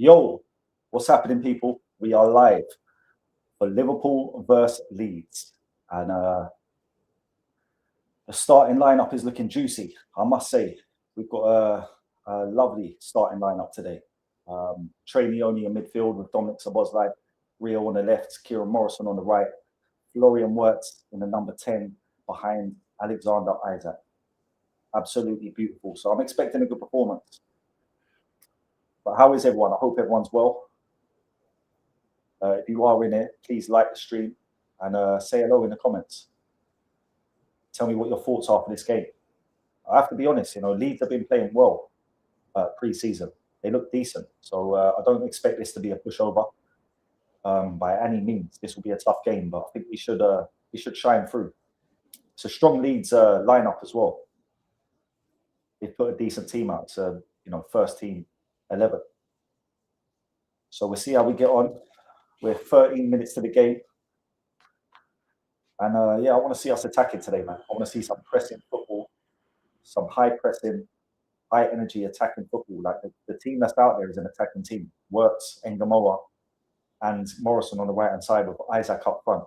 Yo, what's happening, people? We are live for Liverpool versus Leeds. And the starting lineup is looking juicy, I must say. We've got a lovely starting lineup today. Trainee only in midfield with Dominic Szoboszlai, Rio on the left, Kieran Morrison on the right, Florian Wirtz in the number 10 behind Alexander Isak. Absolutely beautiful. So I'm expecting a good performance. But how is everyone? I hope everyone's well. If you are in it, please like the stream and say hello in the comments. Tell me what your thoughts are for this game. I have to be honest, Leeds have been playing well pre-season. They look decent. So I don't expect this to be a pushover by any means. This will be a tough game, but I think we should shine through. It's a strong Leeds lineup as well. They've put a decent team out. It's a first team 11. So we'll see how we get on. We're 13 minutes to the game. And I want to see us attacking today, man. I want to see some pressing football, some high pressing, high energy attacking football. Like the team that's out there is an attacking team. Wirtz, Ngamoa, and Morrison on the right-hand side with Isak up front.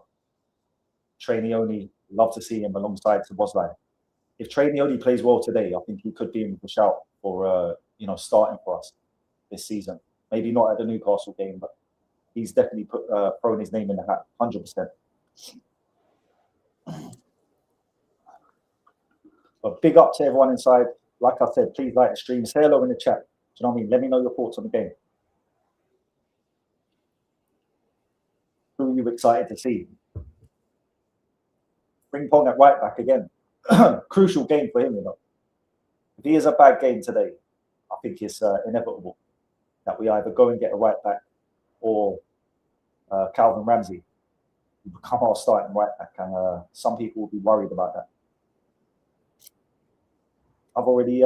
Trainioni, love to see him alongside Szoboszlai. If Trainioni plays well today, I think he could be in with a shout for starting for us this season. Maybe not at the Newcastle game, but he's definitely thrown his name in the hat, 100%. But big up to everyone inside. Like I said, please like the stream. Say hello in the chat. Do you know what I mean? Let me know your thoughts on the game. Who are you excited to see? Bring Pong at right back again. Crucial game for him, If he has a bad game today, I think it's inevitable that we either go and get a right back or Calvin Ramsey will become our starting right back, and some people will be worried about that. I've already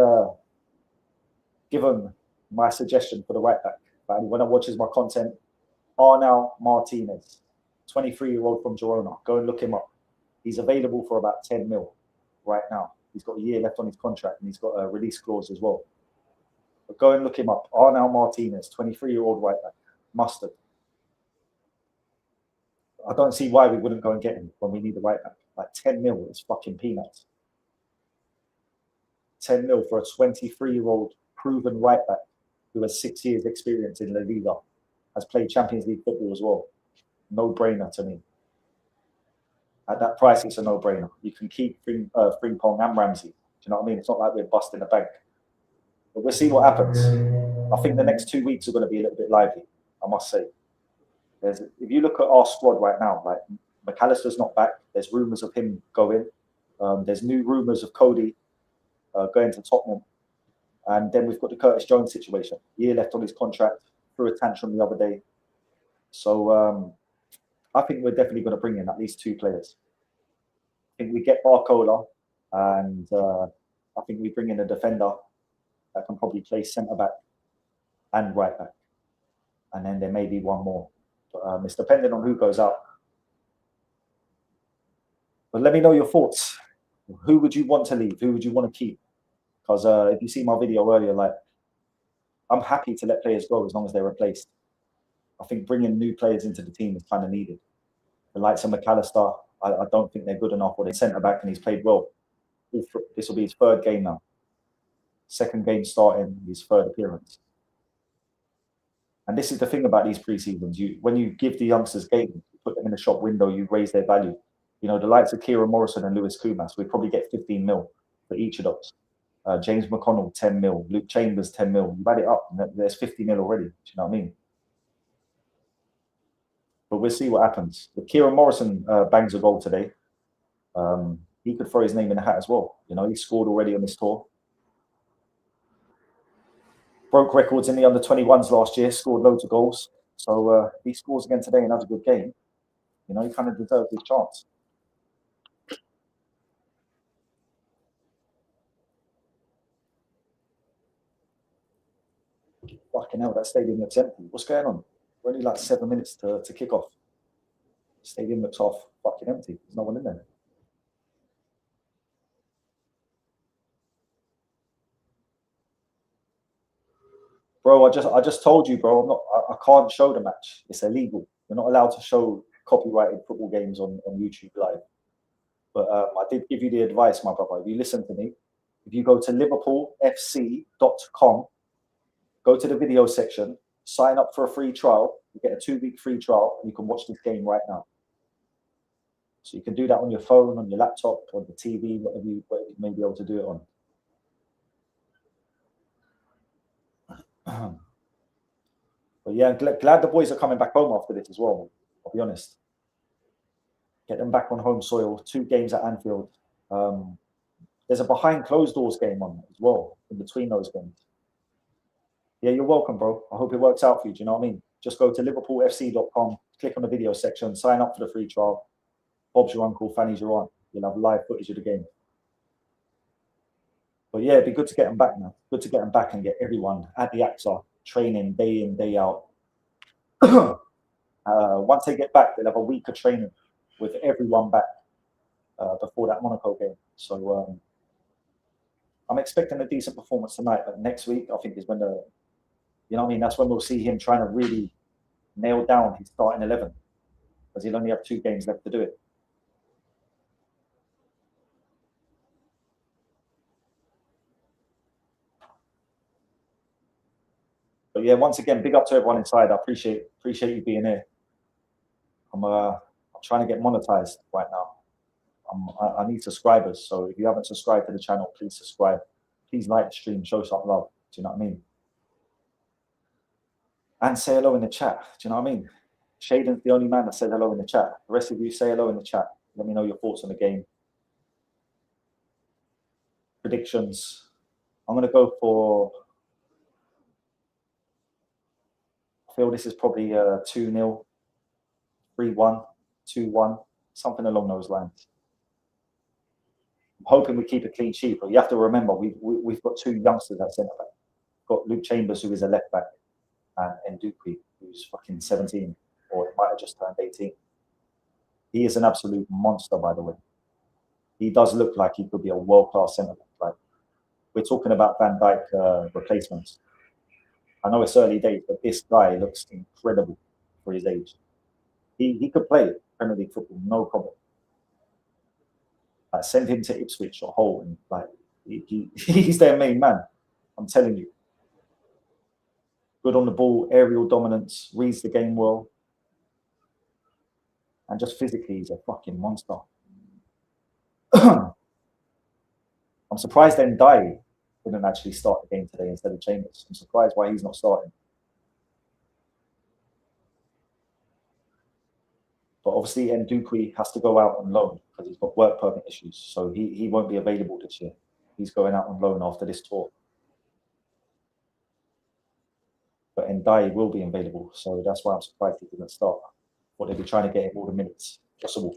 given my suggestion for the right back. But anyone that watches my content, Arnau Martinez, 23-year-old from Girona. Go and look him up. He's available for about 10 mil right now. He's got a year left on his contract, and he's got a release clause as well. But go and look him up. Arnau Martinez, 23-year-old right back. Mustard. I don't see why we wouldn't go and get him when we need the right back. Like 10 mil is fucking peanuts. 10 mil for a 23-year-old proven right back who has 6 years experience in La Liga, has played Champions League football as well. No-brainer to me. At that price, it's a no-brainer. You can keep Frimpong and Ramsey. Do you know what I mean? It's not like we're busting the bank. But we'll see what happens. I think the next 2 weeks are going to be a little bit lively, I must say. If you look at our squad right now, like McAllister's not back. There's rumours of him going. There's new rumours of Cody going to Tottenham. And then we've got the Curtis Jones situation. Year left on his contract. Threw a tantrum the other day. So I think we're definitely going to bring in at least 2 players. I think we get Barcola, and I think we bring in a defender that can probably play centre-back and right-back. And then there may be one more. But it's depending on who goes out. But let me know your thoughts. Who would you want to leave? Who would you want to keep? Because if you see my video earlier, like, I'm happy to let players go as long as they're replaced. I think bringing new players into the team is kind of needed. The likes of McAllister, I don't think they're good enough, or they're centre-back, and he's played well. This will be his 3rd game now. 2nd game starting, his 3rd appearance. And this is the thing about these pre-seasons. When you give the youngsters games, you put them in the shop window, you raise their value. The likes of Kieran Morrison and Lewis Kumas, we probably get 15 mil for each of those. James McConnell, 10 mil. Luke Chambers, 10 mil. You add it up, and there's 50 mil already. Do you know what I mean? But we'll see what happens. If Kieran Morrison bangs a goal today, he could throw his name in the hat as well. He scored already on this tour. Broke records in the under-21s last year, scored loads of goals. So if he scores again today and has a good game, he kind of deserves his chance. Fucking hell, that stadium looks empty. What's going on? We're only like 7 minutes to kick off. Stadium looks half fucking empty. There's no one in there. Bro, I just told you, bro. I can't show the match. It's illegal. We're not allowed to show copyrighted football games on YouTube Live. But I did give you the advice, my brother. If you listen to me, if you go to liverpoolfc.com, go to the video section, sign up for a free trial. You get a 2-week free trial, and you can watch this game right now. So you can do that on your phone, on your laptop, on the TV, whatever you may be able to do it on. But yeah, glad the boys are coming back home after this as well. I'll be honest. Get them back on home soil. 2 games at Anfield. There's a behind closed doors game on as well in between those games. Yeah, you're welcome, bro. I hope it works out for you. Do you know what I mean? Just go to liverpoolfc.com, click on the video section, sign up for the free trial. Bob's your uncle, Fanny's your aunt. You'll have live footage of the game. But yeah, it'd be good to get them back now. Good to get them back and get everyone at the AXA training day in, day out. Once they get back, they'll have a week of training with everyone back before that Monaco game. So I'm expecting a decent performance tonight. But next week, I think is when that's when we'll see him trying to really nail down his starting 11, because he'll only have 2 games left to do it. But yeah, once again, big up to everyone inside. I appreciate you being here. I'm trying to get monetized right now. I need subscribers, so if you haven't subscribed to the channel, please subscribe. Please like the stream, show some love. Do you know what I mean? And say hello in the chat. Do you know what I mean? Shaden's the only man that said hello in the chat. The rest of you, say hello in the chat. Let me know your thoughts on the game. Predictions. I'm going to go for... I feel this is probably 2-0, 3-1, 2-1, something along those lines. I'm hoping we keep a clean sheet, but you have to remember we've got 2 youngsters at centre back. We've got Luke Chambers, who is a left back, and Dupuy, who's fucking 17, or it might have just turned 18. He is an absolute monster, by the way. He does look like he could be a world-class centre back. Like, we're talking about Van Dijk replacements. I know it's early days, but this guy looks incredible for his age. He could play Premier League football, no problem. Send him to Ipswich or Hull, and like he's their main man. I'm telling you. Good on the ball, aerial dominance, reads the game well, and just physically, he's a fucking monster. I'm surprised Ndiaye didn't actually start the game today instead of Chambers. I'm surprised why he's not starting. But obviously, Dupuy has to go out on loan because he's got work permit issues, so he won't be available this year. He's going out on loan after this tour. But Ndiaye will be available, so that's why I'm surprised he didn't start. But they'll be trying to get him all the minutes possible.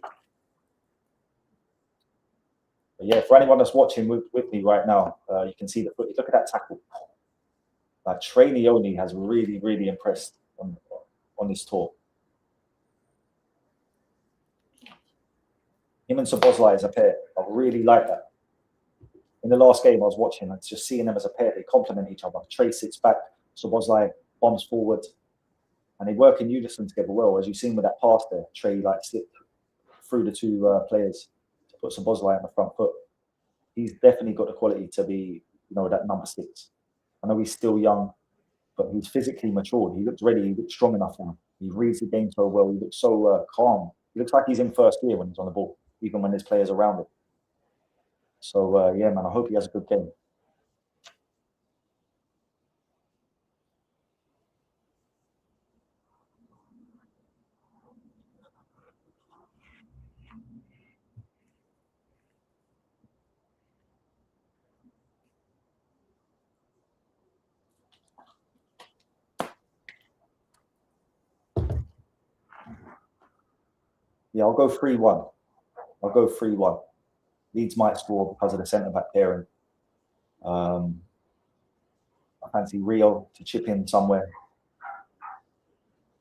But yeah, for anyone that's watching with me right now, you can see the footage. Look at that tackle. Like, Trainioni has really, really impressed on this tour. Him and Szoboszlai as a pair, I really like that. In the last game I was watching, I was just seeing them as a pair. They complement each other. Trey sits back, Szoboszlai bombs forward, and they work in unison together well. As you've seen with that pass there, Trey like slipped through the 2 players to put Szoboszlai on the front foot. He's definitely got the quality to be, that number 6. I know he's still young, but he's physically matured. He looks ready. He looks strong enough now. He reads the game so well. He looks so calm. He looks like he's in first gear when he's on the ball, even when there's players around him. So, yeah, man, I hope he has a good game. Yeah, I'll go 3-1. I'll go 3-1. Leeds might score because of the centre-back pairing. I fancy Rio to chip in somewhere.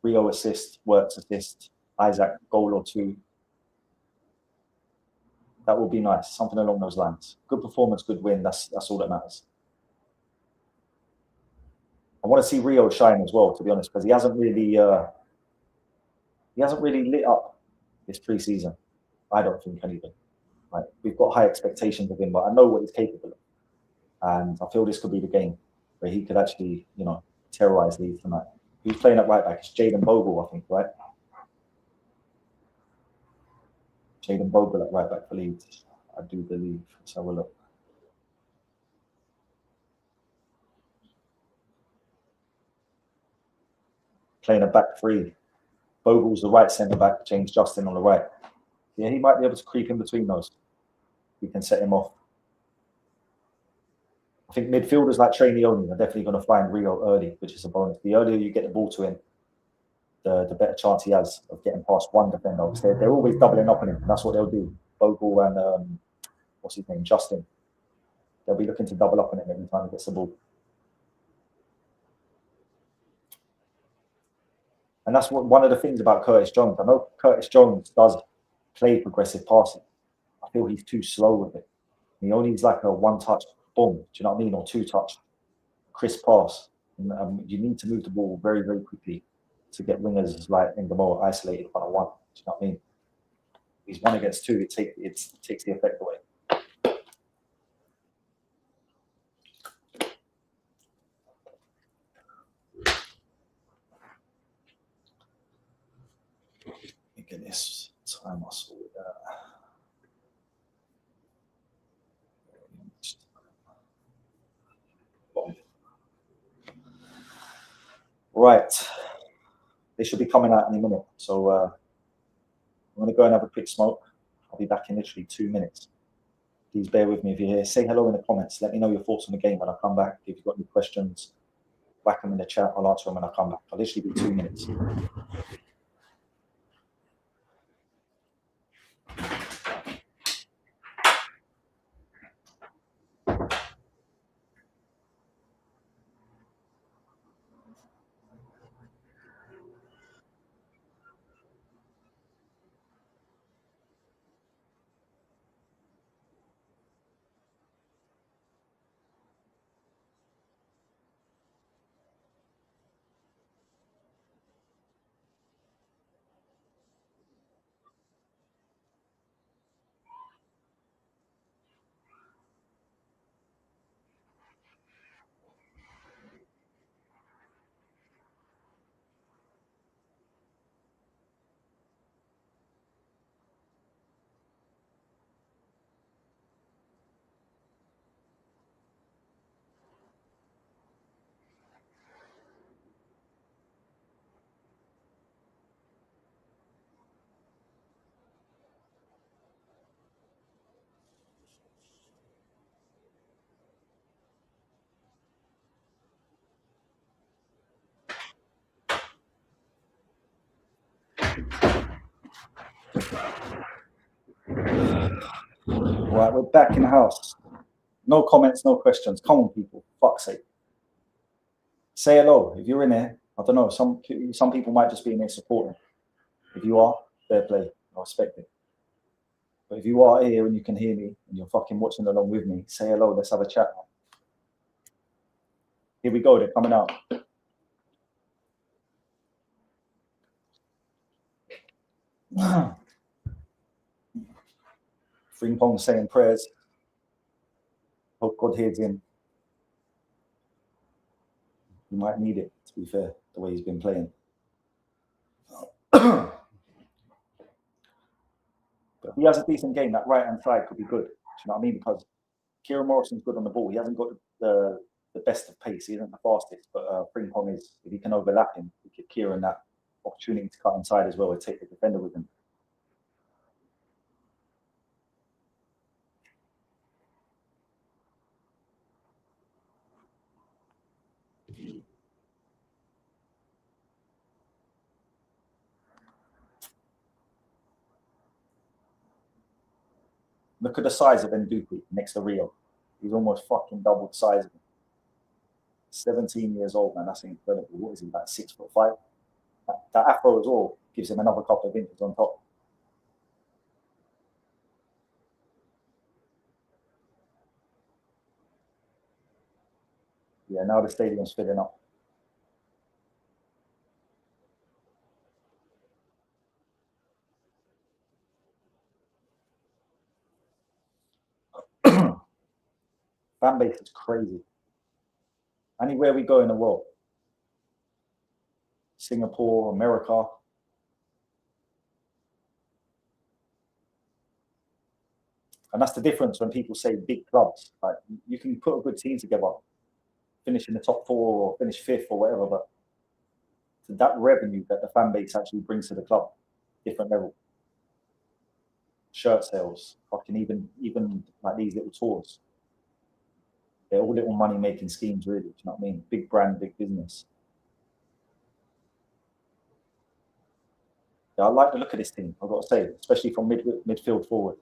Rio assist, Works assist, Isaac goal or 2. That would be nice. Something along those lines. Good performance, good win. That's all that matters. I want to see Rio shine as well, to be honest, because he hasn't really lit up this preseason. I don't think anyway. Like, we've got high expectations of him, but I know what he's capable of, and I feel this could be the game where he could actually, terrorize Leeds tonight. Who's playing at right back? It's Jaden Bogle, I think, right? Jaden Bogle at right back for Leeds, I do believe. Let's have a look. Playing a back three. Bogle's the right centre back, James Justin on the right. Yeah, he might be able to creep in between those. We can set him off. I think midfielders like Trainee only are definitely going to find Rio early, which is a bonus. The earlier you get the ball to him, the better chance he has of getting past one defender. They're always doubling up on him, and that's what they'll do. Bogle and what's his name, Justin. They'll be looking to double up on him every time he gets the ball. And that's one of the things about Curtis Jones. I know Curtis Jones does play progressive passing. I feel he's too slow with it. He only needs like a one-touch boom, do you know what I mean? Or two-touch crisp pass. And, you need to move the ball very, very quickly to get wingers like in the more isolated one-on-one. Do you know what I mean? If he's 1 against 2, it takes the effect away. Get this time muscle. Right. They should be coming out in a minute. So I'm going to go and have a quick smoke. I'll be back in literally 2 minutes. Please bear with me if you're here. Say hello in the comments. Let me know your thoughts on the game when I come back. If you've got any questions, whack them in the chat. I'll answer them when I come back. I'll literally be 2 minutes. Right, we're back in the house. No comments, no questions. Come on, people. Fuck's sake. Say hello if you're in there. I don't know. Some people might just be in there supporting. If you are, fair play. I respect it. But if you are here and you can hear me and you're fucking watching along with me, say hello. Let's have a chat. Here we go. They're coming out. Frimpong saying prayers. Hope God hears him. He might need it, to be fair, the way he's been playing. But if he has a decent game, that right-hand side could be good. Do you know what I mean? Because Kieran Morrison's good on the ball. He hasn't got the best of pace. He isn't the fastest. But Frimpong is, if he can overlap him, he give Kieran that opportunity to cut inside as well and take the defender with him. Look at the size of Nduku next to Rio. He's almost fucking double the size of him. 17 years old, man. That's incredible. What is he, like 6'5"? That afro as well gives him another couple of inches on top. Yeah, now the stadium's filling up. Fan base is crazy. Anywhere we go in the world, Singapore, America. And that's the difference when people say big clubs. Like, you can put a good team together, finish in the top 4 or finish 5th or whatever, but that revenue that the fan base actually brings to the club, different level. Shirt sales, fucking even like these little tours. They're all little money making schemes, really. Do you know what I mean? Big brand, big business. Yeah, I like the look of this team, I've got to say, especially from midfield forward.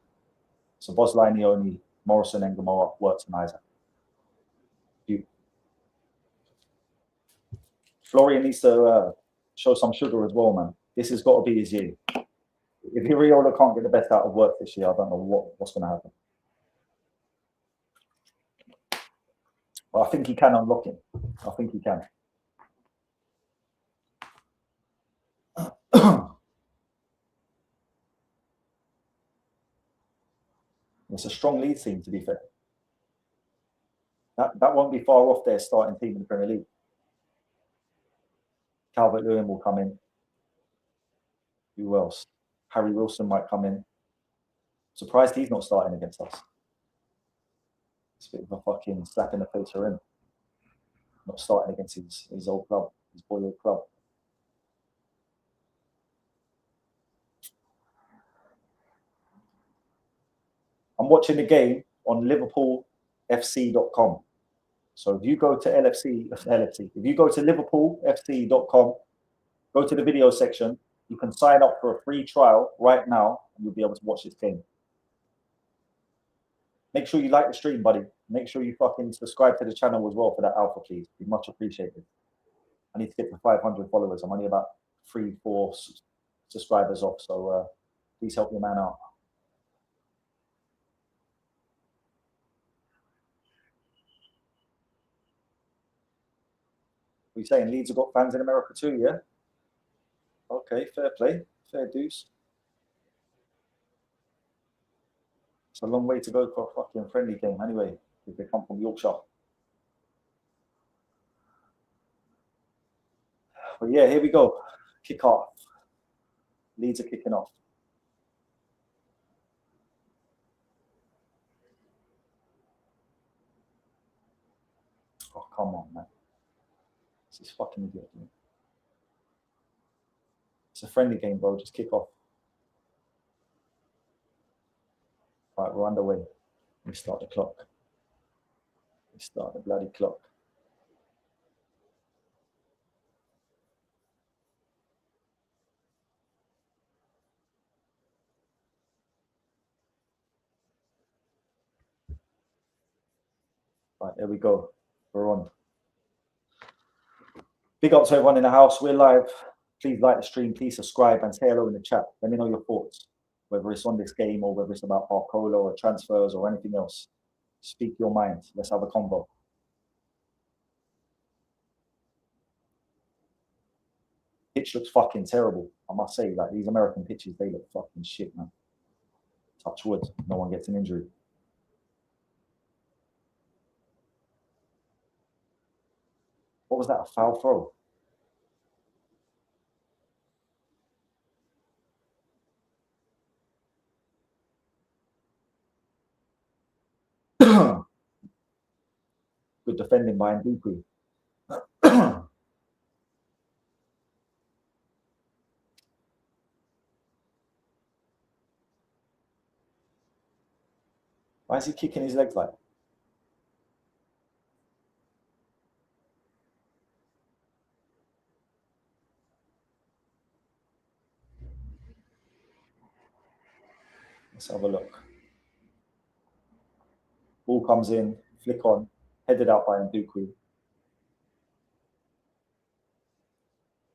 So Bosley, Nioni, Morrison, and Gamora, Wirtz, and Isaac. Florian needs to show some sugar as well, man. This has got to be his year. If Iriola can't get the best out of Wirtz this year, I don't know what's going to happen. But I think he can unlock him. I think he can. It's a strong Leeds team, to be fair. That won't be far off their starting team in the Premier League. Calvert-Lewin will come in. Who else? Harry Wilson might come in. Surprised he's not starting against us. It's a bit of a fucking slap in the face for him. Not starting against his old club, his boyhood club. I'm watching the game on LiverpoolFC.com. So if you go to if you go to LiverpoolFC.com, go to the video section, you can sign up for a free trial right now, and you'll be able to watch this game. Make sure you like the stream, buddy. Make sure you fucking subscribe to the channel as well for that alpha, please. Be much appreciated. I need to get to 500 followers. I'm only about 3-4 subscribers off, so please help your man out. We're saying Leeds have got fans in America too, yeah? Okay, fair play. Fair dues. It's a long way to go for a fucking friendly game anyway, if they come from Yorkshire. But yeah, here we go. Kick off. Leeds are kicking off. Oh, come on, man. This is fucking idiot, man. It's a friendly game, bro. Just kick off. Right, we're underway. We start the clock. We start the bloody clock. Right, there we go. We're on. Big up to everyone in the house. We're live. Please like the stream. Please subscribe and say hello in the chat. Let me know your thoughts, whether it's on this game or whether it's about Barcola or transfers or anything else. Speak your mind. Let's have a convo. Pitch looks fucking terrible, I must say. Like, these American pitches, they look fucking shit, man. Touch wood. No one gets an injury. What was that? A foul throw? Good defending by Nduku. Why is he kicking his legs like? Let's have a look. Ball comes in, flick on, headed out by Nduku.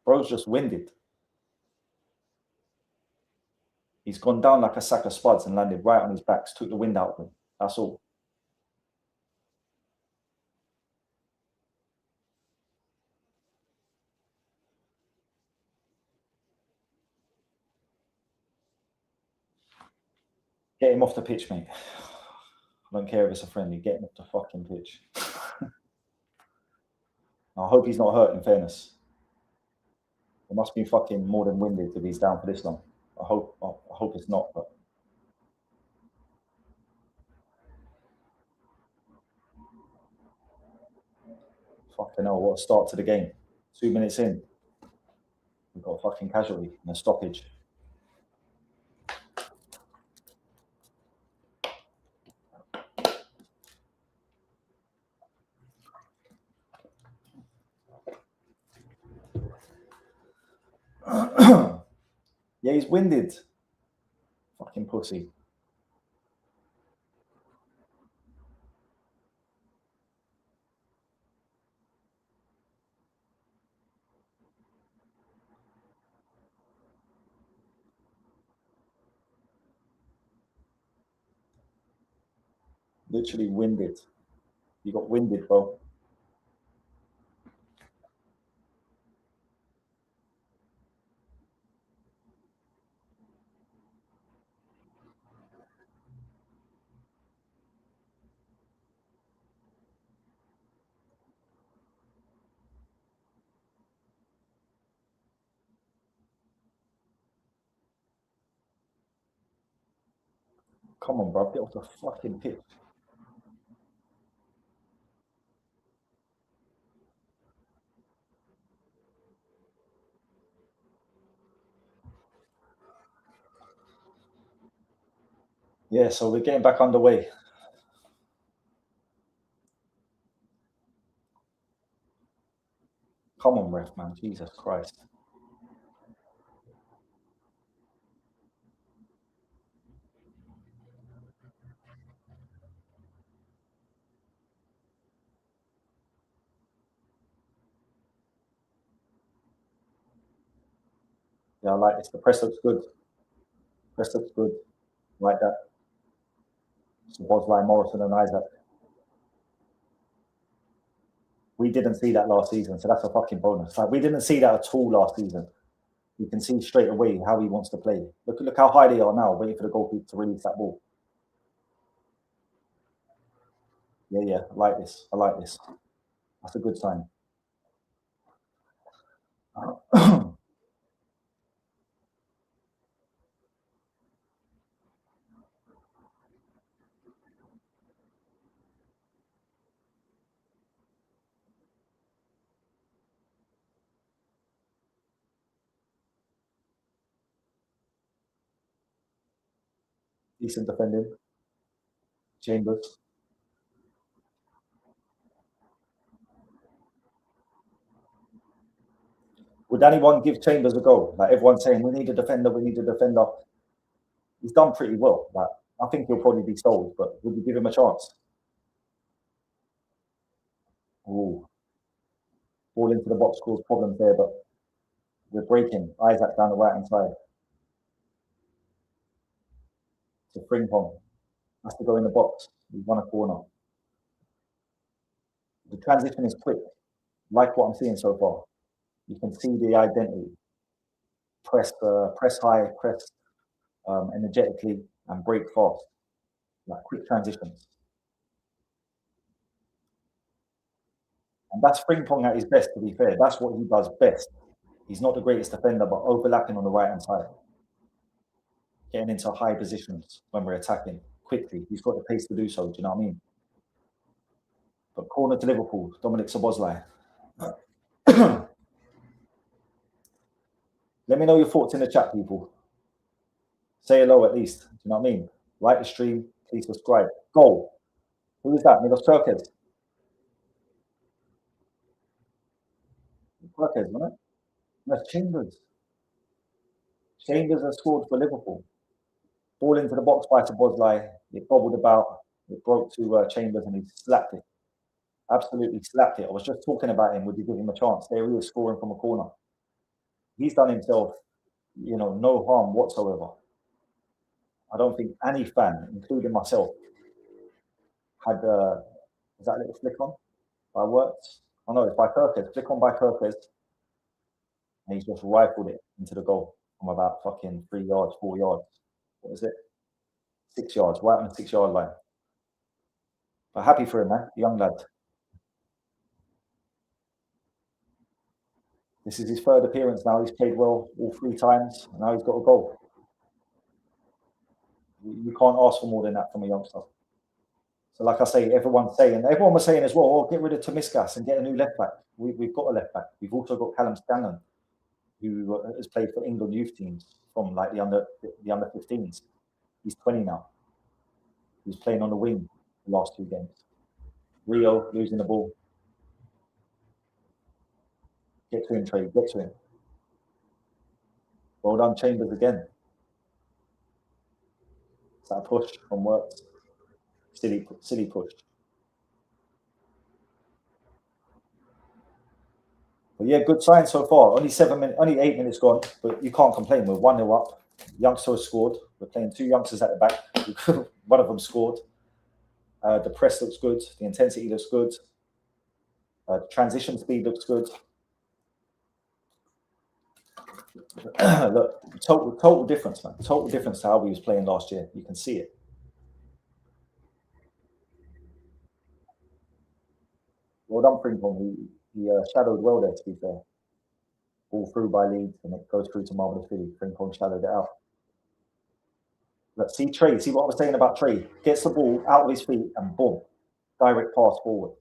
Bro's just winded. He's gone down like a sack of spuds and landed right on his back, took the wind out of him. That's all. Get him off the pitch, mate. I don't care if it's a friendly. Get him off the fucking pitch. I hope he's not hurt, in fairness. It must be fucking more than winded if he's down for this long. I hope it's not, but fucking hell, what a start to the game. 2 minutes in, we've got a fucking casualty and a stoppage. Yeah, he's winded. Fucking pussy. Literally winded. You got winded, bro. Come on, bro. Get off the fucking pitch. Yeah, so we're getting back underway. Come on, ref, man. Jesus Christ. Yeah, I like this. The press looks good. Press looks good. Like that. So Bosley, Morrison, and Isaac. We didn't see that last season, so that's a fucking bonus. Like we didn't see that at all last season. You can see straight away how he wants to play. Look how high they are now, waiting for the goalkeeper to release that ball. Yeah, I like this. I like this. That's a good sign. Decent defending. Chambers. Would anyone give Chambers a go? Like everyone's saying, we need a defender, we need a defender. He's done pretty well. Like I think he'll probably be sold, but would you give him a chance? Ooh, ball into the box cause problems there, but we're breaking. Isaac down the right hand side. To Frimpong. Has to go in the box. He's won a corner. The transition is quick, like what I'm seeing so far. You can see the identity. Press high, press energetically, and break fast. Like quick transitions. And that's Frimpong at his best, to be fair. That's what he does best. He's not the greatest defender, but overlapping on the right hand side. Getting into high positions when we're attacking quickly. He's got the pace to do so. Do you know what I mean? But corner to Liverpool, Dominic Szoboszlai. Let me know your thoughts in the chat, people. Say hello at least. Do you know what I mean? Like the stream, please subscribe. Goal. Who is that? Milos Turkez. Turkez, wasn't it? That's Chambers. Chambers has scored for Liverpool. Ball into the box by Szoboszlai. It bobbled about. It broke to Chambers and he slapped it. Absolutely slapped it. I was just talking about him. Would you give him a chance? There he is scoring from a corner. He's done himself, no harm whatsoever. I don't think any fan, including myself, had is that a little flick on by Works? Oh no, it's by Kirkes. Flick on by Kirkes, and he's just rifled it into the goal from about fucking 3 yards, 4 yards. What is it? 6 yards, right on the 6 yard line. But happy for him, man. Young lad. This is his third appearance now. He's played well all 3 times, and now he's got a goal. You can't ask for more than that from a youngster. So, like I say, everyone was saying as well, oh, get rid of Tomiskas and get a new left back. We've got a left back. We've also got Callum Scanlon, who has played for England youth teams from like the under 15s. He's 20 now. He's playing on the wing the last 2 games. Rio losing the ball. Get to him, Trey. Get to him. Well done, Chambers again. Is that a push from Works? Silly push. But yeah, good sign so far. Only 8 minutes gone, but you can't complain. We're 1-0 up. Youngster has scored. We're playing 2 youngsters at the back. One of them scored. The press looks good. The intensity looks good. The transition speed looks good. Look, total difference, man. Total difference to how we was playing last year. You can see it. Well done, Frimpong. He shadowed well there, to be fair. All through by Leeds, and it goes through to Marvellous City. Frimpong shadowed it out. Let's see Trey. See what I was saying about Trey. Gets the ball out of his feet and boom, direct pass forward.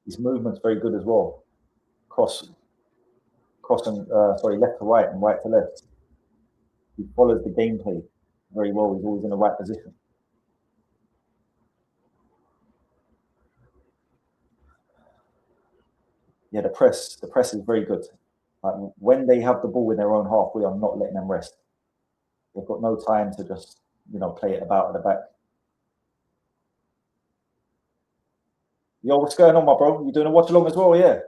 His movement's very good as well. Crossing, left to right and right to left. He follows the gameplay very well. He's always in the right position. Yeah, the press is very good. When they have the ball in their own half, we are not letting them rest. They've got no time to just play it about at the back. Yo, what's going on, my bro? You doing a watch along as well, yeah?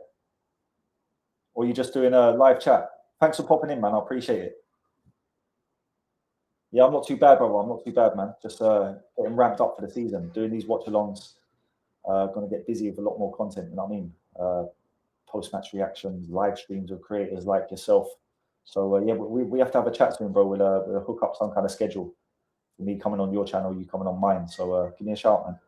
Or you just doing a live chat? Thanks for popping in, man. I appreciate it. Yeah, I'm not too bad, brother. I'm not too bad, man. Just getting ramped up for the season, doing these watch-alongs. Going to get busy with a lot more content, you know what I mean? Post-match reactions, live streams with creators like yourself. So, yeah, we have to have a chat soon, bro. We'll hook up some kind of schedule for me coming on your channel, you coming on mine. So, give me a shout, man.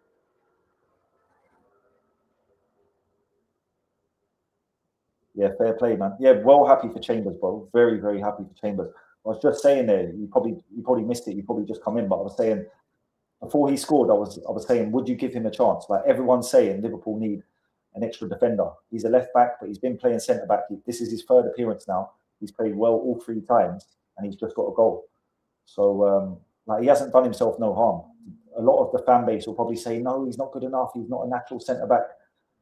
Yeah, fair play, man. Yeah, well happy for Chambers, bro. Very, very happy for Chambers. I was just saying there, you probably missed it. You probably just come in, but I was saying before he scored, I was saying, would you give him a chance? Like everyone's saying, Liverpool need an extra defender. He's a left back, but he's been playing centre back. This is his third appearance now. He's played well all 3 times, and he's just got a goal. So like he hasn't done himself no harm. A lot of the fan base will probably say, no, he's not good enough. He's not a natural centre back.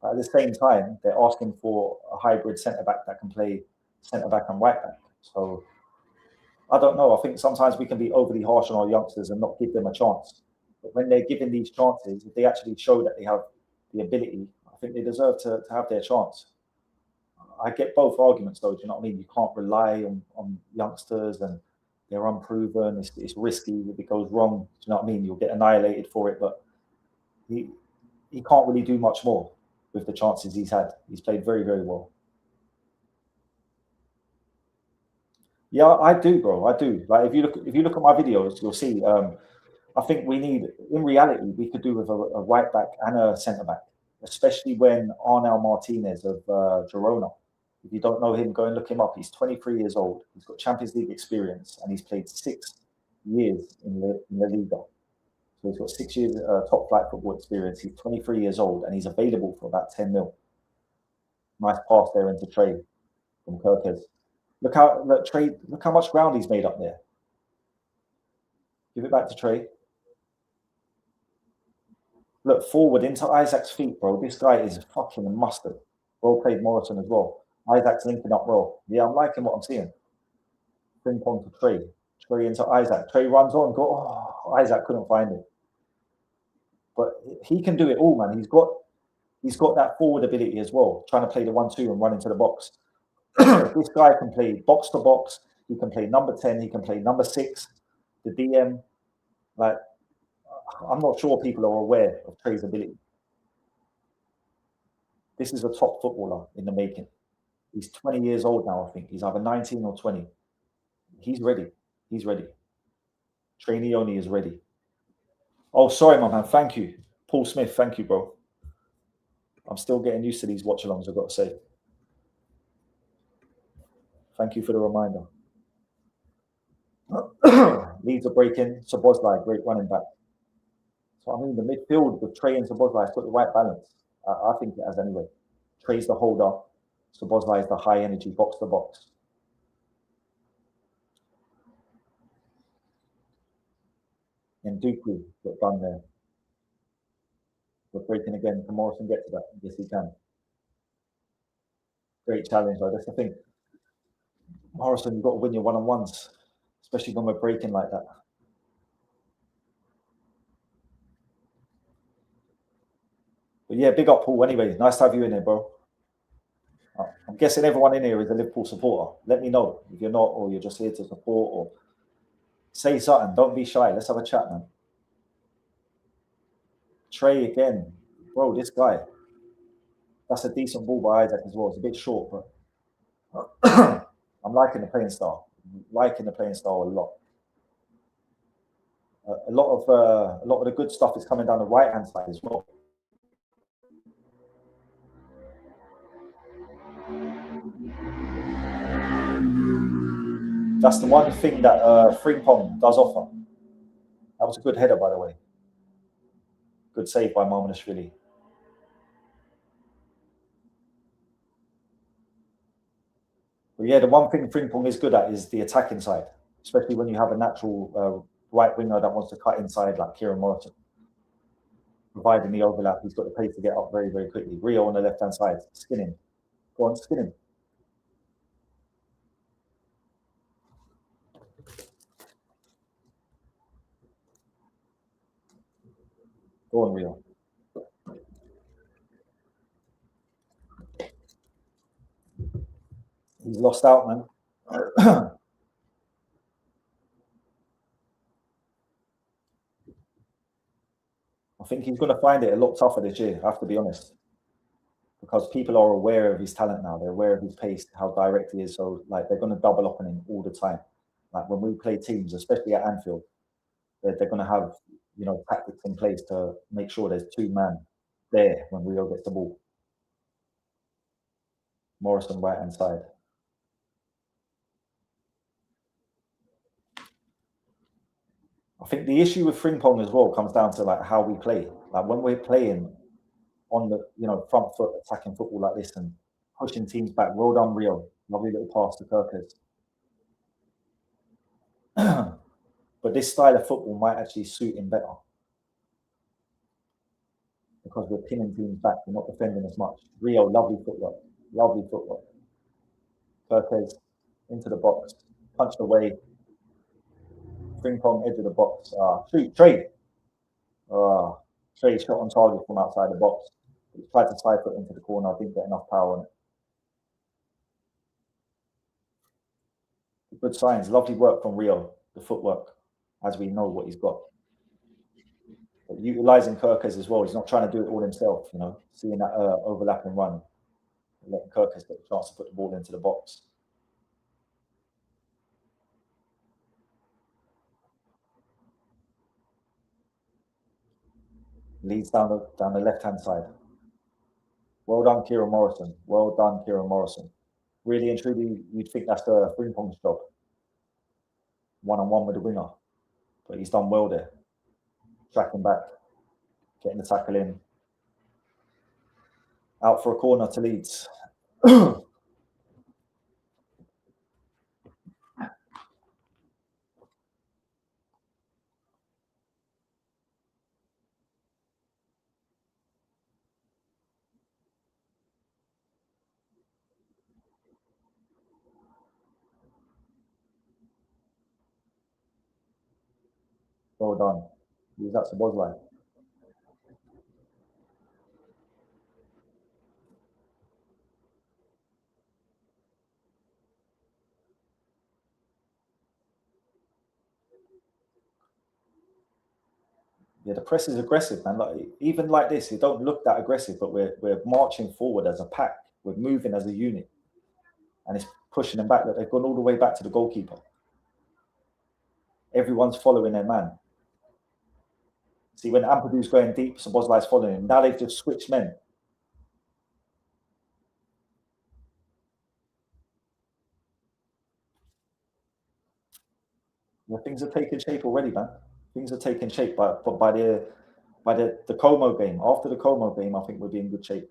But at the same time, they're asking for a hybrid centre back that can play centre back and right back. So I don't know. I think sometimes we can be overly harsh on our youngsters and not give them a chance. But when they're given these chances, if they actually show that they have the ability, I think they deserve to have their chance. I get both arguments, though. Do you know what I mean? You can't rely on youngsters and they're unproven. It's risky if it goes wrong. Do you know what I mean? You'll get annihilated for it. But he can't really do much more with the chances he's had. He's played very, very well. Yeah, I do, bro. I do. Like if you look at my videos, you'll see. I think in reality, we could do with a right back and a centre back, especially when Arnel Martinez of Girona. If you don't know him, go and look him up. He's 23 years old. He's got Champions League experience, and he's played 6 years in the Liga. So he's got 6 years top flight football experience. He's 23 years old, and he's available for about 10 mil. Nice pass there into Trey from Kirkes. Look how much ground he's made up there. Give it back to Trey. Look forward into Isaac's feet, bro. This guy is fucking mustard. Well played, Morrison, as well. Isaac's linking up well. Yeah, I'm liking what I'm seeing. Ping pong to Trey. Trey into Isaac. Trey runs on. Isaac couldn't find it. But he can do it all, man. He's got that forward ability as well, trying to play the 1-2 and run into the box. This guy can play box to box. He can play number 10. He can play number 6, the DM. Like, I'm not sure people are aware of Trey's ability. This is a top footballer in the making. He's 20 years old now, I think. He's either 19 or 20. He's ready. He's ready. Trainee only is ready. Oh, sorry, my man. Thank you. Paul Smith, thank you, bro. I'm still getting used to these watch-alongs, I've got to say. Thank you for the reminder. Leeds are breaking. Szoboszlai, great running back. So, I mean, the midfield with Trey and Szoboszlai has got the right balance. I think it has anyway. Trey's the holder. Szoboszlai is the high-energy box-to-box. And Dooku got done there. We're breaking again. Can Morrison get to that? Yes, he can. Great challenge, though. That's the thing. Morrison, you've got to win your one-on-ones, especially when we're breaking like that. But yeah, big up, Paul. Anyway, nice to have you in here, bro. I'm guessing everyone in here is a Liverpool supporter. Let me know if you're not, or you're just here to support, or say something. Don't be shy. Let's have a chat, man. Trey again. Bro, this guy. That's a decent ball by Isaac as well. It's a bit short, but I'm liking the playing style. Liking the playing style a lot. A lot of the good stuff is coming down the right hand side as well. That's the one thing that Frimpong does offer. That was a good header, by the way. Good save by Marmonashvili. But yeah, the one thing Frimpong is good at is the attacking side, especially when you have a natural right winger that wants to cut inside like Kieran Morrison. Providing the overlap, he's got the pace to get up very, very quickly. Rio on the left hand side, skin him. Go on, skin him. Go on, Rio. He's lost out, man. I think he's going to find it a lot tougher this year, I have to be honest. Because people are aware of his talent now. They're aware of his pace, how direct he is. So, like, they're going to double up on him all the time. Like, when we play teams, especially at Anfield, they're going to have, tactics in place to make sure there's two man there when Rio gets the ball. Morrison right hand side. I think the issue with Frimpong as well comes down to like how we play. Like when we're playing on the front foot attacking football like this and pushing teams back. Well done, Rio. Lovely little pass to Kirkers. But this style of football might actually suit him better because we're pinning teams back. We're not defending as much. Rio, lovely footwork. Lovely footwork. Kirkers into the box, punched away. Frimpong edge of the box. Shoot, Trey. Trey shot on target from outside the box. He tried to side foot into the corner. I didn't get enough power on it. Good signs. Lovely work from Rio. The footwork, as we know what he's got. But utilising Kirkers as well. He's not trying to do it all himself. Seeing that overlapping run, letting Kirkers get the chance to put the ball into the box. Leads down the left hand side. Well done, Kieran Morrison. Well done, Kieran Morrison. Really and truly, you'd think that's the Frimpong's job. One-on-one with the winger. But he's done well there. Tracking back. Getting the tackle in. Out for a corner to Leeds. Well done. That's the Szoboszlai. Yeah, the press is aggressive, man. Like even like this, it don't look that aggressive, but we're marching forward as a pack. We're moving as a unit, and it's pushing them back. That they've gone all the way back to the goalkeeper. Everyone's following their man. See, when Ampadu's going deep, Szoboszlai's following him. Now they've just switched men. Yeah, things are taking shape already, man. Things are taking shape, but by the Como game, after the Como game, I think we'll be in good shape.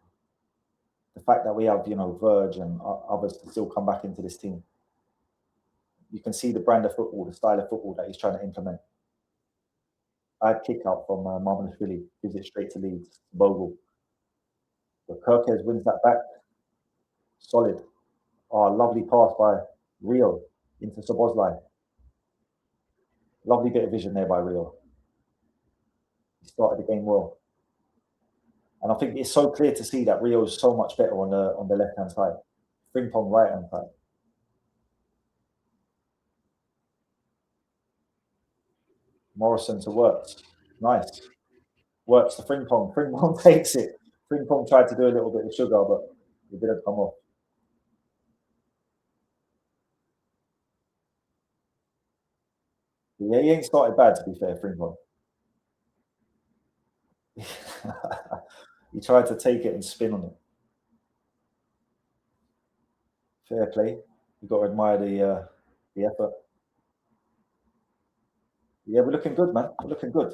The fact that we have, Verge and others to still come back into this team, you can see the brand of football, the style of football that he's trying to implement. I had kick out from Marmonashvili, gives it straight to Leeds, Bogle. But Kirkes wins that back, solid. Oh, lovely pass by Rio into Szoboszlai. Lovely bit of vision there by Rio. He started the game well. And I think it's so clear to see that Rio is so much better on the left-hand side. Frimpong right-hand side. Morrison to Works. Nice. Works to Frimpong. Frimpong takes it. Frimpong tried to do a little bit of sugar, but it didn't come off. Yeah, he ain't started bad, to be fair, Frimpong. He tried to take it and spin on it. Fair play. You've got to admire the effort. Yeah, we're looking good, man. We're looking good.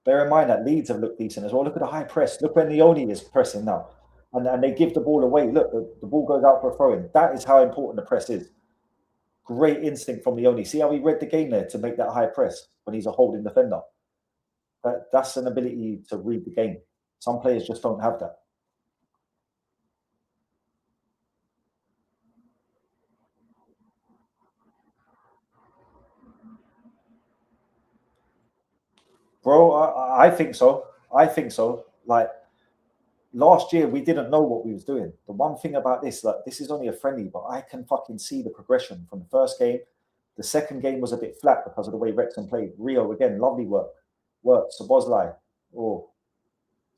Bear in mind that Leeds have looked decent as well. Look at the high press. Look when Leone is pressing now. And they give the ball away. Look, the ball goes out for a throw in. That is how important the press is. Great instinct from Leone. See how he read the game there to make that high press when he's a holding defender. That's an ability to read the game. Some players just don't have that. Bro, I think so. I think so. Like last year, we didn't know what we was doing. The one thing about this, like this is only a friendly, but I can fucking see the progression from the first game. The second game was a bit flat because of the way Wrexham played. Rio again, lovely work. Szoboszlai. Oh,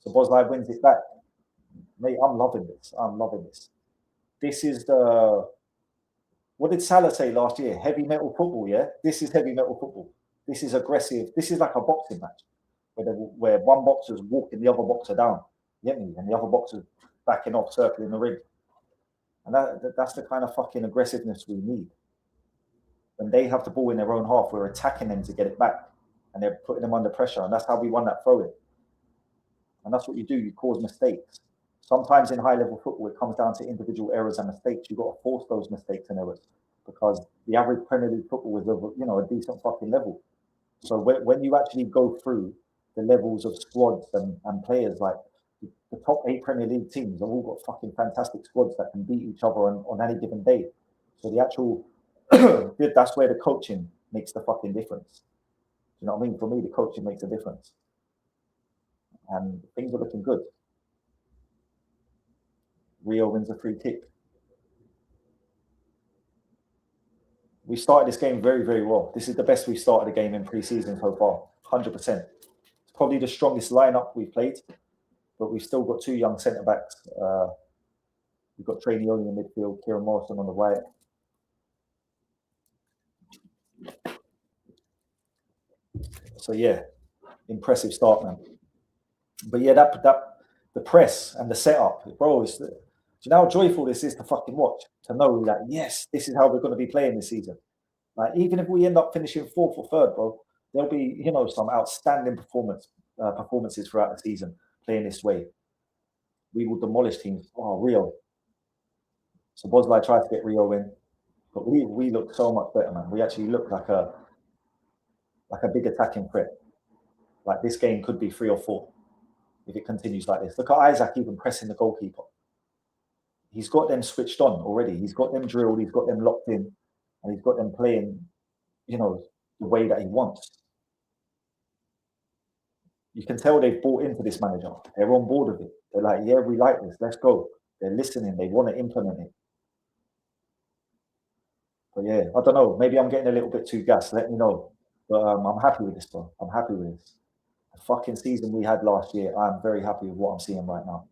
Szoboszlai wins it back. Mate, I'm loving this. I'm loving this. This is the what did Salah say last year? Heavy metal football, yeah? This is heavy metal football. This is aggressive. This is like a boxing match where one boxer's walking the other boxer down, you get me? And the other boxer's backing off, circling the ring. And that's the kind of fucking aggressiveness we need. When they have the ball in their own half, we're attacking them to get it back. And they're putting them under pressure. And that's how we won that throw in. And that's what you do. You cause mistakes. Sometimes in high level football, it comes down to individual errors and mistakes. You've got to force those mistakes and errors because the average Premier League football is of a decent fucking level. So when you actually go through the levels of squads and players, like the top 8 Premier League teams have all got fucking fantastic squads that can beat each other on any given day. So the actual that's where the coaching makes the fucking difference. You know what I mean? For me, the coaching makes a difference. And things are looking good. Rio wins a free kick. We started this game very, very well. This is the best we've started a game in pre-season so far, 100%. It's probably the strongest lineup we've played, but we've still got 2 young centre-backs. We've got Trainee Oli in midfield, Kieran Morrison on the right. So, yeah, impressive start, man. But, yeah, the press and the setup, bro, do you know how joyful this is to fucking watch? To know that, yes, this is how we're going to be playing this season. Like, even if we end up finishing 4th or 3rd, bro, there'll be, some outstanding performances throughout the season playing this way. We will demolish teams. Oh, Rio. So Bozlai tried to get Rio in, but we look so much better, man. We actually look like a big attacking threat. Like this game could be 3 or 4 if it continues like this. Look at Isaac even pressing the goalkeeper. He's got them switched on already. He's got them drilled. He's got them locked in, and he's got them playing, the way that he wants. You can tell they've bought into this manager. They're on board with it. They're like, yeah, we like this. Let's go. They're listening. They want to implement it. But yeah, I don't know. Maybe I'm getting a little bit too gassed. Let me know. But I'm happy with this, bro. I'm happy with this. The fucking season we had last year, I'm very happy with what I'm seeing right now.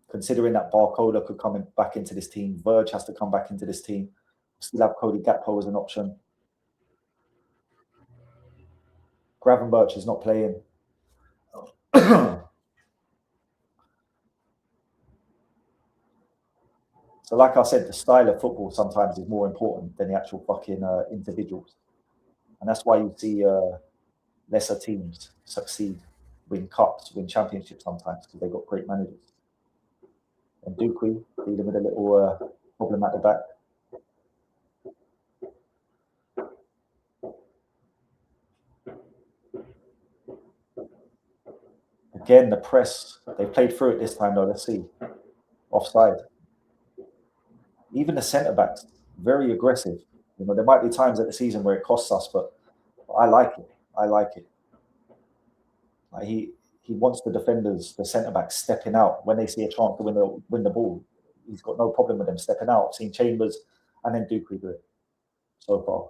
Considering that Barcola could come back into this team, Verge has to come back into this team. Still have Cody Gakpo as an option. Gravenberch is not playing. So, like I said, the style of football sometimes is more important than the actual fucking individuals, and that's why you see lesser teams succeed, win cups, win championships sometimes because they got great managers. And Duque dealing with a little problem at the back. Again, the press, they played through it this time though. Let's see. Offside. Even the centre backs, very aggressive. You know, there might be times at the season where it costs us, but I like it. I like it. Like he wants the defenders, the centre backs, stepping out when they see a chance to win the ball. He's got no problem with them stepping out. I've seen Chambers and then Duque do it so far.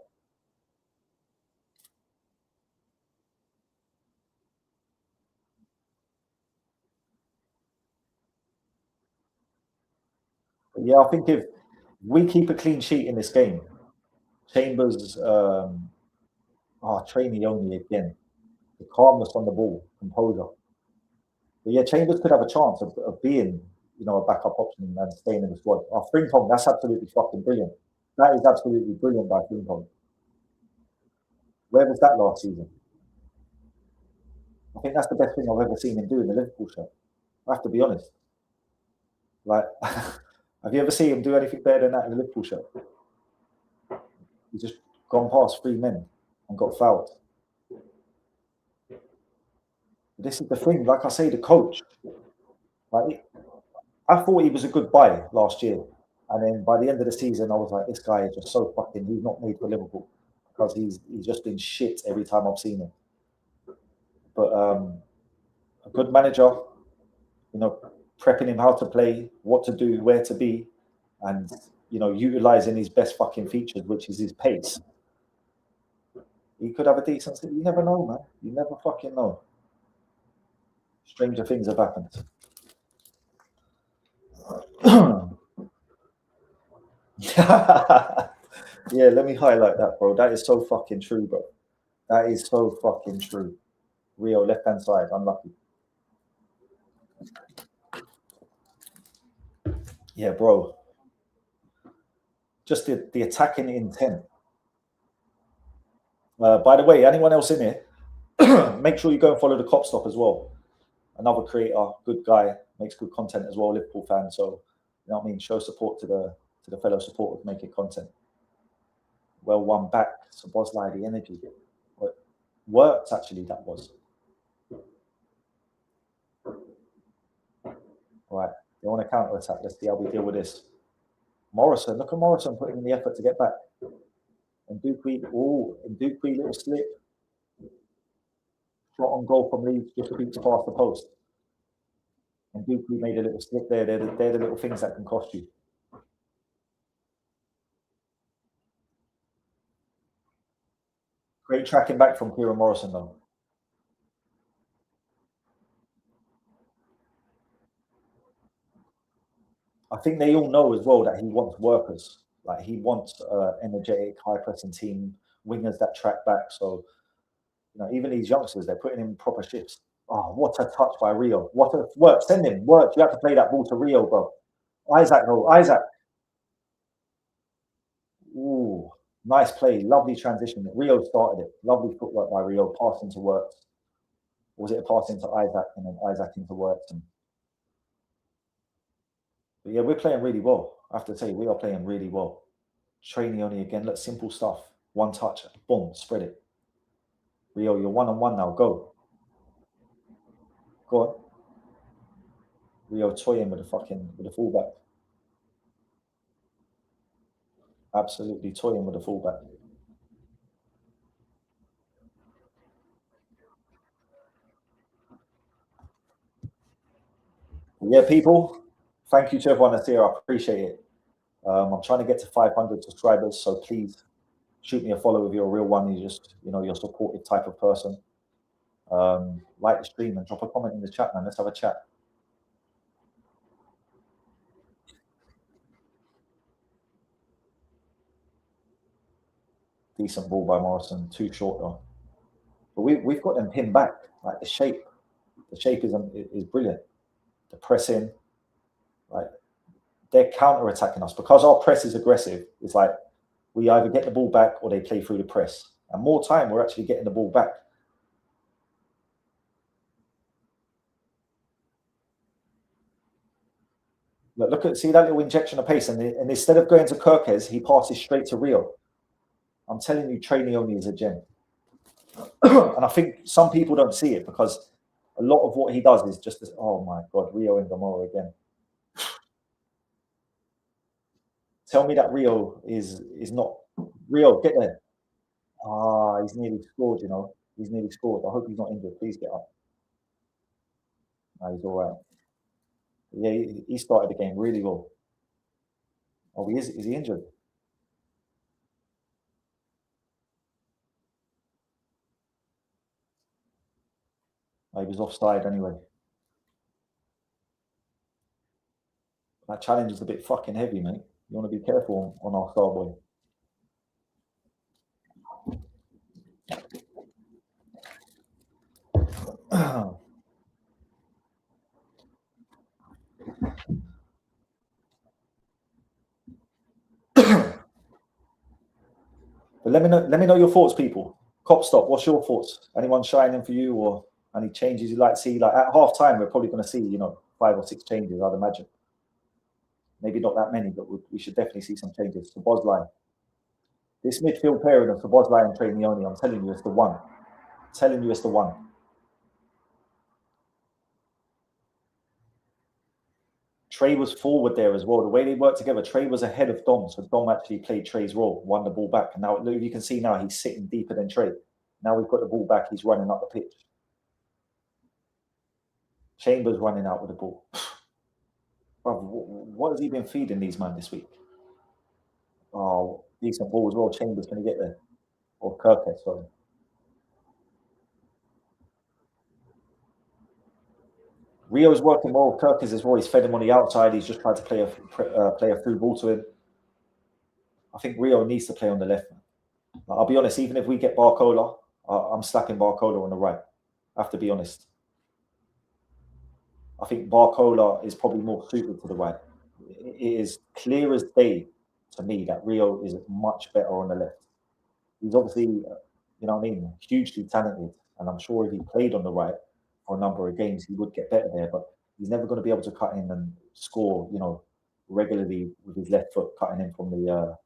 But yeah, I think if we keep a clean sheet in this game, Chambers, Trainee only again. The calmness on the ball, composure. But yeah, Chambers could have a chance of being, you know, a backup option and staying in the squad. Frimpong, that's absolutely fucking brilliant. That is absolutely brilliant by Frimpong. Where was that last season? I think that's the best thing I've ever seen him do in the Liverpool shirt. I have to be honest. Like, have you ever seen him do anything better than that in the Liverpool shirt? He's just gone past 3 men and got fouled. This is the thing. Like I say, the coach. Like, I thought he was a good buy last year, and then by the end of the season, I was like, this guy is just so fucking. He's not made for Liverpool because he's just been shit every time I've seen him. But a good manager, you know, prepping him how to play, what to do, where to be, and you know, utilizing his best fucking features, which is his pace. He could have a decent. You never know, man. You never fucking know. Stranger things have happened. Yeah, let me highlight that, bro. That is so fucking true, bro. That is so fucking true. Rio, left hand side, unlucky. Yeah, bro. Just the attacking intent. By the way, anyone else in here, make sure you go and follow the Cop Stop as well. Another creator, good guy, makes good content as well, Liverpool fan. So, you know what I mean? Show support to the fellow supporters making content. Well, one back, so Bosley, the energy. But worked actually, that was. Right, they want to counter attack. Let's see how we deal with this. Morrison, look at Morrison putting in the effort to get back. And Duque, little slip. Shot on goal from Leeds, just a bit past the post. And Duque made a little slip there. They're the little things that can cost you. Great tracking back from Kieran Morrison, though. I think they all know as well that he wants workers. Like he wants energetic, high pressing team wingers that track back. So you know, even these youngsters, they're putting in proper shifts. Oh, what a touch by Rio! What a work! Send him work. You have to play that ball to Rio, bro. Isaac, no, Isaac. Ooh, nice play, lovely transition. Rio started it. Lovely footwork by Rio, passing to Works. Or was it a pass into Isaac and then Isaac into Works? But yeah, we're playing really well. I have to say, we are playing really well. Training only again. Look, simple stuff. One touch, boom, spread it. Rio, you're 1-on-1 now. Go. Go on. Rio toying with the fullback. Absolutely toying with the fullback. Yeah, people. Thank you to everyone that's here. I appreciate it. I'm trying to get to 500 subscribers, so please shoot me a follow if you're a real one. You just, you know, you're a supportive type of person. Like the stream and drop a comment in the chat, man. Let's have a chat. Decent ball by Morrison, too short though. But we've got them pinned back. Like the shape is brilliant. The pressing, like they're counter attacking us because our press is aggressive. It's like we either get the ball back or they play through the press. And more time, we're actually getting the ball back. See that little injection of pace, and instead of going to Kirkes, he passes straight to Rio. I'm telling you, Trainioni is a gem. And I think some people don't see it because a lot of what he does is just this, oh my God, Rio and Gamora again. Tell me that Rio is not. Rio, get there. Ah, he's nearly scored, you know. He's nearly scored. I hope he's not injured. Please get up. No, he's all right. Yeah, he started the game really well. Oh, he is. Is he injured? Oh, he was offside anyway. That challenge is a bit fucking heavy, mate. You want to be careful on our star boy. But let me know your thoughts, people. Cop stop. What's your thoughts? Anyone shining for you, or any changes you'd like to see? Like at half time, we're probably going to see 5 or 6 changes. I'd imagine. Maybe not that many, but we should definitely see some changes. So Bosley, this midfield pairing of Bosley and Trainioni, I'm telling you, it's the one. I'm telling you, it's the one. Trey was forward there as well. The way they worked together, Trey was ahead of Dom, so Dom actually played Trey's role, won the ball back. And now, look, you can see now he's sitting deeper than Trey. Now we've got the ball back, he's running up the pitch. Chambers running out with the ball. Bro, what has he been feeding these men this week? Oh, decent ball as well. Chambers going to get there. Or Kirkes, sorry. Rio's working well. Kirkes as well. He's fed him on the outside. He's just tried to play a through ball to him. I think Rio needs to play on the left. I'll be honest, even if we get Barcola, I'm slapping Barcola on the right. I have to be honest. I think Barcola is probably more suited to the right. It is clear as day to me that Rio is much better on the left. He's obviously, you know what I mean, hugely talented. And I'm sure if he played on the right for a number of games, he would get better there. But he's never going to be able to cut in and score, regularly with his left foot, cutting in from the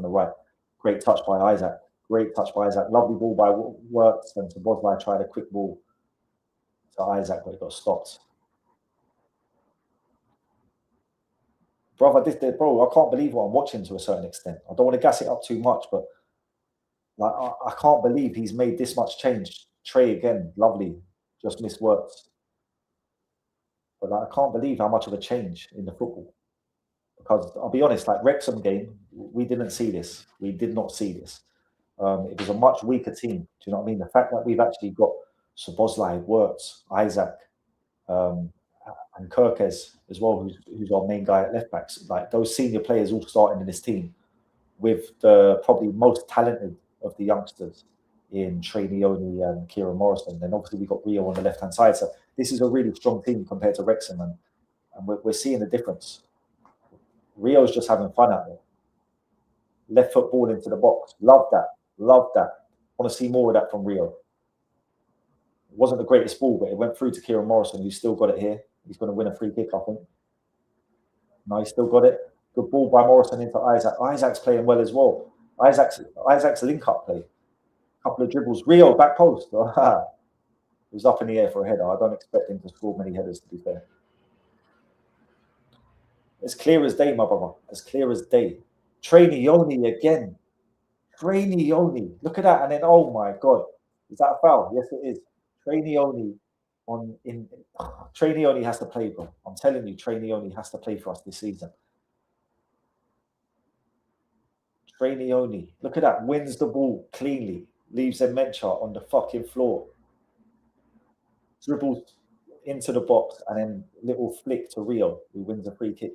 right. Great touch by Isaac. Great touch by Isaac. Lovely ball by Works. And Bosley tried a quick ball to Isaac, but it got stopped. Brother, I can't believe what I'm watching to a certain extent. I don't want to gas it up too much, but like I can't believe he's made this much change. Trey again, lovely, just missed Works. But like, I can't believe how much of a change in the football. Because I'll be honest, like Wrexham game, we didn't see this. We did not see this. It was a much weaker team. Do you know what I mean? The fact that we've actually got Szoboszlai, Works, Isaac, and Kirkes as well, who's our main guy at left backs. Like those senior players all starting in this team with the probably most talented of the youngsters in Trainioni and Kieran Morrison. Then obviously we've got Rio on the left hand side. So this is a really strong team compared to Wrexham, and we're seeing the difference. Rio's just having fun out there. Left foot ball into the box. Love that. Love that. Want to see more of that from Rio. It wasn't the greatest ball, but it went through to Kieran Morrison, who's still got it here. He's going to win a free kick, I think. No, he's still got it. Good ball by Morrison into Isaac. Isaac's playing well as well. Isaac's link-up play. Couple of dribbles. Rio, back post. He was up in the air for a header. I don't expect him to score many headers, to be fair. As clear as day, my brother. As clear as day. Trainioni again. Trainioni. Look at that. And then, oh my God. Is that a foul? Yes, it is. Trainioni Trainioni has to play, bro. I'm telling you, Trainioni has to play for us this season. Trainioni. Look at that. Wins the ball cleanly. Leaves Mencha on the fucking floor. dribbles into the box, and then little flick to Rio, who wins a free kick.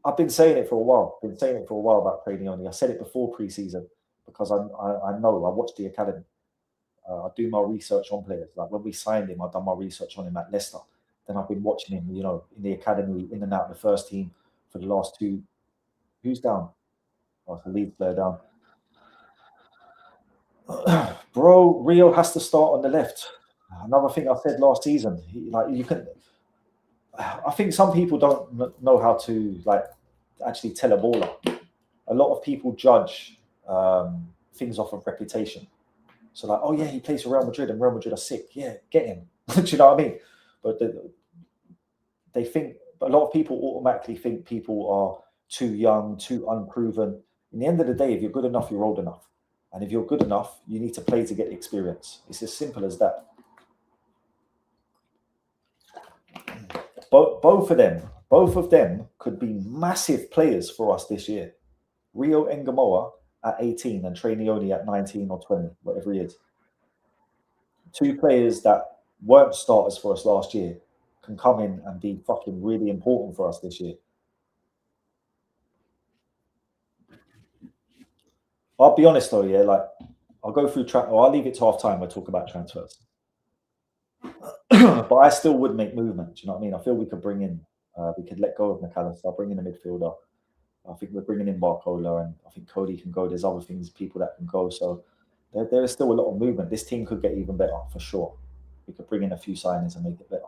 I've been saying it for a while. Been saying it for a while about Cranioni. I said it before pre-season because I know I watched the academy. I do my research on players. Like when we signed him, I've done my research on him at Leicester. Then I've been watching him, in the academy, in and out of the first team for the last two. Who's down? Oh, it's a Leeds player down. Bro, Rio has to start on the left. Another thing I said last season, you can. I think some people don't know how to actually tell a baller. A lot of people judge things off of reputation. So oh yeah, he plays for Real Madrid and Real Madrid are sick. Yeah, get him. Do you know what I mean? But they think a lot of people automatically think people are too young, too unproven. In the end of the day, if you're good enough, you're old enough. And if you're good enough, you need to play to get experience. It's as simple as that. Both of them could be massive players for us this year. Rio Engamoa at 18 and Trainioni at 19 or 20, whatever he is. Two players that weren't starters for us last year can come in and be fucking really important for us this year. I'll be honest though, yeah, I'll go through I'll leave it to half time. We'll talk about transfers. But I still would make movement. Do you know what I mean? I feel we could we could let go of McAllister, bring in a midfielder. I think we're bringing in Barcola, and I think Cody can go. There's other people that can go. So there is still a lot of movement. This team could get even better for sure. We could bring in a few signings and make it better.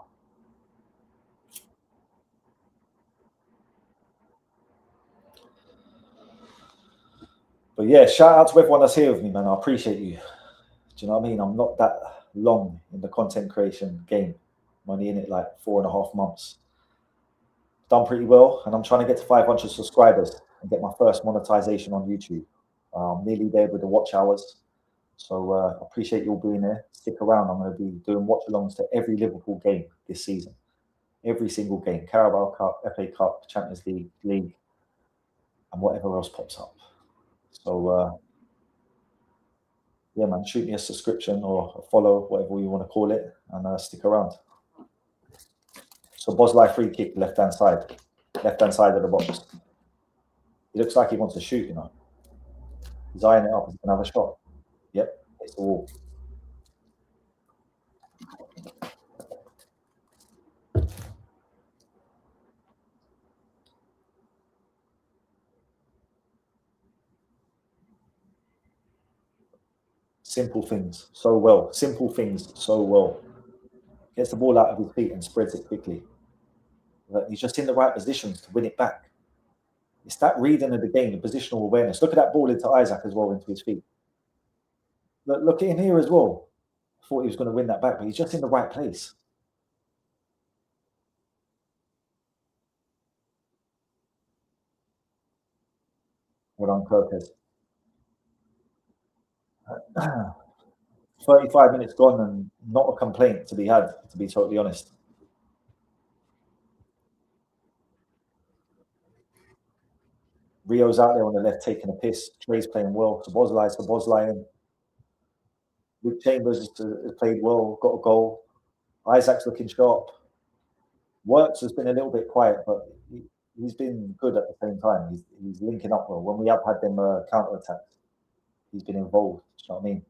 But yeah, shout out to everyone that's here with me, man. I appreciate you. Do you know what I mean? I'm not that long in the content creation game. I'm only in it 4.5 months. Done pretty well, and I'm trying to get to 500 subscribers and get my first monetization on YouTube. Nearly there with the watch hours. So I appreciate you all being there. Stick around. I'm going to be doing watch-alongs to every Liverpool game this season. Every single game. Carabao Cup, FA Cup, Champions League, and whatever else pops up. So yeah, man, shoot me a subscription or a follow, whatever you want to call it, and stick around. So Bosley free kick, left-hand side of the box. He looks like he wants to shoot, He's eyeing it up. He's going to have a shot. Yep, it's the wall. Simple things so well. Gets the ball out of his feet and spreads it quickly. He's just in the right positions to win it back. It's that reading of the game, the positional awareness. Look at that ball into Isaac as well, into his feet. Look at him here as well. I thought he was going to win that back, but he's just in the right place. Well done, Kirkes. 35 minutes gone and not a complaint to be had, to be totally honest. Rio's out there on the left taking a piss. Trey's playing well. Szoboszlai. Luke Chambers has played well, got a goal. Isaac's looking sharp. Works has been a little bit quiet, but he's been good at the same time. He's linking up well. When we have had them counter attacks, he's been involved. Do you know what I mean?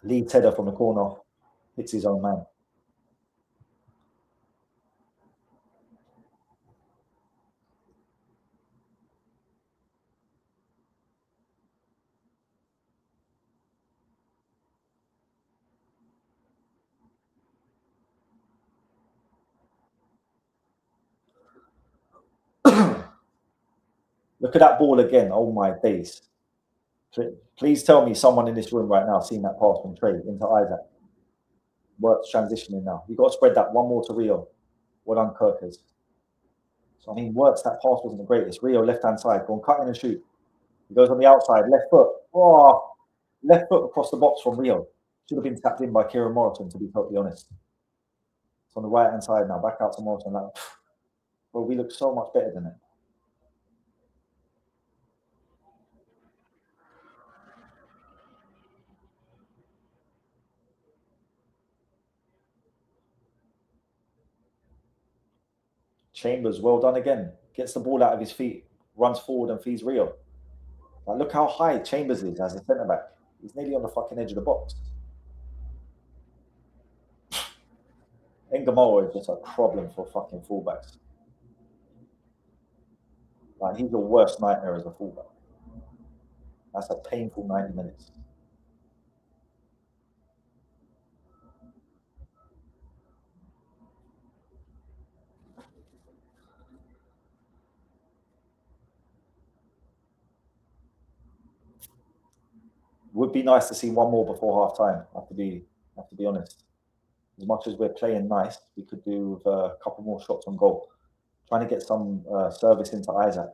Leeds header from the corner, hits his own man. Look at that ball again. Oh my days. Please tell me someone in this room right now seen that pass from Trey into Isaac. Works transitioning now. You've got to spread that one more to Rio. Well done, Kirkes. So, I mean, Works, that pass wasn't the greatest. Rio, left-hand side. Go on, cut in and shoot. He goes on the outside, left foot. Oh, left foot across the box from Rio. Should have been tapped in by Kieran Morrison, to be totally honest. It's on the right-hand side now. Back out to Morrison. Well, we look so much better than it. Chambers, well done again. Gets the ball out of his feet, runs forward and feeds Rio. Like, look how high Chambers is as a centre back. He's nearly on the fucking edge of the box. Engamoa is just a problem for fucking fullbacks. Like, he's the worst nightmare as a fullback. That's a painful 90 minutes. Would be nice to see one more before half time. I have to be honest. As much as we're playing nice, we could do with a couple more shots on goal. Trying to get some service into Isaac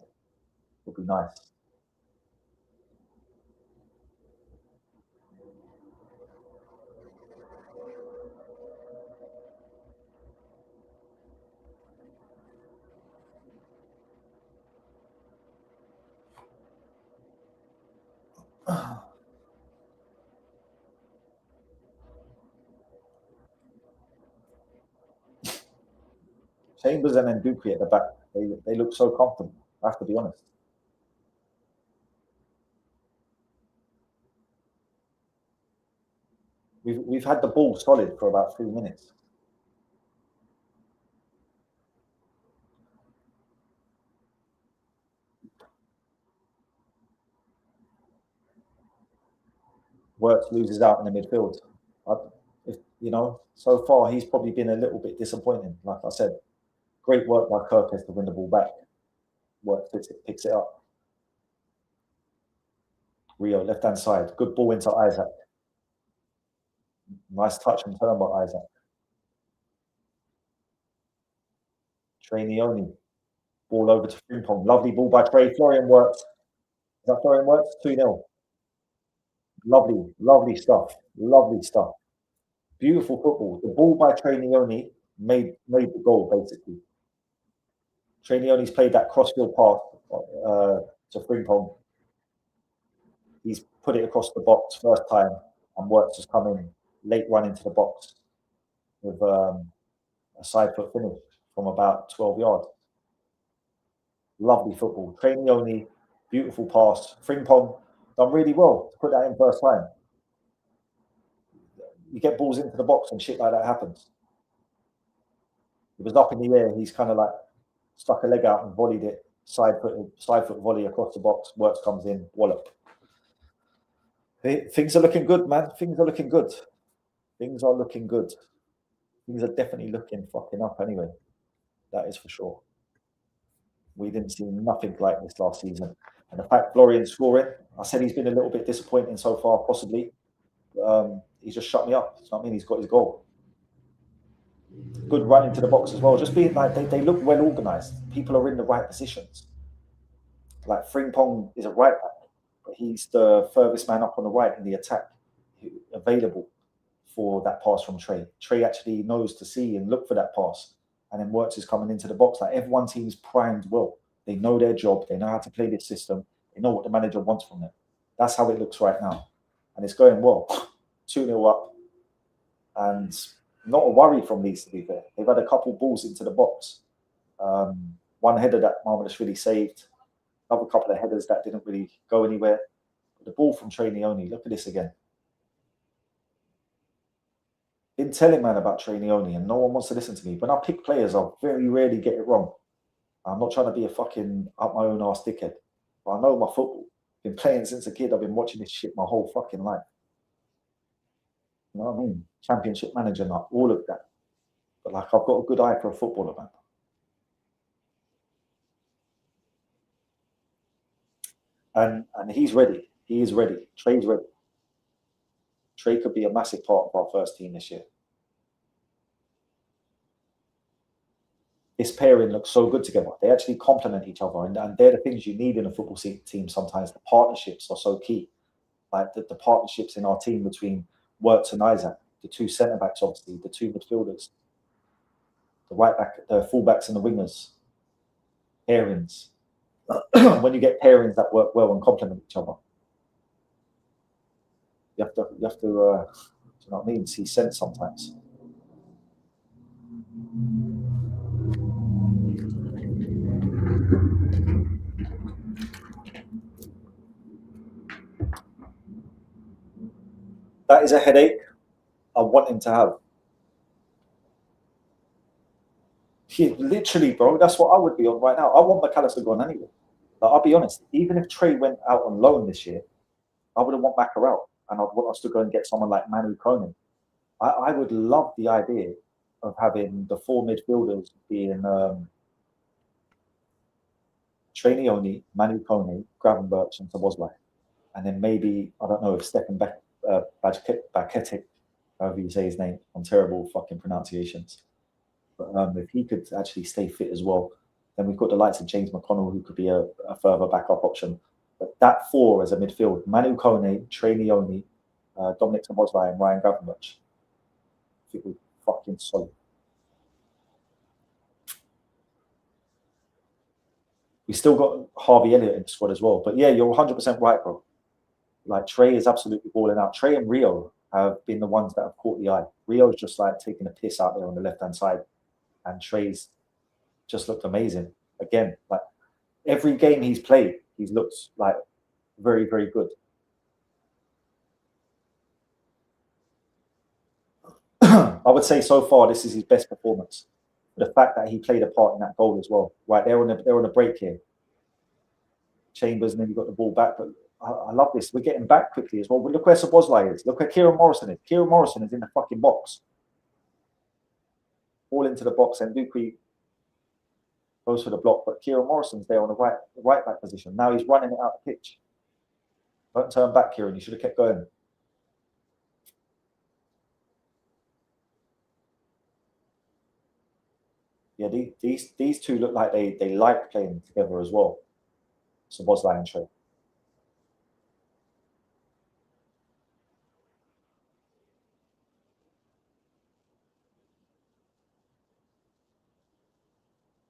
would be nice. Chambers and Nduki at the back, they look so comfortable. I have to be honest. We've had the ball solid for about 3 minutes. Works loses out in the midfield. So far he's probably been a little bit disappointing. Like I said, great work by Kirkes to win the ball back. Work picks it up. Rio, left hand side, good ball into Isaac. Nice touch and turn by Isaac. Trainioni, ball over to Frimpong. Lovely ball by Trey. Florian works. Is that Florian works? 2-0. Lovely stuff. Lovely stuff. Beautiful football. The ball by Trainioni made the goal, basically. Trainioni's played that crossfield pass to Frimpong. He's put it across the box first time, and Works has come in late run into the box with a side foot finish from about 12 yards. Lovely football. Trainioni, beautiful pass. Frimpong done really well to put that in first time. You get balls into the box and shit like that happens. It was up in the air. He's kind of like stuck a leg out and volleyed it. Side foot volley across the box. Works comes in, wallop. Things are looking good, man. Things are looking good. Things are looking good. Things are definitely looking fucking up anyway. That is for sure. We didn't see nothing like this last season. And the fact Florian's scoring, I said he's been a little bit disappointing so far, possibly. He's just shut me up. So I mean, he's got his goal. Good run into the box as well. Just being like, they look well organised. People are in the right positions. Like Frimpong is a right back, but he's the furthest man up on the right in the attack, available for that pass from Trey. Trey actually knows to see and look for that pass, and then Works is coming into the box. Like, everyone seems primed well. They know their job. They know how to play this system. They know what the manager wants from them. That's how it looks right now, and it's going well. 2-0 up, and not a worry from Leeds, to be fair. They've had a couple balls into the box. One header that Marmalashvili saved. Another couple of headers that didn't really go anywhere. But the ball from Trainioni, look at this again. Been telling man about Trainioni, and no one wants to listen to me. When I pick players, I very rarely get it wrong. I'm not trying to be a fucking up my own arse dickhead, but I know my football. Been playing since a kid. I've been watching this shit my whole fucking life. You know what I mean? Championship manager, not all of that. But like, I've got a good eye for a footballer, man. And he's ready. He is ready. Trey's ready. Trey could be a massive part of our first team this year. This pairing looks so good together. They actually complement each other, and they're the things you need in a football team sometimes. The partnerships are so key. Like the partnerships in our team between Works and Isaac, the two centre-backs, obviously, the two midfielders, the right back, the full-backs and the wingers, pairings. When you get pairings that work well and complement each other, you have to do you know what I mean? See sense sometimes. That is a headache I want him to have. Literally, bro, that's what I would be on right now. I want McAllister gone anyway. Like, I'll be honest, even if Trey went out on loan this year, I wouldn't want Maka out. And I'd want us to go and get someone like Manu Koning. I would love the idea of having the four midfielders being Trey Leone, Manu Koning, Gravenberch, and Szoboszlai. And then maybe, I don't know if Stefan Bajcetic, however you say his name, on terrible fucking pronunciations. But if he could actually stay fit as well, then we've got the likes of James McConnell, who could be a further backup option. But that four as a midfield, Manu Kone, Trey Leone, Dominic Szoboszlai, and Ryan Gravenberch, I think we're fucking solid. We still got Harvey Elliott in the squad as well. But yeah, you're 100% right, bro. Like, Trey is absolutely balling out. Trey and Rio have been the ones that have caught the eye. Rio's just like taking a piss out there on the left-hand side. And Trey's just looked amazing. Again, like, every game he's played, he's looked like very, very good. I would say so far this is his best performance. The fact that he played a part in that goal as well. Right, they're on a break here. Chambers, and then you got the ball back. But I love this. We're getting back quickly as well. But look where Szoboszlai is. Look where Kieran Morrison is. Kieran Morrison is in the fucking box. All into the box, and Duque goes for the block. But Kieran Morrison's there on the right back position. Now he's running it out the pitch. Don't turn back, Kieran. You should have kept going. Yeah, these two look like they like playing together as well. Szoboszlai and Trey.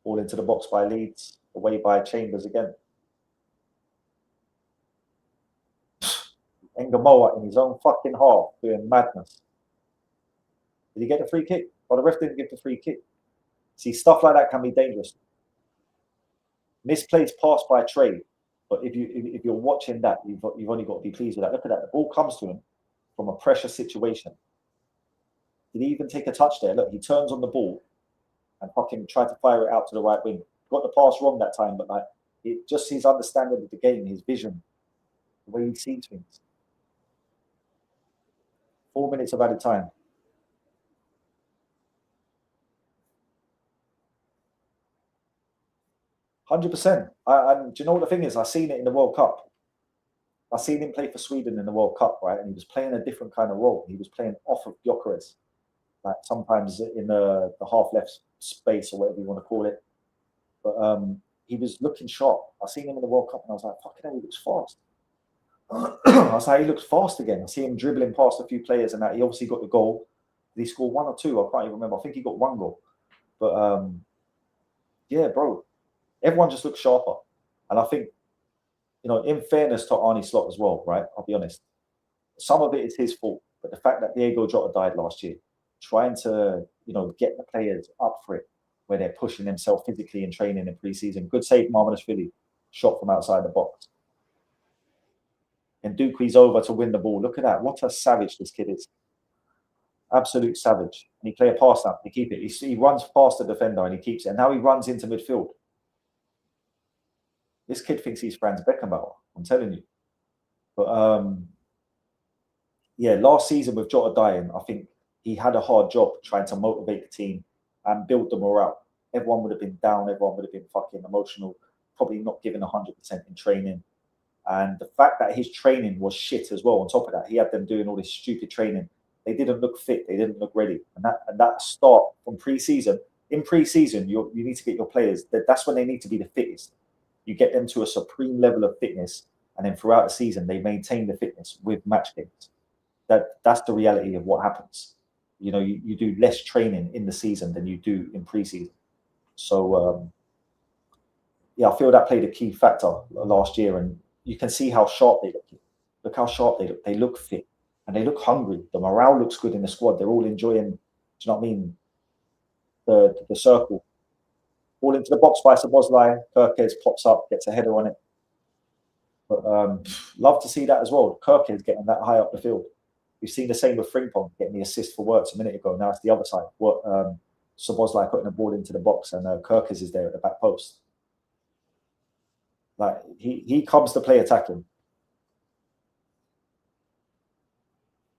All into the box by Leeds, away by Chambers again. Engamoa in his own fucking half doing madness. Did he get the free kick? Well, the ref didn't give the free kick. See, stuff like that can be dangerous. Misplaced pass by Trey, but if you're watching that, you've only got to be pleased with that. Look at that. The ball comes to him from a pressure situation. Did he even take a touch there? Look, he turns on the ball and fucking tried to fire it out to the right wing. Got the pass wrong that time, but like, it just his understanding of the game, his vision, the way he sees things. 4 minutes of added time. 100%. And do you know what the thing is? I seen it in the World Cup. I seen him play for Sweden in the World Cup, right? And he was playing a different kind of role. He was playing off of Gyökeres, like sometimes in the half left space or whatever you want to call it. But he was looking sharp. I seen him in the World Cup and I was like, fucking hell, he looks fast. I was like, he looks fast again. I see him dribbling past a few players and that. He obviously got the goal. Did he score one or two? I can't even remember. I think he got one goal. But yeah, bro, everyone just looks sharper. And I think, you know, in fairness to Arne Slot as well, right? I'll be honest. Some of it is his fault. But the fact that Diego Jota died last year, trying to, you know, get the players up for it, where they're pushing themselves physically in training in pre-season. Good save, Marmonashvili, shot from outside the box. And Duque's over to win the ball. Look at that. What a savage this kid is. Absolute savage. And he play a pass now. He keep it. He runs past the defender and he keeps it. And now he runs into midfield. This kid thinks he's Franz Beckenbauer. I'm telling you. But yeah, last season with Jota dying, I think he had a hard job trying to motivate the team and build the morale. Everyone would have been down. Everyone would have been fucking emotional. Probably not giving 100% in training. And the fact that his training was shit as well. On top of that, he had them doing all this stupid training. They didn't look fit. They didn't look ready. And that start from pre-season. In pre-season, you need to get your players. That's when they need to be the fittest. You get them to a supreme level of fitness, and then throughout the season, they maintain the fitness with match games. That's the reality of what happens. You know, you do less training in the season than you do in pre-season. So yeah, I feel that played a key factor last year, and you can see how sharp they look. Look how sharp they look. They look fit and they look hungry. The morale looks good in the squad. They're all enjoying, do you know what I mean? The circle. All into the box by Szoboszlai. Kirkes pops up, gets a header on it. But love to see that as well. Kirkes getting that high up the field. We've seen the same with Frimpong getting the assist for Wirtz a minute ago. Now it's the other side. What Szoboszlai putting the ball into the box, and Kirkers is there at the back post. Like he comes to play attacking.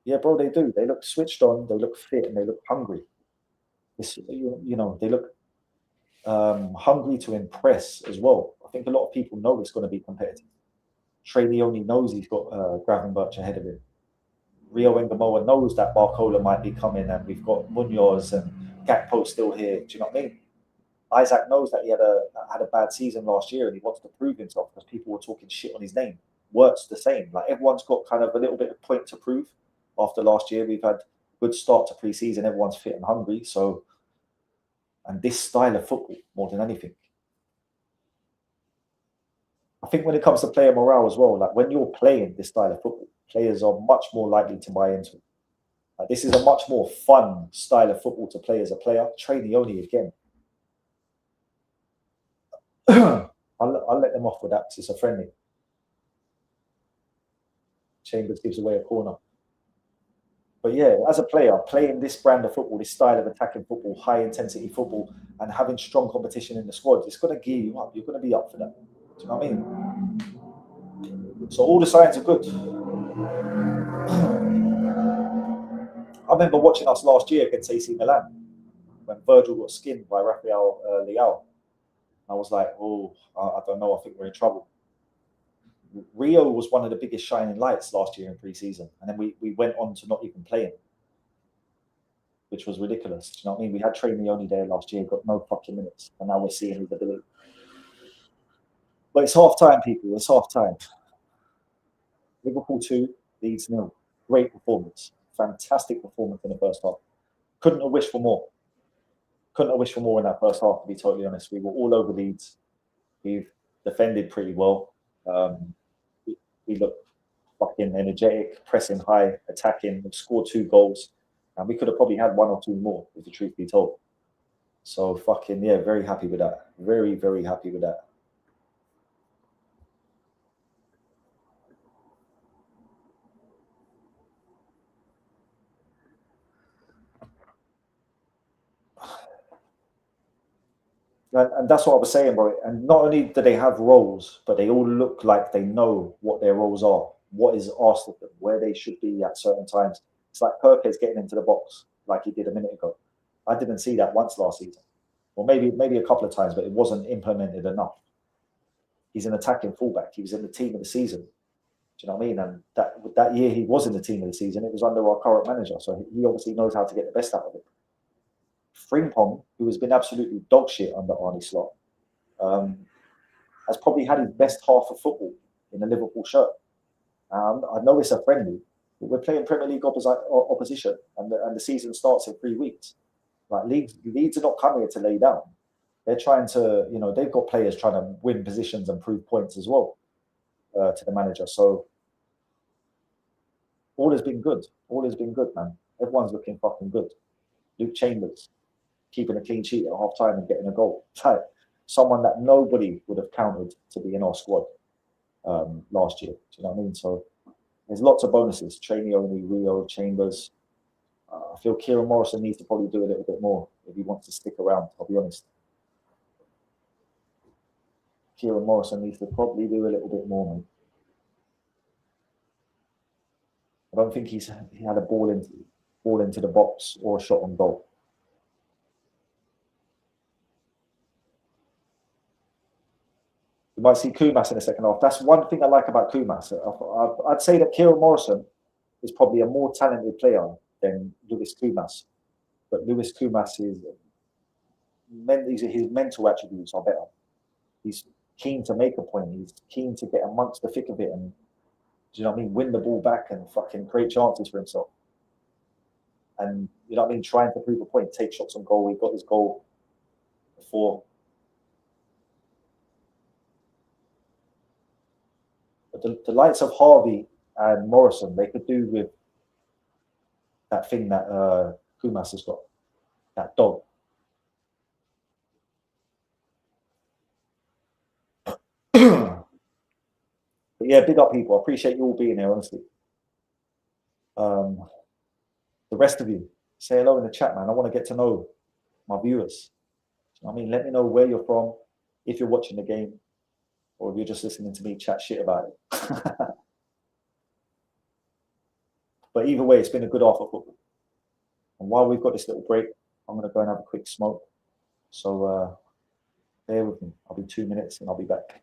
Yeah, bro, they do. They look switched on. They look fit, and they look hungry. You know, they look hungry to impress as well. I think a lot of people know it's going to be competitive. Trey Leone knows he's got Gravenberch ahead of him. Rio Engamoa knows that Barcola might be coming, and we've got Munoz and Gakpo still here. Do you know what I mean? Isaac knows that he had a bad season last year, and he wants to prove himself because people were talking shit on his name. Wirtz the same. Like everyone's got kind of a little bit of point to prove. After last year, we've had a good start to pre-season. Everyone's fit and hungry. So, and this style of football more than anything. I think when it comes to player morale as well, like when you're playing this style of football, players are much more likely to buy into it. Like this is a much more fun style of football to play as a player. Trey Leone again. I'll let them off with that because it's a friendly. Chambers gives away a corner. But yeah, as a player, playing this brand of football, this style of attacking football, high intensity football, and having strong competition in the squad, it's going to gear you up. You're going to be up for that. Do you know what I mean? So all the signs are good. I remember watching us last year against AC Milan when Virgil got skinned by Rafael Leao. I was like, oh, I don't know. I think we're in trouble. Rio was one of the biggest shining lights last year in pre-season, and then we went on to not even play him, which was ridiculous. Do you know what I mean? We had Trey Leone there last year, got no fucking minutes, and now we're seeing his ability. But it's half time, people. It's half time. Liverpool 2, Leeds 0. Great performance. Fantastic performance in the first half. Couldn't have wished for more. Couldn't have wished for more in that first half, to be totally honest. We were all over Leeds. We've defended pretty well. We looked fucking energetic, pressing high, attacking. We've scored 2 goals. And we could have probably had 1 or 2 more, if the truth be told. So fucking, yeah, very happy with that. Very, very happy with that. And that's what I was saying, bro. And not only do they have roles, but they all look like they know what their roles are, what is asked of them, where they should be at certain times. It's like Perkes getting into the box like he did a minute ago. I didn't see that once last season. Or maybe a couple of times, but it wasn't implemented enough. He's an attacking fullback. He was in the team of the season. Do you know what I mean? And that year he was in the team of the season. It was under our current manager. So he obviously knows how to get the best out of it. Frimpong, who has been absolutely dog shit under Arne Slot, has probably had his best half of football in the Liverpool shirt. I know it's a friendly, but we're playing Premier League opposition, and the season starts in 3 weeks. Like Leeds are not coming here to lay down. They're trying to, they've got players trying to win positions and prove points as well to the manager. So all has been good. All has been good, man. Everyone's looking fucking good. Luke Chambers keeping a clean sheet at half time and getting a goal. Like someone that nobody would have counted to be in our squad last year. Do you know what I mean? So there's lots of bonuses. Trey Leone, Rio, Chambers. I feel Kieran Morrison needs to probably do a little bit more if he wants to stick around, I'll be honest. Kieran Morrison needs to probably do a little bit more, man. I don't think he had a ball into the box or a shot on goal. You might see Kumas in the second half. That's one thing I like about Kumas. I'd say that Kieran Morrison is probably a more talented player than Lewis Kumas. But Lewis Kumas his mental attributes are better. He's keen to make a point. He's keen to get amongst the thick of it and, do you know what I mean, win the ball back and fucking create chances for himself. And, you know what I mean, trying to prove a point, take shots on goal. He got his goal before. But the likes of Harvey and Morrison, they could do with that thing that Kumas has got, that dog. But yeah, big up people. I appreciate you all being here, honestly. rest of you, say hello in the chat, man. I want to get to know my viewers. You know what I mean? Let me know where you're from, if you're watching the game, or if you're just listening to me chat shit about it. But either way, it's been a good half of football. And while we've got this little break, I'm going to go and have a quick smoke. So bear with me. I'll be 2 minutes and I'll be back.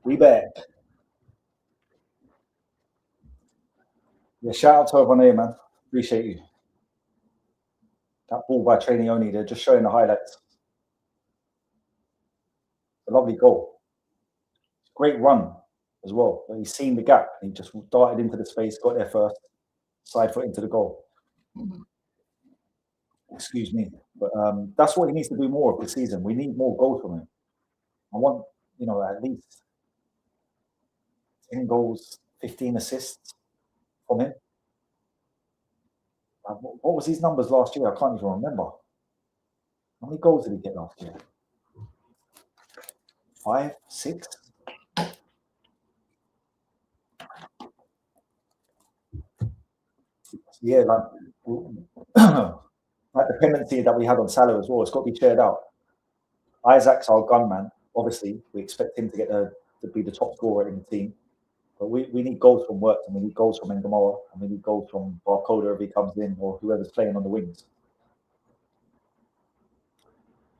We back. Yeah, shout out to everyone here, man. Appreciate you. That ball by Trainee only, they're just showing the highlights. A lovely goal. Great run as well. He's seen the gap. He just darted into the space, got there first, side foot into the goal. Excuse me. But that's what he needs to do more of this season. We need more goals from him. I want, at least 10 goals, 15 assists from him. What was his numbers last year? I can't even remember. How many goals did he get last year? 5, 6? Yeah, like dependency that we had on Salah as well. It's got to be shared out. Isaac's our gunman. Obviously, we expect him to be the top scorer in the team. But we need goals from Work, and we need goals from Ngamoa, and we need goals from Barcoda if he comes in, or whoever's playing on the wings.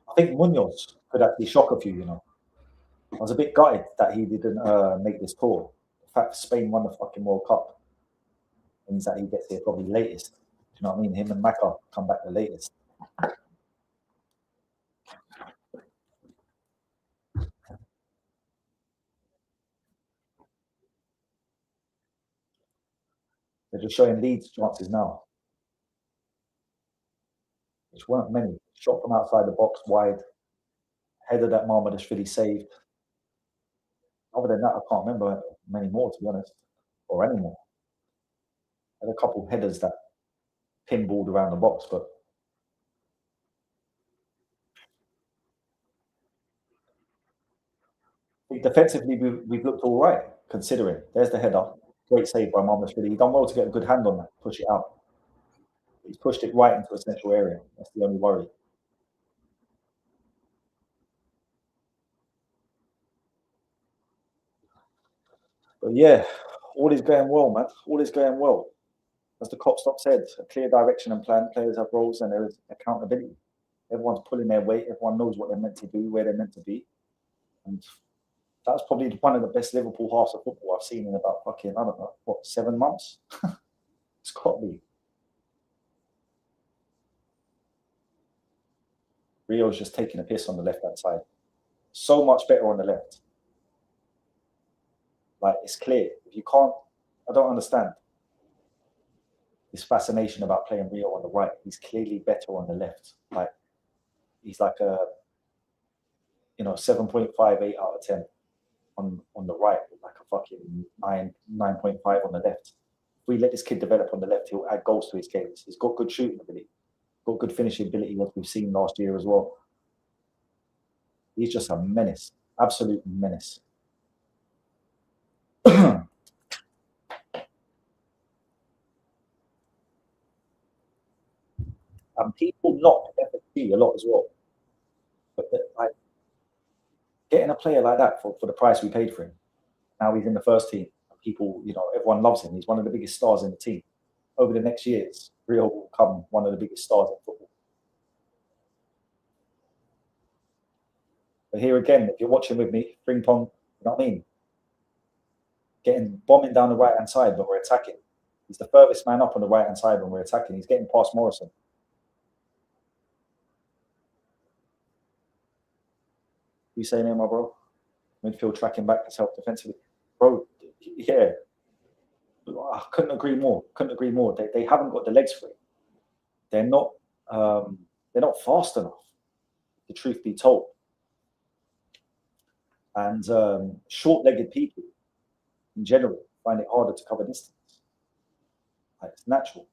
I think Munoz could actually shock a few, you know. I was a bit gutted that he didn't make this tour. The fact Spain won the fucking World Cup means that he gets here probably latest. Do you know what I mean? Him and Maka come back the latest. They're just showing Leeds chances now, which weren't many. Shot from outside the box, wide. Header that Marmadashvili saved. Other than that, I can't remember many more, to be honest, or any more. Had a couple of headers that pinballed around the box, but defensively we've looked all right, considering. There's the header. Great save by Marmadashvili. He done well to get a good hand on that, push it out. He's pushed it right into a central area. That's the only worry. But yeah, all is going well, man. All is going well. As the cop stop said, a clear direction and plan. Players have roles and there is accountability. Everyone's pulling their weight. Everyone knows what they're meant to do, where they're meant to be. And that's probably one of the best Liverpool halves of football I've seen in about fucking, I don't know, what, 7 months? It's got to be. Rio's just taking a piss on the left-hand side. So much better on the left. Like, it's clear. If you can't, I don't understand this fascination about playing Rio on the right. He's clearly better on the left. Like, he's like a, 7.58 out of 10 on the right, like a fucking 9.5 on the left. If we let this kid develop on the left, he'll add goals to his games. He's got good shooting ability, got good finishing ability, as we've seen last year as well. He's just a menace, absolute menace. And people knock FFP a lot as well. But like, getting a player like that for the price we paid for him, now he's in the first team. People, everyone loves him. He's one of the biggest stars in the team. Over the next years, Rio will become one of the biggest stars in football. But here again, if you're watching with me, Ping Pong, you know what I mean? Bombing down the right-hand side, but we're attacking. He's the furthest man up on the right-hand side when we're attacking. He's getting past Morrison. You saying here, my bro? Midfield tracking back to help defensively. Bro, yeah. I couldn't agree more. They haven't got the legs for it. They're not fast enough, the truth be told. And short-legged people in general find it harder to cover distance. Like, it's natural.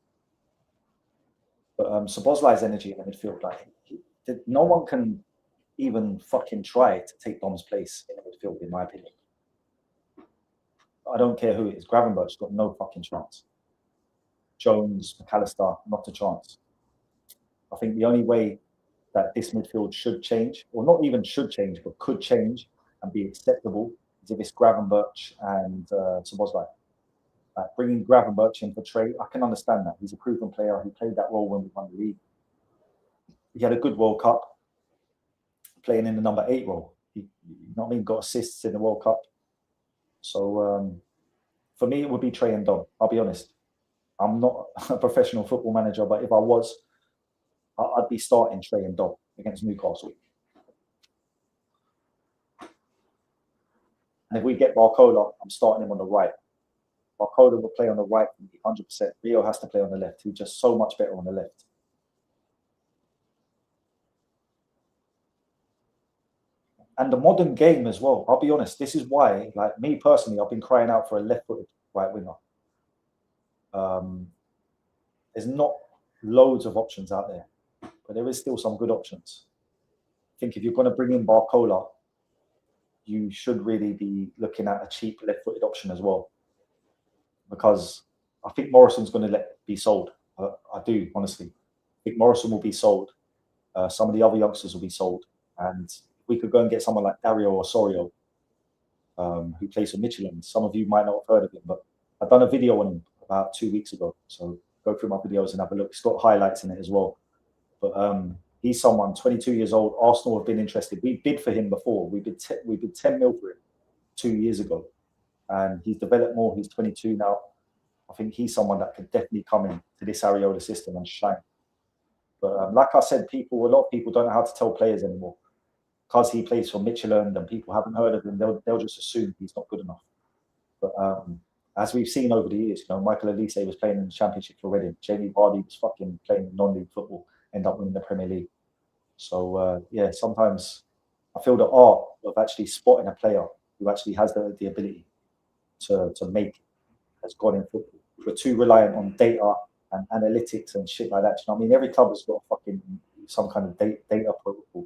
But Szoboszlai's energy in the midfield, like, no one can even fucking try to take Dom's place in the midfield, in my opinion. I don't care who it is. Gravenberch's got no fucking chance. Jones, McAllister, not a chance. I think the only way that this midfield should change, or not even should change, but could change and be acceptable, is if it's Gravenberch and Szoboszlai. Like, bringing Gravenberch in for Trey, I can understand that. He's a proven player. He played that role when we won the league. He had a good World Cup, playing in the number 8 role. He got assists in the World Cup. So for me, it would be Trey and Dom. I'll be honest. I'm not a professional football manager, but if I was, I'd be starting Trey and Dom against Newcastle. And if we get Barcola, I'm starting him on the right. Barcola will play on the right 100%. Rio has to play on the left. He's just so much better on the left. And the modern game as well. I'll be honest. This is why, like, me personally, I've been crying out for a left-footed right winger. There's not loads of options out there, but there is still some good options. I think if you're going to bring in Barcola, you should really be looking at a cheap left-footed option as well, because I think Morrison's going to be sold. I do, honestly. I think Morrison will be sold. Some of the other youngsters will be sold, and we could go and get someone like Dario Osorio, who plays for Michelin. Some of you might not have heard of him, but I've done a video on him about 2 weeks ago. So go through my videos and have a look. It's got highlights in it as well. But He's someone 22 years old. Arsenal have been interested. We bid for him before. We bid 10 mil for him 2 years ago, and he's developed more. He's 22 now. I think he's someone that could definitely come in to this Areola system and shine. But like I said, a lot of people don't know how to tell players anymore. Because he plays for Midtjylland and people haven't heard of him, they'll just assume he's not good enough. But as we've seen over the years, Michael Elise was playing in the Championship for Reading. Jamie Vardy was fucking playing non-league football, end up winning the Premier League. So yeah, sometimes I feel the art of actually spotting a player who actually has the ability to make has gone in football. We're too reliant on data and analytics and shit like that. I mean, every club has got fucking some kind of data protocol.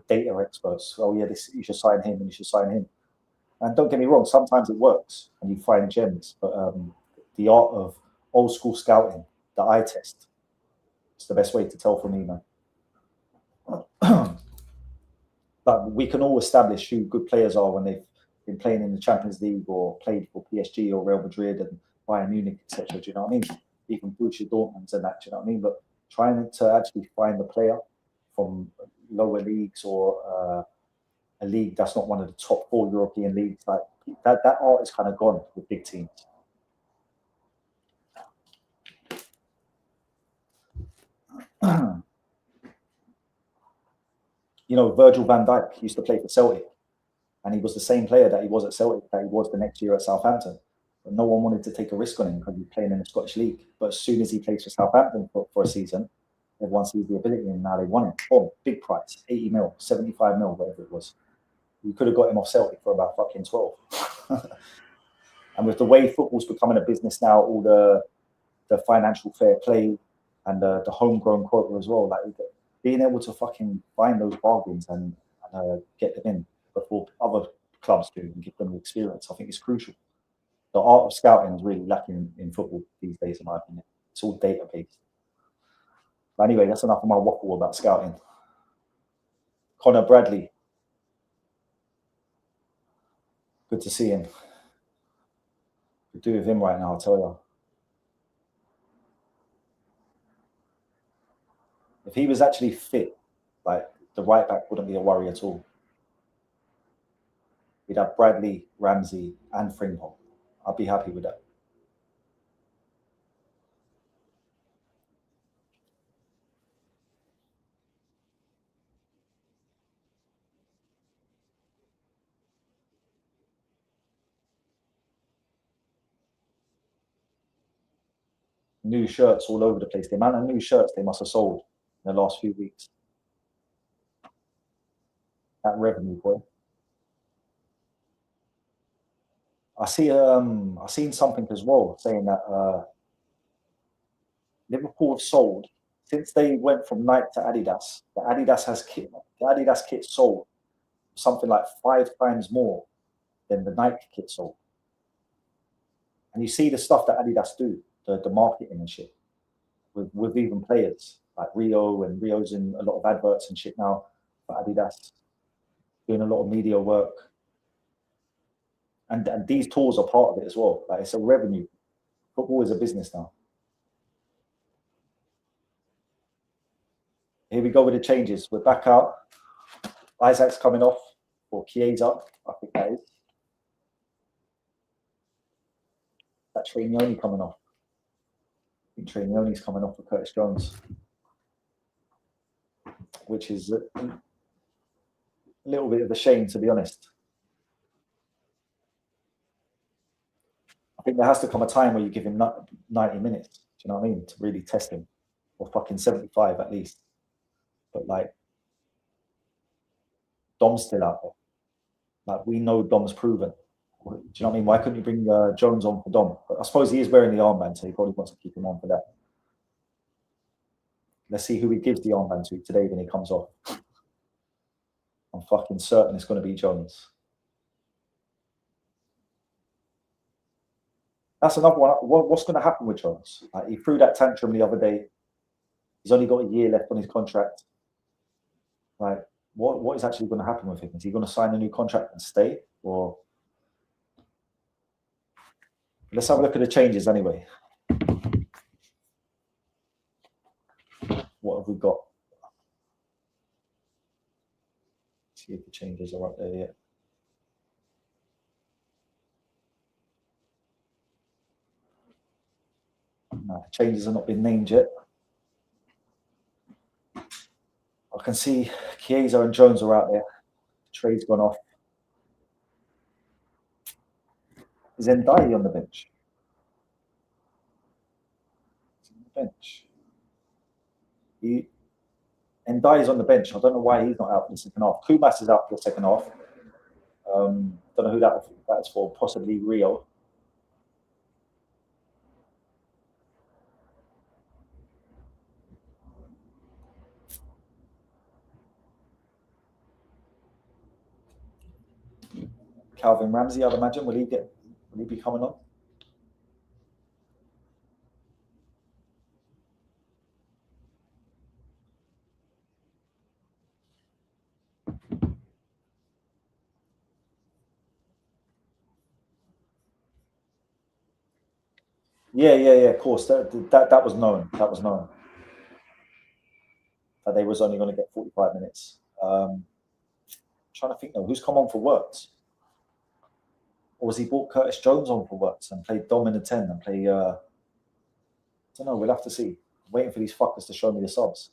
Data experts. Oh yeah, you should sign him and you should sign him. And don't get me wrong, sometimes it works and you find gems. But the art of old school scouting, the eye test, it's the best way to tell for me, man. But we can all establish who good players are when they've been playing in the Champions League or played for PSG or Real Madrid and Bayern Munich, etc. Do you know what I mean? Even Borussia Dortmund and that. Do you know what I mean? But trying to actually find the player from lower leagues or a league that's not one of the top 4 European leagues, like that art is kind of gone with big teams. Virgil van Dijk used to play for Celtic, and he was the same player that he was at Celtic that he was the next year at Southampton. But no one wanted to take a risk on him because he's playing in the Scottish League. But as soon as he plays for Southampton for a season, everyone sees the ability, and now they want him. Oh, big price, 80 mil, 75 mil, whatever it was. You could have got him off Celtic for about fucking 12. And with the way football's becoming a business now, all the financial fair play and the homegrown quota as well, like being able to fucking find those bargains and get them in before other clubs do and give them the experience, I think is crucial. The art of scouting is really lacking in football these days, in my opinion. It's all data-based. But anyway, that's enough of my waffle about scouting. Connor Bradley. Good to see him. Could do with him right now, I'll tell you. If he was actually fit, like the right back wouldn't be a worry at all. We'd have Bradley, Ramsey, and Frimpong. I'd be happy with that. New shirts all over the place. The amount of new shirts they must have sold in the last few weeks. That revenue, boy. I seen something as well saying that Liverpool have sold since they went from Nike to Adidas. The Adidas kit sold something like 5 times more than the Nike kit sold. And you see the stuff that Adidas do, the marketing and shit, with even players like Rio, and Rio's in a lot of adverts and shit now for Adidas, doing a lot of media work. And these tours are part of it as well. Like, it's a revenue. Football is a business now. Here we go with the changes. We're back out. Isaac's coming off, or Chiesa, I think that is. That Trainioni coming off. I think Trainioni's coming off for Curtis Jones, which is a little bit of a shame, to be honest. I think there has to come a time where you give him 90 minutes. Do you know what I mean? To really test him, or fucking 75 at least. But like, Dom's still out there. Like, we know Dom's proven. Do you know what I mean? Why couldn't you bring Jones on for Dom? But I suppose he is wearing the armband, so he probably wants to keep him on for that. Let's see who he gives the armband to today when he comes off. I'm fucking certain it's going to be Jones. That's another one. What's going to happen with Jones? Like, he threw that tantrum the other day. He's only got a year left on his contract. Like, what is actually going to happen with him? Is he going to sign a new contract and stay? Or let's have a look at the changes anyway. What have we got? See if the changes are up there yet. No, changes have not been named yet. I can see Chiesa and Jones are out there. Trade's gone off. Is Ndiaye on the bench? Bench. Ndiaye's on the bench. I don't know why he's not out for the second half. Kumas is out for the second half. Don't know who that's for. Possibly Rio. Calvin Ramsey, I'd imagine. Will he be coming on? Yeah. Of course, that was known. That was known. That they was only going to get 45 minutes. Trying to think now, who's come on for Works? Or was he brought Curtis Jones on for Works and played Dom in the 10 and play? I don't know. We'll have to see. I'm waiting for these fuckers to show me the subs.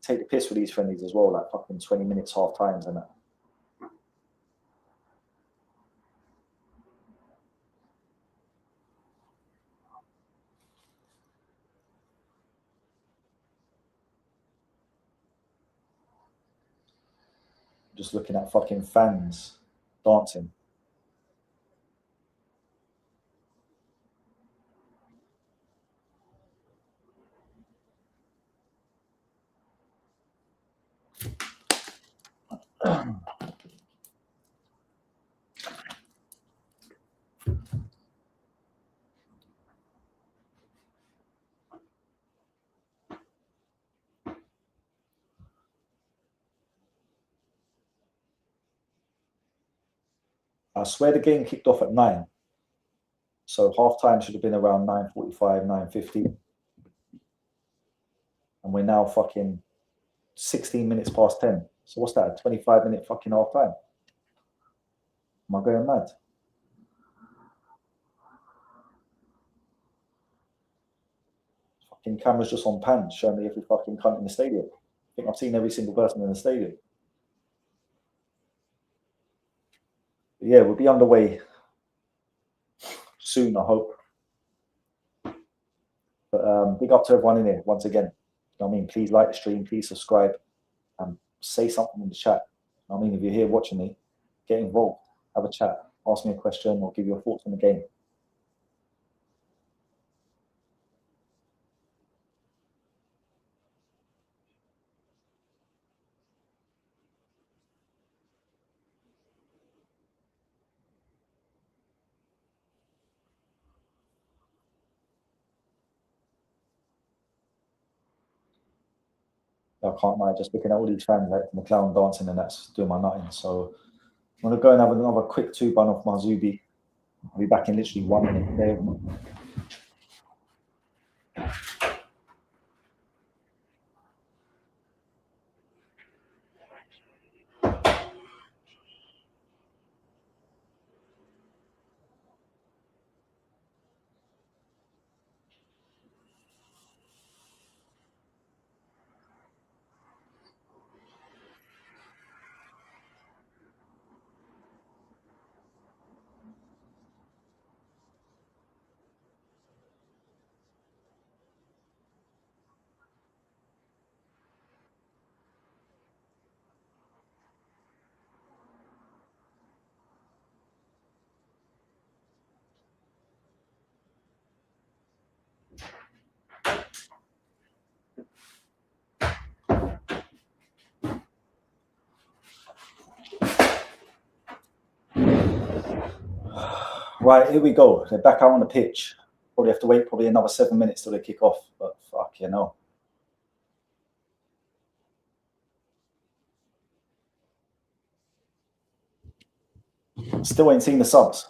Take the piss for these friendlies as well, like fucking 20 minutes, half times and that. Just looking at fucking fans dancing. I swear the game kicked off at 9. So half time should have been around 9:45, 9:50. And we're now fucking 16 minutes past 10. So what's that? A 25-minute fucking half time? Am I going mad? Fucking cameras just on pan showing me every fucking cunt in the stadium. I think I've seen every single person in the stadium. But yeah, we'll be underway soon, I hope. But big up to everyone in here once again. You know what I mean? Please like the stream, please subscribe, and say something in the chat. You know what I mean? If you're here watching me, get involved, have a chat, ask me a question, or give your thoughts on the game. I can't lie, just looking at all these fans like McLaren dancing and that's doing my nutting. So I'm gonna go and have another quick 2-bun off my Zubi. I'll be back in literally 1 minute there. Right, here we go. They're back out on the pitch. Probably have to wait probably another 7 minutes till they kick off. But fuck, you know. Still ain't seen the subs.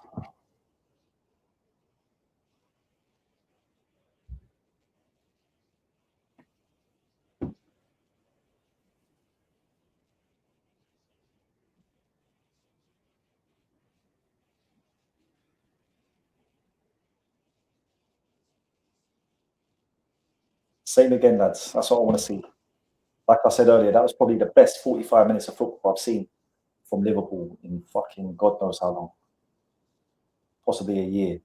Same again, lads. That's what I want to see. Like I said earlier, that was probably the best 45 minutes of football I've seen from Liverpool in fucking God knows how long. Possibly a year.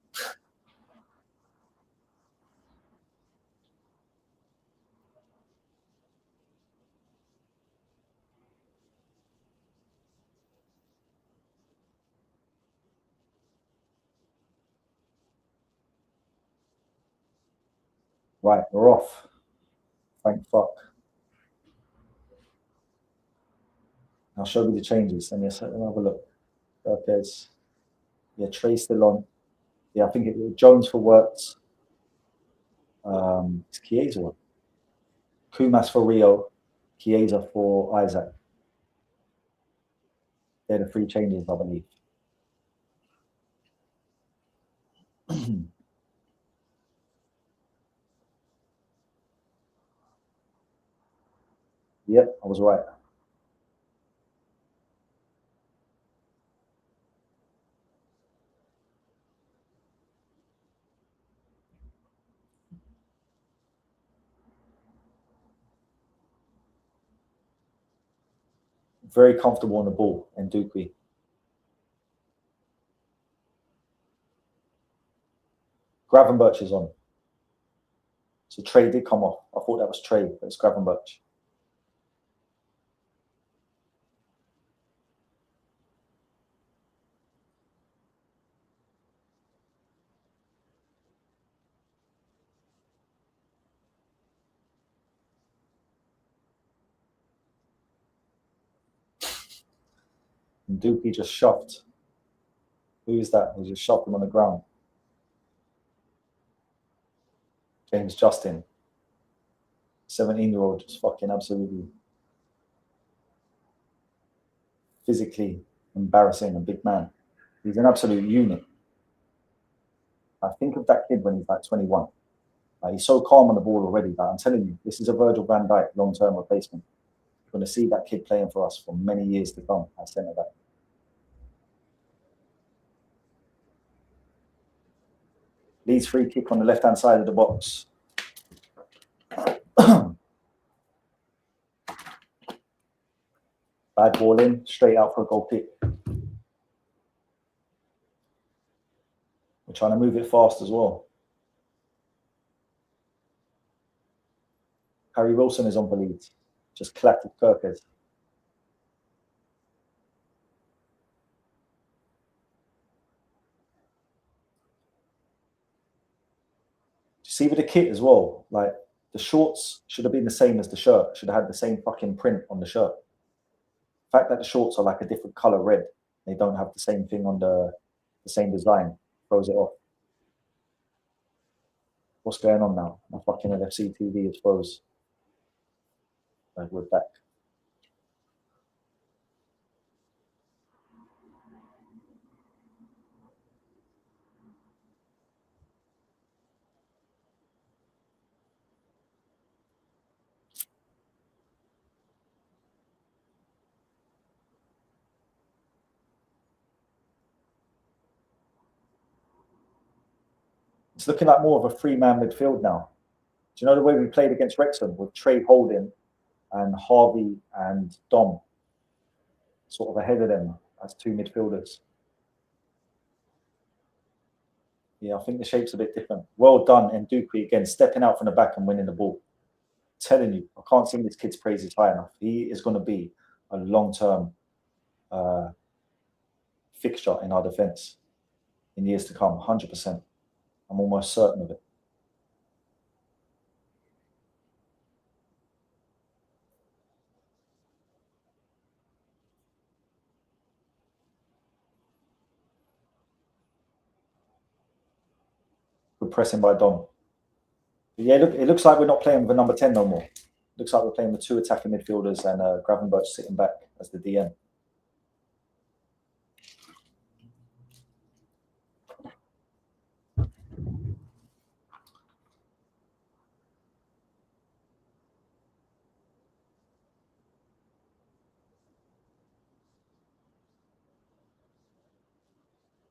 Right, we're off. Thank fuck. Now show me the changes. Let me have a look. Lopez. Yeah, Trey still on. Yeah, I think it Jones for Wirtz. It's Chiesa one. Kumas for Rio. Chiesa for Isaac. They're the three changes, I believe. Yep, I was right. Very comfortable on the ball, and Dukey. Gravenberch is on. So Trey did come off. I thought that was Trey, but it's Gravenberch. And Dukey just shoved. Who is that? He just shoved him on the ground. James Justin. 17-year-old, just fucking absolutely physically embarrassing, a big man. He's an absolute unit. I think of that kid when he's like 21. He's so calm on the ball already. I'm telling you, this is a Virgil van Dijk long-term replacement. You're going to see that kid playing for us for many years to come at centre back. Leeds free kick on the left-hand side of the box. Bad ball in, straight out for a goal kick. We're trying to move it fast as well. Harry Wilson is on for Leeds. Just collected Kirkers. See with the kit as well, like the shorts should have been the same as the shirt. Should have had the same fucking print on the shirt. The fact that the shorts are like a different color red, they don't have the same thing on the same design, throws it off. What's going on now? My fucking LFC TV is froze. Right, we're back. It's looking like more of a three-man midfield now. Do you know the way we played against Wrexham with Trey Holding and Harvey and Dom sort of ahead of them as two midfielders? Yeah, I think the shape's a bit different. Well done, and Dukey again stepping out from the back and winning the ball. I'm telling you, I can't sing this kid's praises high enough. He is going to be a long-term fixture in our defence in years to come, 100%. I'm almost certain of it. Good pressing by Dom. But yeah, look, it looks like we're not playing with a number 10 no more. Looks like we're playing with two attacking midfielders and Gravenberch sitting back as the DM.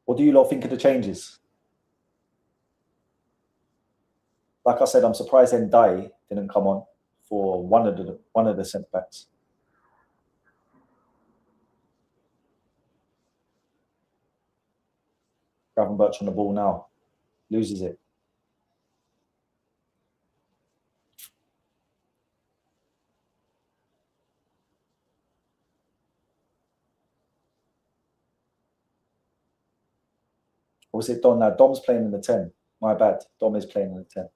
What do you lot think of the changes? Like I said, I'm surprised Ndiaye didn't come on for one of the centre backs. Gravenberch on the ball now, loses it. Or was it Dom now? Dom's playing in the 10. My bad. Dom is playing in the 10.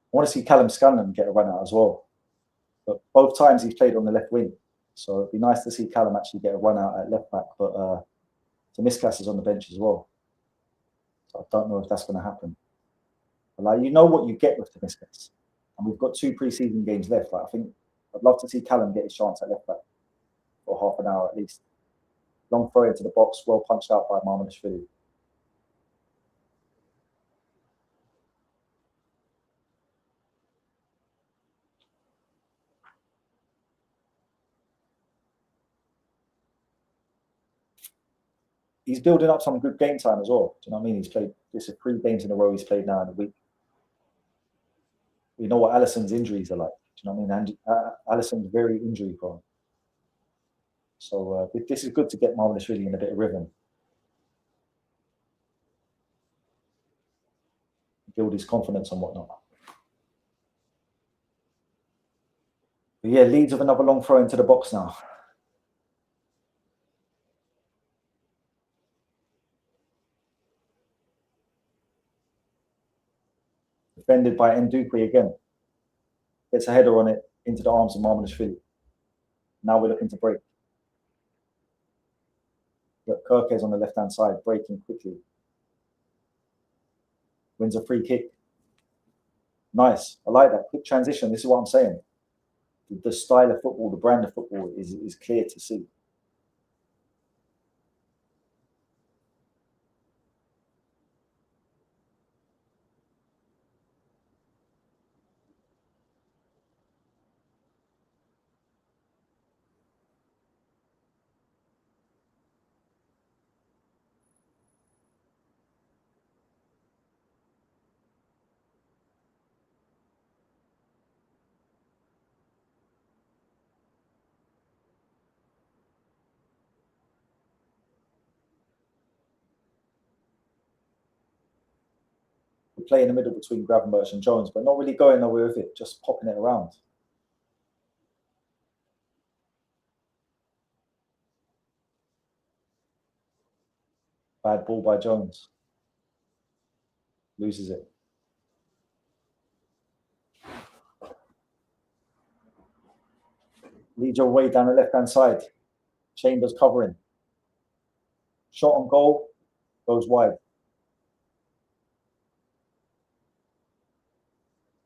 I want to see Callum Scanlon get a run out as well. But both times he's played on the left wing. So it'd be nice to see Callum actually get a run out at left back. But Zemiskas is on the bench as well. So I don't know if that's going to happen. But like, you know what you get with Zemiskas. And we've got 2 pre-season games left. Like, I think I'd love to see Callum get his chance at left back for half an hour at least. Long throw into the box, well punched out by Marmonishvili. He's building up some good game time as well. Do you know what I mean? He's played, this is 3 games in a row he's played now in a week. We know what Alisson's injuries are like. Do you know what I mean? And Alisson's very injury prone. So this is good to get Marmonishvili in a bit of rhythm. Build his confidence and whatnot. But yeah, Leeds with another long throw into the box now. Defended by Ndukwe again. Gets a header on it into the arms of Marmonishvili. Now we're looking to break. But Kirke's on the left-hand side, breaking quickly. Wins a free kick. Nice. I like that. Quick transition. This is what I'm saying. The style of football, the brand of football is clear to see. We play in the middle between Gravenberch and Jones, but not really going nowhere with it, just popping it around. Bad ball by Jones. Loses it. Lead your way down the left-hand side. Chambers covering. Shot on goal. Goes wide.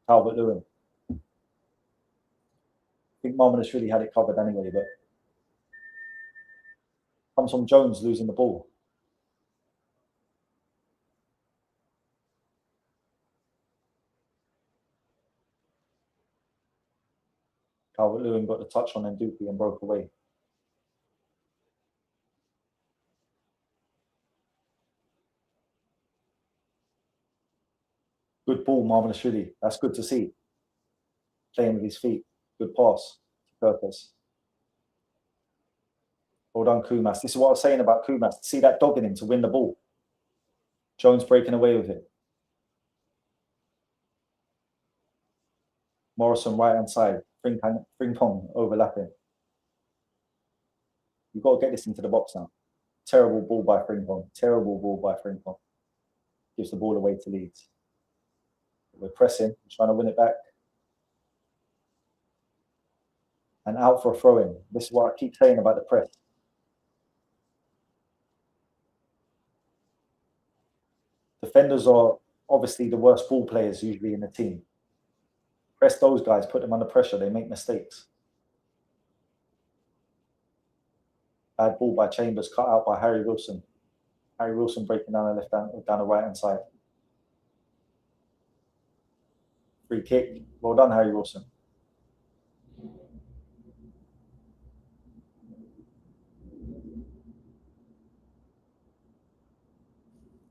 Calvert-Lewin. I think Marmonishvili had it covered anyway, but comes from Jones losing the ball. Calvert-Lewin got the touch on Ndukwe and broke away. Good ball, Marmonishvili. That's good to see. Playing with his feet. Good pass to Kirkes. Well done, Kumas. This is what I was saying about Kumas. See that dog in him to win the ball. Jones breaking away with it. Morrison right-hand side. Frimpong overlapping. You've got to get this into the box now. Terrible ball by Frimpong. Terrible ball by Frimpong. Gives the ball away to Leeds. We're pressing, trying to win it back. And out for a throw-in. This is what I keep saying about the press. Defenders are obviously the worst ball players usually in the team. Press those guys, put them under pressure, they make mistakes. Bad ball by Chambers, cut out by Harry Wilson. Harry Wilson breaking down the right hand side. Free kick. Well done, Harry Wilson.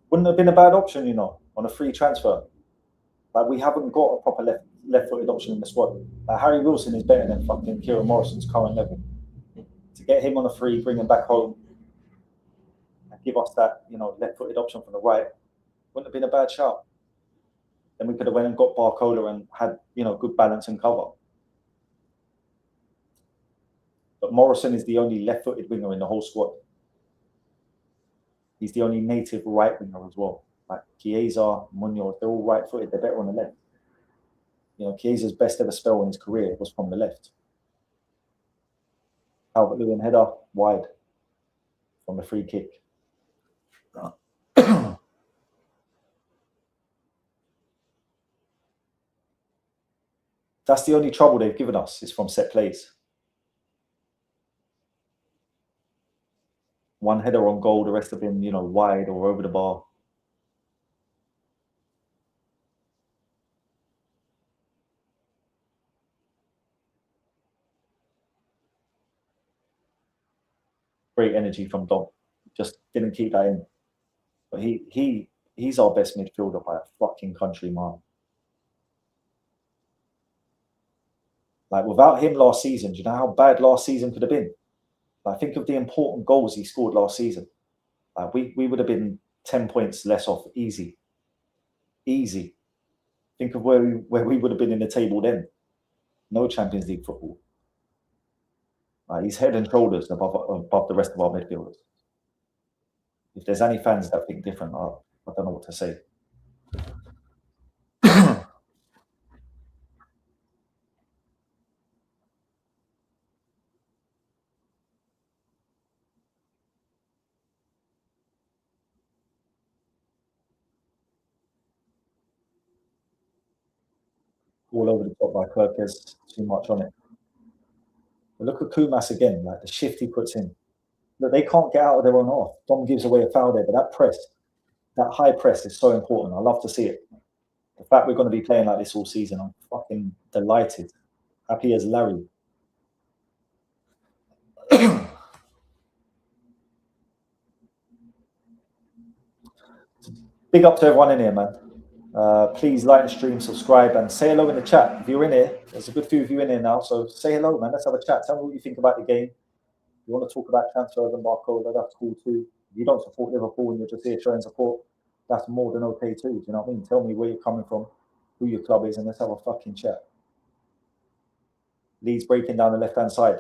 Wouldn't have been a bad option, you know, on a free transfer. Like, we haven't got a proper left-footed option in the squad. Like, Harry Wilson is better than fucking Kieran Morrison's current level. To get him on a free, bring him back home, and give us that, you know, left-footed option from the right, wouldn't have been a bad shout. Then we could have went and got Barcola and had, you know, good balance and cover. But Morrison is the only left-footed winger in the whole squad. He's the only native right winger as well. Like Chiesa, Munoz, they're all right-footed. They're better on the left. You know, Chiesa's best ever spell in his career was from the left. Calvert-Lewin header, wide from the free kick. That's the only trouble they've given us, is from set plays. One header on goal, the rest have been, you know, wide or over the bar. Great energy from Dom. Just didn't keep that in. But he's our best midfielder by a fucking country mile. Like, without him last season, do you know how bad last season could have been? Like, think of the important goals he scored last season. Like, we would have been 10 points less off, easy. Easy. Think of where we would have been in the table then. No Champions League football. He's head and shoulders above the rest of our midfielders. If there's any fans that think different, I don't know what to say. All over the top by Kirkes, too much on it. But look at Kumas again, like the shift he puts in. Look, they can't get out of their own half. Dom gives away a foul there, but that press, that high press is so important. I love to see it. The fact we're going to be playing like this all season, I'm fucking delighted. Happy as Larry. Big up to everyone in here, man. Please like the stream, subscribe, and say hello in the chat. If you're in here, there's a good few of you in here now, so say hello, man. Let's have a chat. Tell me what you think about the game. If you want to talk about transfers and Barcola, that's cool too. If you don't support Liverpool and you're just here showing support, that's more than okay too. Do you know what I mean? Tell me where you're coming from, who your club is, and let's have a fucking chat. Leeds breaking down the left-hand side.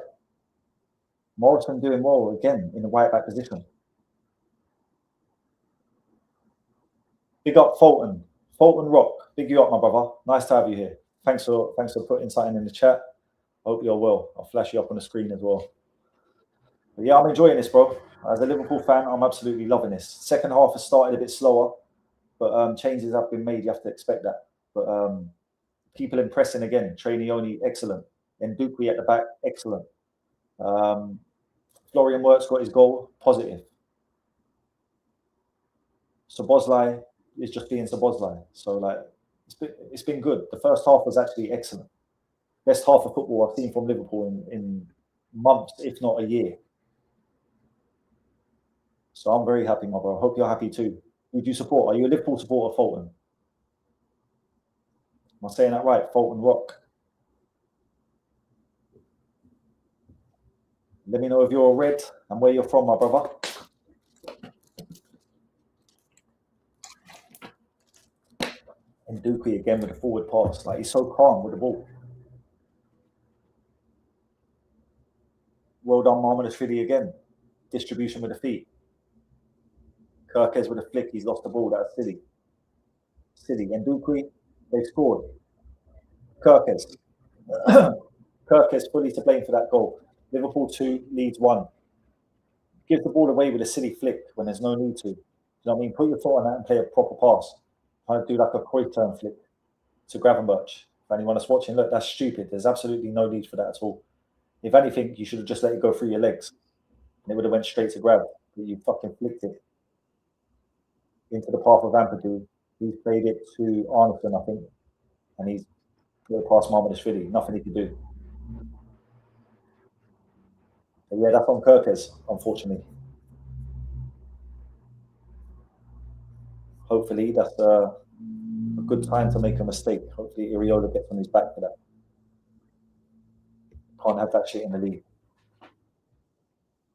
Morrison doing well again in the right-back position. Big up Fulton. Fulton Rock. Big you up, my brother. Nice to have you here. Thanks for putting something in the chat. Hope you're well. I'll flash you up on the screen as well. But yeah, I'm enjoying this, bro. As a Liverpool fan, I'm absolutely loving this. Second half has started a bit slower, but changes have been made. You have to expect that. But people impressing again. Trainioni, excellent. And Dukwi at the back, excellent. Florian Wirtz got his goal, positive. Szoboszlai is just being Szoboszlai. So, like, it's been good. The first half was actually excellent. Best half of football I've seen from Liverpool in months, if not a year. So I'm very happy, my bro. Hope you're happy too. Who do you support? Are you a Liverpool supporter, Fulton? Am I saying that right? Fulton Rock. Let me know if you're a red and where you're from, my brother. And Dukwi again with a forward pass. Like, he's so calm with the ball. Well done, Marmolashvili again. Distribution with the feet. Kirkes with a flick. He's lost the ball. That's silly. Silly. And Dukwi, they scored. Kirkes. Kirkes fully to blame for that goal. Liverpool 2, Leeds 1. Give the ball away with a silly flick when there's no need to. You know what I mean? Put your foot on that and play a proper pass. Try to do like a quick turn flick to Gravenberch. If anyone that's watching, look, that's stupid. There's absolutely no need for that at all. If anything, you should have just let it go through your legs. And it would have went straight to Grav. But you fucking flicked it. into the path of Ampadu. He's played it to Arneson, I think, and he's played past Mamardashvili. Nothing he could do. But yeah, that's on Kirkes, unfortunately. Hopefully, that's a good time to make a mistake. Hopefully, Iriola gets on his back for that. Can't have that shit in the league.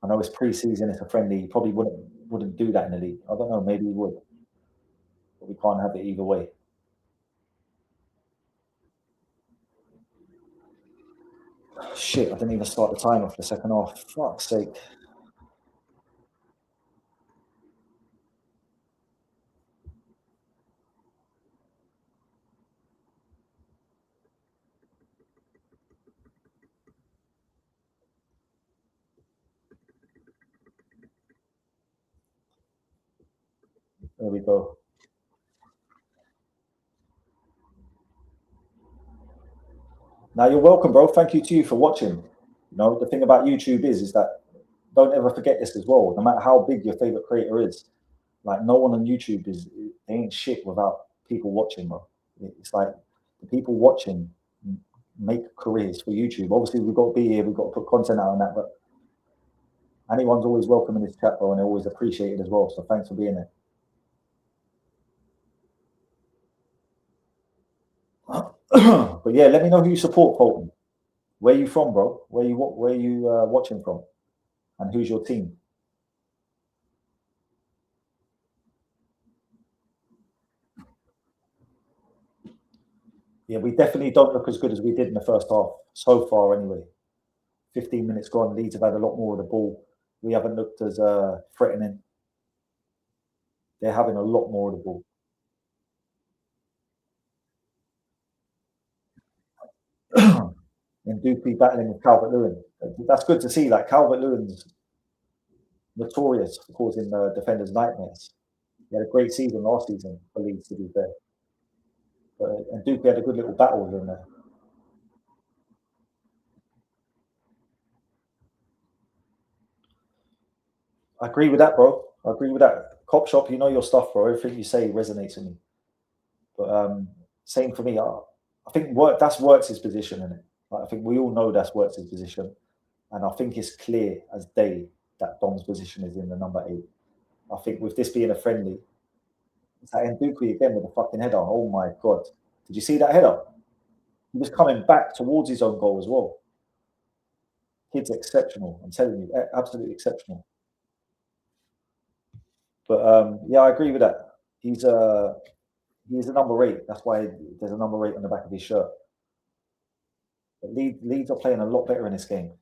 I know it's pre-season, it's a friendly. He probably wouldn't do that in the league. I don't know, maybe he would, but we can't have it either way. Shit, I didn't even start the timer for the second half. Fuck's sake. There we go. Now you're welcome, bro. Thank you to you for watching. You know, the thing about YouTube is that don't ever forget this as well. No matter how big your favorite creator is, like no one on YouTube they ain't shit without people watching, bro. It's like the people watching make careers for YouTube. Obviously, we've got to be here, we've got to put content out on that, but anyone's always welcome in this chat, bro, and they're always appreciated as well. So thanks for being there. But yeah, let me know who you support, Colton. Where you from, bro? Where you watching from, and who's your team? Yeah, we definitely don't look as good as we did in the first half so far. Anyway, 15 minutes gone. Leeds have had a lot more of the ball. We haven't looked as threatening. They're having a lot more of the ball. And Dupee battling with Calvert-Lewin. That's good to see. Like Calvert-Lewin's notorious for causing defenders nightmares. He had a great season last season for Leeds, to be fair. And Dupee had a good little battle with him there. I agree with that, bro. I agree with that. Cop shop, you know your stuff, bro. Everything you say resonates with me. But same for me. I think that's Wirtz's position, isn't it? Like, I think we all know that's Wirtz's position, and I think it's clear as day that Dom's position is in the number 8. I think with this being a friendly, it's like Ndukwe again with a fucking header. Oh my god! Did you see that header? He was coming back towards his own goal as well. Kid's exceptional. I'm telling you, absolutely exceptional. But yeah, I agree with that. He's a number 8. That's why there's a number 8 on the back of his shirt. But Leeds are playing a lot better in this game.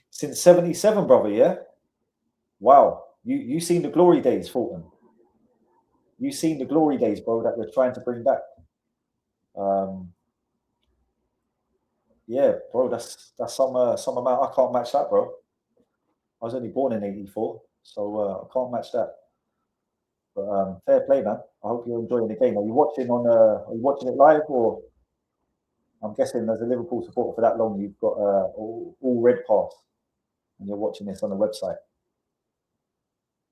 Since 77, brother, yeah? Wow. You seen the glory days, Fulton. You seen the glory days, bro, that we're trying to bring back. Yeah, bro, that's some amount. I can't match that, bro. I was only born in 84, so I can't match that. But fair play, man. I hope you're enjoying the game. Are you watching it live, or I'm guessing as a Liverpool supporter for that long, you've got all red pass and you're watching this on the website.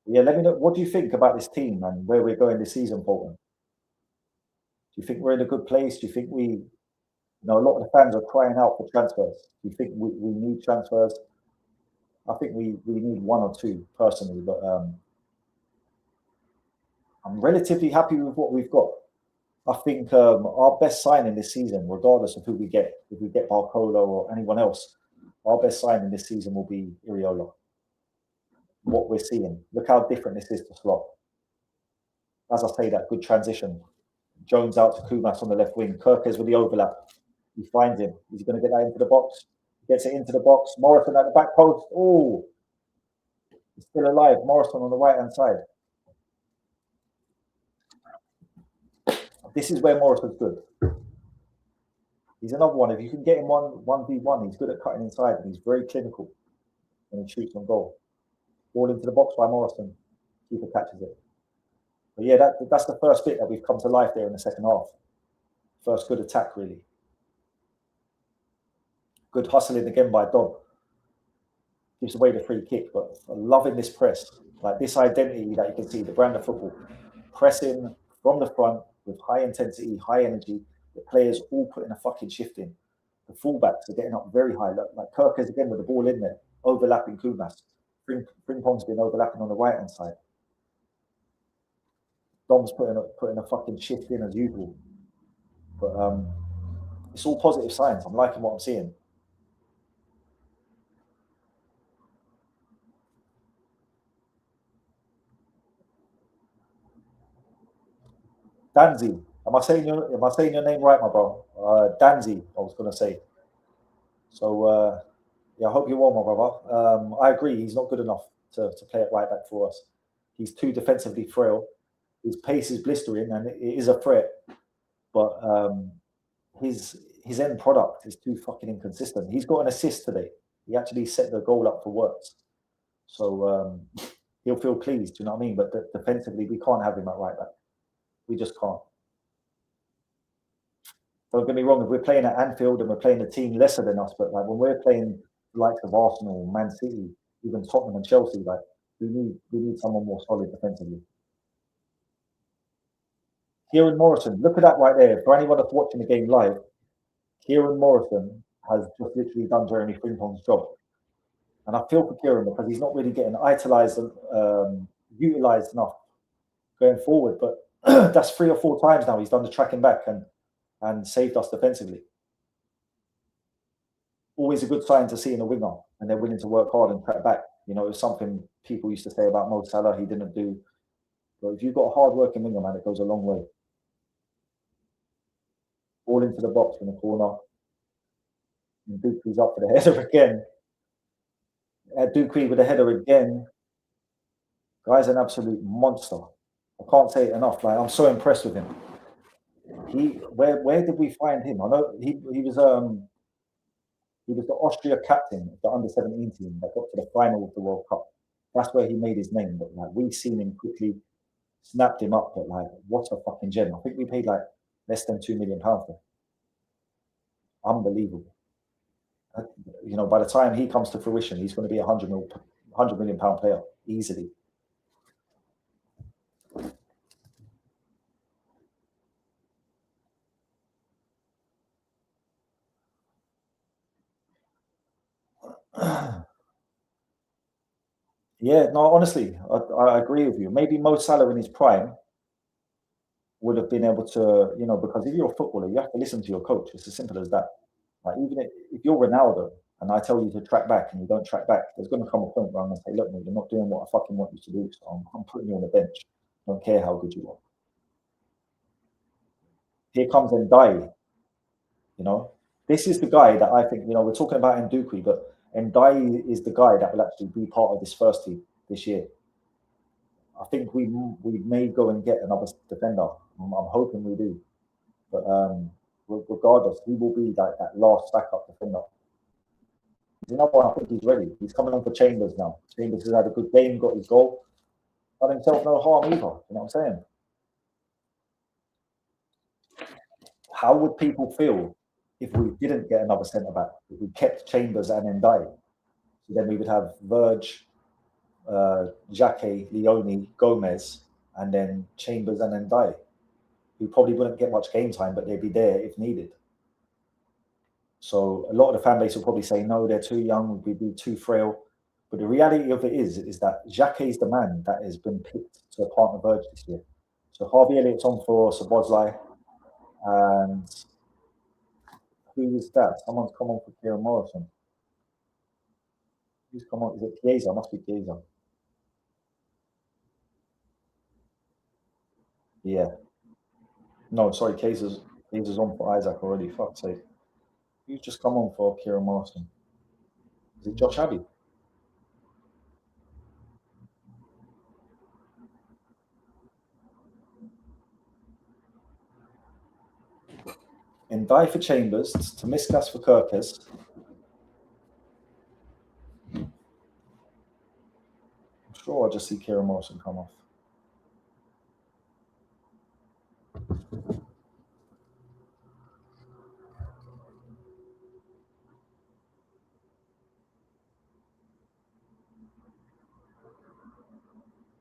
Yeah, let me know. What do you think about this team and where we're going this season, Bolton? Do you think we're in a good place? Do you think a lot of the fans are crying out for transfers. Do you think we need transfers? I think we need 1 or 2 personally, but I'm relatively happy with what we've got. I think our best signing this season, regardless of who we get, if we get Barcola or anyone else, our best signing this season will be Iriola. What we're seeing. Look how different this is to Slot. As I say, that good transition. Jones out to Kumas on the left wing. Kirkes with the overlap. He finds him. He's going to get that into the box. Gets it into the box. Morrison at the back post. Oh, he's still alive. Morrison on the right-hand side. This is where Morrison's good. He's another one. If you can get him 1v1, he's good at cutting inside and he's very clinical when he shoots on goal. Ball into the box by Morrison. Keeper catches it. But yeah, that's the first bit that we've come to life there in the second half. First good attack, really. Good hustling again by Dom. gives away the free kick. But I'm loving this press, like this identity that you can see, the brand of football, pressing from the front with high intensity, high energy. The players all putting a fucking shift in. The fullbacks are getting up very high. Like Kirkers again with the ball in there, overlapping Kumas. Frimpong's been overlapping on the right hand side. Dom's putting a fucking shift in as usual. But it's all positive signs. I'm liking what I'm seeing. Danzi, am I saying your name right, my bro? Danzi, I was gonna say. So yeah, I hope you're well, my brother. I agree. He's not good enough to play at right back for us. He's too defensively frail. His pace is blistering, and it is a threat. But his end product is too fucking inconsistent. He's got an assist today. He actually set the goal up for Works. So he'll feel pleased. Do you know what I mean? But defensively, we can't have him at right back. We just can't. Don't get me wrong. If we're playing at Anfield and we're playing a team lesser than us, but like when we're playing the likes of Arsenal, Man City, even Tottenham and Chelsea, like we need someone more solid defensively. Kieran Morrison, look at that right there. For anyone that's watching the game live, Kieran Morrison has just literally done Jeremy Frimpong's job. And I feel for Kieran because he's not really getting utilised and utilised enough going forward. But that's 3 or 4 times now he's done the tracking back and saved us defensively. Always a good sign to see in a winger, and they're willing to work hard and track back. You know, it's something people used to say about Mo Salah, he didn't do. But if you've got a hard-working winger, man, it goes a long way. Ball into the box in the corner. And Dupree's up for the header again. Dupree with the header again. Guy's an absolute monster. I can't say it enough. Like I'm so impressed with him. Where did we find him? I know he was the Austria captain of the under-17 team that got to the final of the World Cup. That's where he made his name. But like we've seen him quickly snapped him up. But like what a fucking gem! I think we paid like less than £2 million for. Unbelievable. You know, by the time he comes to fruition, he's going to be £100 million player easily. Yeah, no, honestly, I agree with you. Maybe Mo Salah in his prime would have been able to, you know, because if you're a footballer, you have to listen to your coach. It's as simple as that. Like even if you're Ronaldo and I tell you to track back and you don't track back, there's going to come a point where I'm going to say, look, mate, you're not doing what I fucking want you to do. So I'm putting you on the bench. I don't care how good you are. Here comes Ndiaye. You know, this is the guy that I think, you know, we're talking about Nduku, but Ndiaye is the guy that will actually be part of this first team this year. I think we may go and get another defender. I'm hoping we do. But regardless, he will be like that last backup defender. You know what? I think he's ready. He's coming on for Chambers now. Chambers has had a good game, got his goal. Done himself no harm either. You know what I'm saying? How would people feel if we didn't get another centre back? If we kept Chambers and Ndiaye? So then we would have Verge, Jacquet, Leone, Gomez, and then Chambers and Ndiaye, who probably wouldn't get much game time, but they'd be there if needed. So a lot of the fan base will probably say, no, they're too young, we'd be too frail. But the reality of it is that Jacquet is the man that has been picked to partner Verge this year. So Harvey Elliott's on for Szoboszlai, and who is that? Someone's come on for Kieran Morrison. Who's come on? Is it Chiesa? Must be Chiesa. Yeah. No, sorry, Chiesa's on for Isaac already. Fuck's sake. Who's just come on for Kieran Morrison? Is it Josh Abbey? Ndiaye for Chambers, Tomiskas for Kirkes. I'm sure I'll just see Kieran Morrison come off.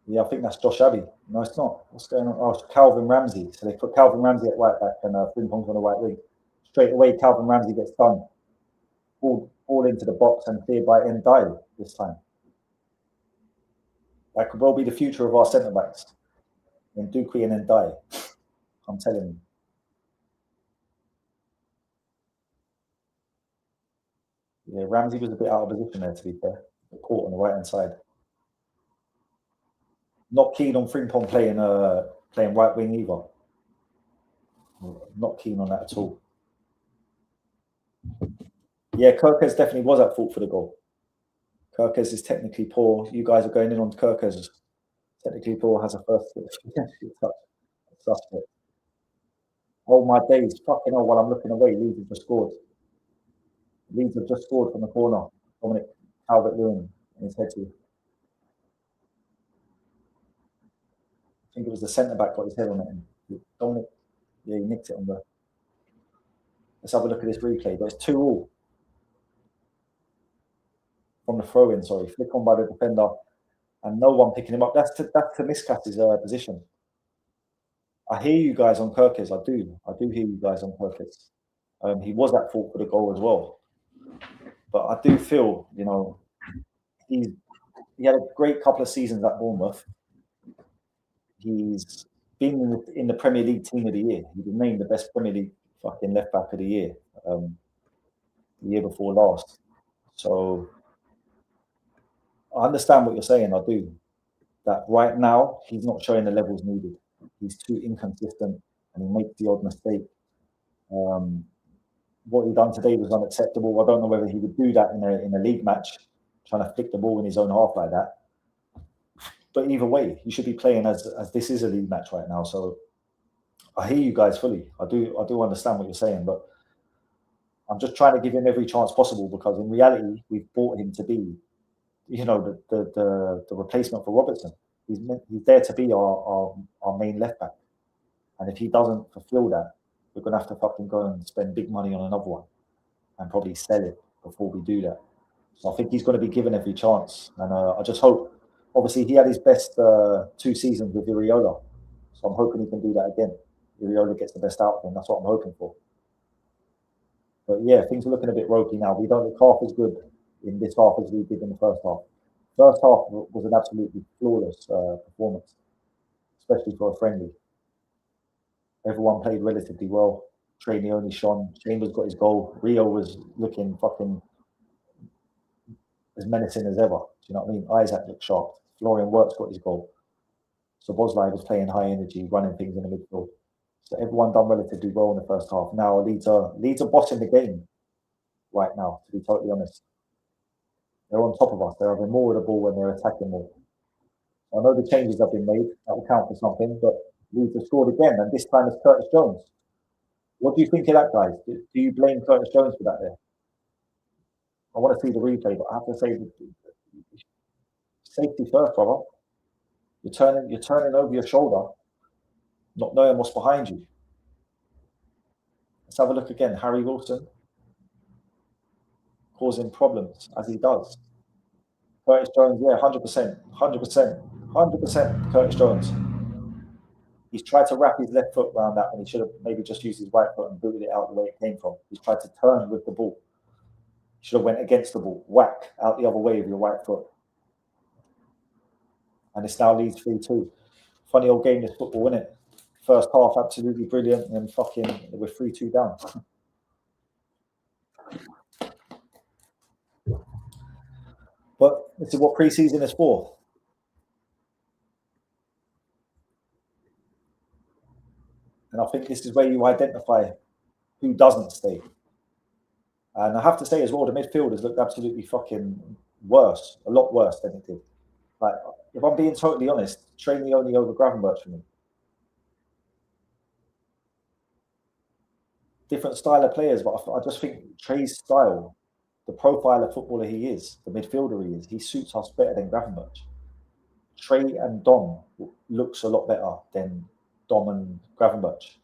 Yeah, I think that's Josh Abbey. No, it's not. What's going on? Oh, it's Calvin Ramsey. So they put Calvin Ramsey at right back and Frimpong's on the right wing. Straight away, Calvin Ramsey gets done. All into the box and cleared by Ndiaye this time. That could well be the future of our centre backs. In Dukwi and Ndiaye. I'm telling you. Yeah, Ramsey was a bit out of position there, to be fair. Caught on the right hand side. Not keen on Frimpong playing right wing either. Not keen on that at all. Yeah, Kirkes definitely was at fault for the goal. Kirkes is technically poor. You guys are going in on Kirkes. Technically poor, has a first suspect. Oh my days, fucking hell, while I'm looking away, Leeds have just scored. Leeds have just scored from the corner. Dominic Calvert-Lewin in his head to. I think it was the centre back got his head on it. Dominic, yeah, he nicked it on the. Let's have a look at this replay. But it's 2-2 from the throw-in. Sorry, flick on by the defender, and no one picking him up. That's Miscas's position. I hear you guys on Kirkes. I do hear you guys on Kirkes. He was at fault for the goal as well. But I do feel, he had a great couple of seasons at Bournemouth. He's been in the Premier League Team of the Year. He was named the best Premier League fucking left back of the year, the year before last. So I understand what you're saying. I do. That right now he's not showing the levels needed. He's too inconsistent, and he makes the odd mistake. What he done today was unacceptable. I don't know whether he would do that in a league match, trying to flick the ball in his own half like that. But either way, he should be playing as this is a league match right now. So I hear you guys fully. I do understand what you're saying, but I'm just trying to give him every chance possible because in reality, we've bought him to be, the replacement for Robertson. He's there to be our main left back, and if he doesn't fulfil that, we're gonna have to fucking go and spend big money on another one, and probably sell it before we do that. So I think he's going to be given every chance, and I just hope. Obviously, he had his best 2 seasons with Iriola, so I'm hoping he can do that again. Iriola gets the best out of him. That's what I'm hoping for. But yeah, things are looking a bit ropey now. We don't look half as good in this half as we did in the first half. First half was an absolutely flawless performance, especially for a friendly. Everyone played relatively well. Trainee only shone. Chambers got his goal. Rio was looking fucking as menacing as ever. Do you know what I mean? Isaac looked sharp. Florian Wirtz got his goal. So Bosley was playing high energy, running things in the midfield. So everyone done relatively well in the first half. Now Leeds are bossing the game right now, to be totally honest. They're on top of us. They're having more of the ball when they're attacking more. I know the changes have been made. That will count for something, but Leeds have scored again, and this time it's Curtis Jones. What do you think of that, guys? Do you blame Curtis Jones for that there? I want to see the replay, but I have to say, safety first, brother. You're turning over your shoulder, not knowing what's behind you. Let's have a look again. Harry Wilson causing problems as he does. Curtis Jones, yeah, 100%, 100%, 100%. Curtis Jones. He's tried to wrap his left foot around that, and he should have maybe just used his right foot and booted it out the way it came from. He's tried to turn with the ball. He should have went against the ball, whack out the other way with your right foot. And it's now Leeds 3-2. Funny old game, this football, isn't it? First half, absolutely brilliant, and then fucking we're 3-2 down. But this is what pre-season is for. And I think this is where you identify who doesn't stay. And I have to say as well, the midfielders looked absolutely fucking worse, a lot worse than it did. Like, if I'm being totally honest, Trainee only over Gravenberch for me. Different style of players, but I just think Trey's style, the profile of footballer he is, the midfielder he is, he suits us better than Gravenberch. Trey and Dom looks a lot better than Dom and Gravenberch.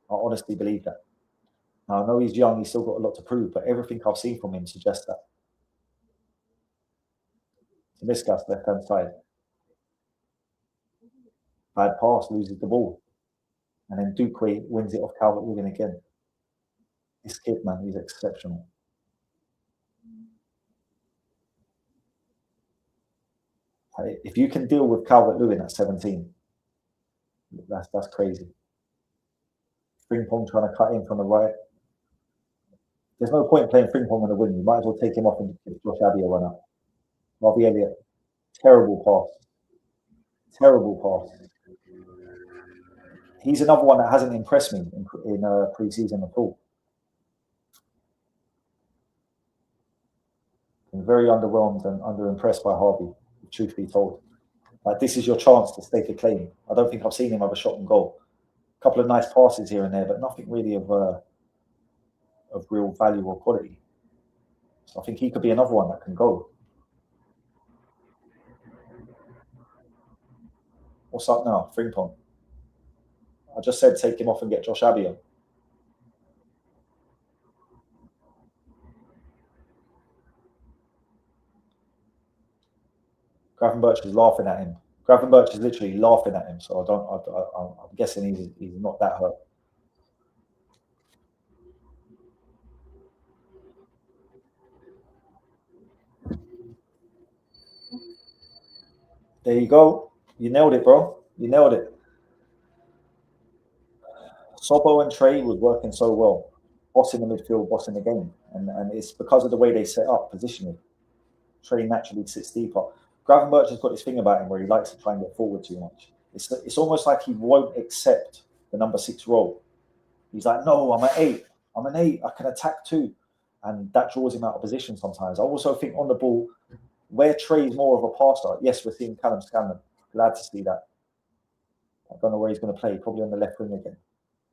I honestly believe that. Now, I know he's young, he's still got a lot to prove, but everything I've seen from him suggests that. Miscast left-hand side. Bad pass, loses the ball. And then Duque wins it off Calvert-Lewin again. This kid, man, he's exceptional. If you can deal with Calvert-Lewin at 17, that's crazy. Frimpong trying to cut in from the right. There's no point playing Frimpong on the wing. You might as well take him off and give Josh Abbey a run out. Robbie Elliott, terrible pass. Terrible pass. He's another one that hasn't impressed me in pre-season at all. Been very underwhelmed and underimpressed by Harvey, truth be told. Like, this is your chance to stake a claim. I don't think I've seen him have a shot on goal. A couple of nice passes here and there, but nothing really of real value or quality. So I think he could be another one that can go. What's up now? Frimpong. I just said take him off and get Josh Abbey on. Gravenberch is laughing at him. Gravenberch is literally laughing at him. So I'm guessing he's not that hurt. There you go. You nailed it, bro. You nailed it. Sobo and Trey was working so well, bossing the midfield, bossing the game, and it's because of the way they set up positioning. Trey naturally sits deeper. Gravenberch has got this thing about him where he likes to try and get forward too much. It's almost like he won't accept the number 6 role. He's like, no, I'm an 8. I'm an 8. I can attack too, and that draws him out of position sometimes. I also think on the ball, where Trey's more of a passer. Yes, we're seeing Callum Scanlon. Glad to see that. I don't know where he's going to play. Probably on the left wing again.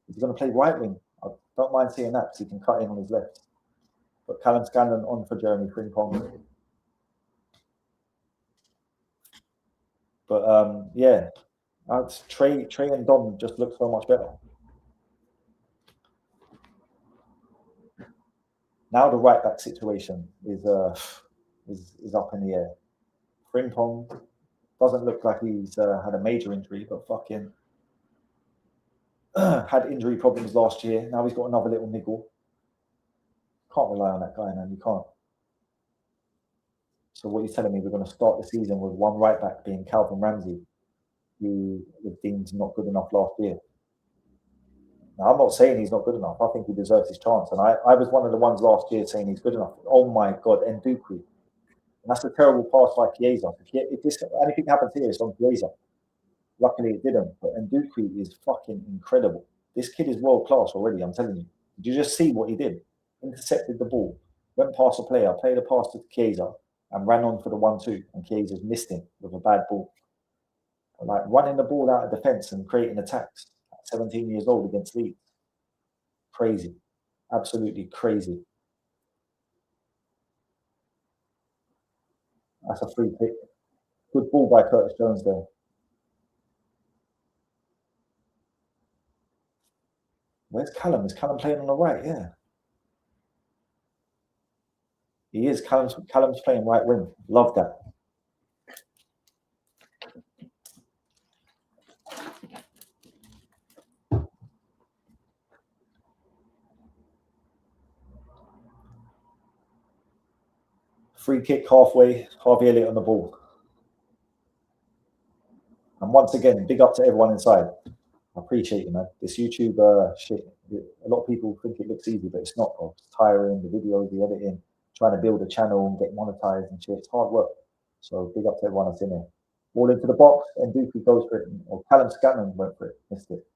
He's going to play right wing. I don't mind seeing that because he can cut in on his left. But Callum Scanlon on for Jeremie Frimpong. But yeah, Trey and Dom just look so much better. Now the right back situation is up in the air. Frimpong doesn't look like he's had a major injury, but fucking had injury problems last year. Now he's got another little niggle. Can't rely on that guy, man. You can't. So what you're telling me, we're going to start the season with one right back being Calvin Ramsey, who was deemed not good enough last year. Now, I'm not saying he's not good enough. I think he deserves his chance. And I was one of the ones last year saying he's good enough. Oh my God, and Duque. And that's a terrible pass by Chiesa. If anything happens here, it's on Chiesa. Luckily it didn't. But Nduku is fucking incredible. This kid is world class already, I'm telling you. Did you just see what he did? Intercepted the ball, went past a player, played a pass to Chiesa, and ran on for the 1-2. And Chiesa's missed him with a bad ball. Like running the ball out of defence and creating attacks at 17 years old against Leeds. Crazy. Absolutely crazy. That's a free kick. Good ball by Curtis Jones there. Where's Callum? Is Callum playing on the right? Yeah. He is. Callum's playing right wing. Love that. Free kick halfway. Harvey Elliott on the ball. And once again, big up to everyone inside. I appreciate you, man. This YouTube shit, a lot of people think it looks easy, but it's not. Bro. It's tiring, the videos, the editing, trying to build a channel and get monetized and shit. It's hard work. So big up to everyone that's in there. Ball into the box, and Dookie goes for it. Or Callum Scanlon went for it, missed it.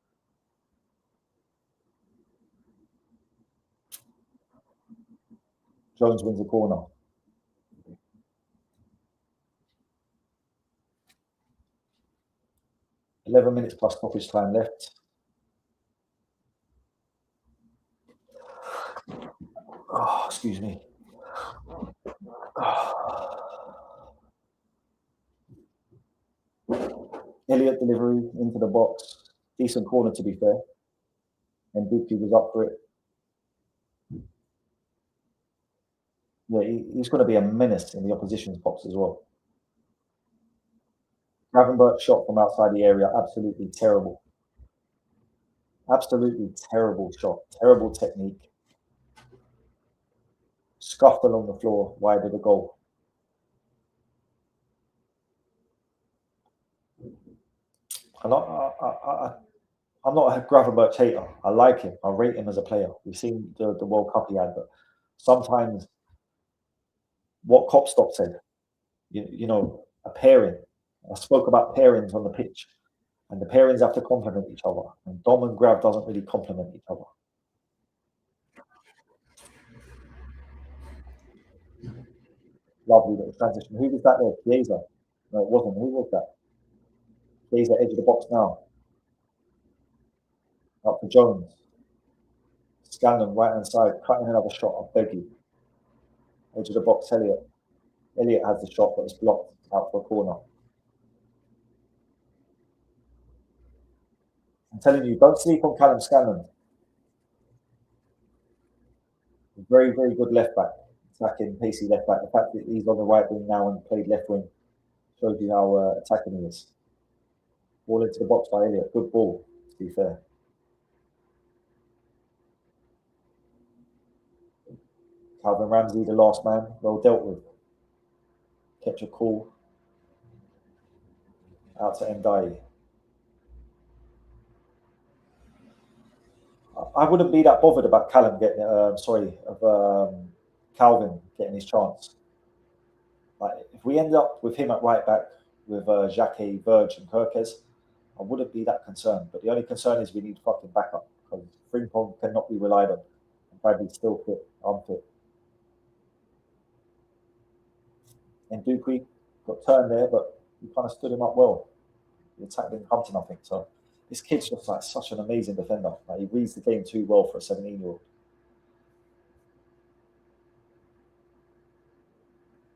Jones wins the corner. 11 minutes plus stoppage time left. Oh, excuse me. Elliott delivery into the box. Decent corner, to be fair. And Dookie was up for it. Yeah, he's going to be a menace in the opposition's box as well. Gravenberch shot from outside the area, absolutely terrible. Absolutely terrible shot. Terrible technique. Scuffed along the floor, wide of the goal. I'm not a Gravenberch hater. I like him. I rate him as a player. We've seen the World Cup he had, but sometimes what Kopstop said, you know, a pairing. I spoke about pairings on the pitch, and the pairings have to complement each other. And Dom and Grav doesn't really complement each other. Lovely little transition. Who was that there? Chiesa. No, it wasn't. Who was that? Chiesa, edge of the box now. Up to Jones. Scanlon, right hand side, cutting another shot. I beg you. Edge of the box, Elliott. Elliott has the shot, but it's blocked out for a corner. I'm telling you, don't sleep on Callum Scanlon. Very, very good left back. Attacking, pacey left back. The fact that he's on the right wing now and played left wing shows you how attacking he is. Ball into the box by Elliott. Good ball, to be fair. Calvin Ramsey, the last man, well dealt with. Kept your cool. Out to Ndiaye. I wouldn't be that bothered about Callum getting, Calvin getting his chance. Like, if we end up with him at right back with Jacquet, Verge, and Kirkes, I wouldn't be that concerned. But the only concern is we need fucking backup because Frimpong cannot be relied on. And Bradley's still fit, unfit. And Dukwe got turned there, but he kind of stood him up well. The attack didn't come to nothing. So this kid's just like such an amazing defender. Like, he reads the game too well for a 17-year-old.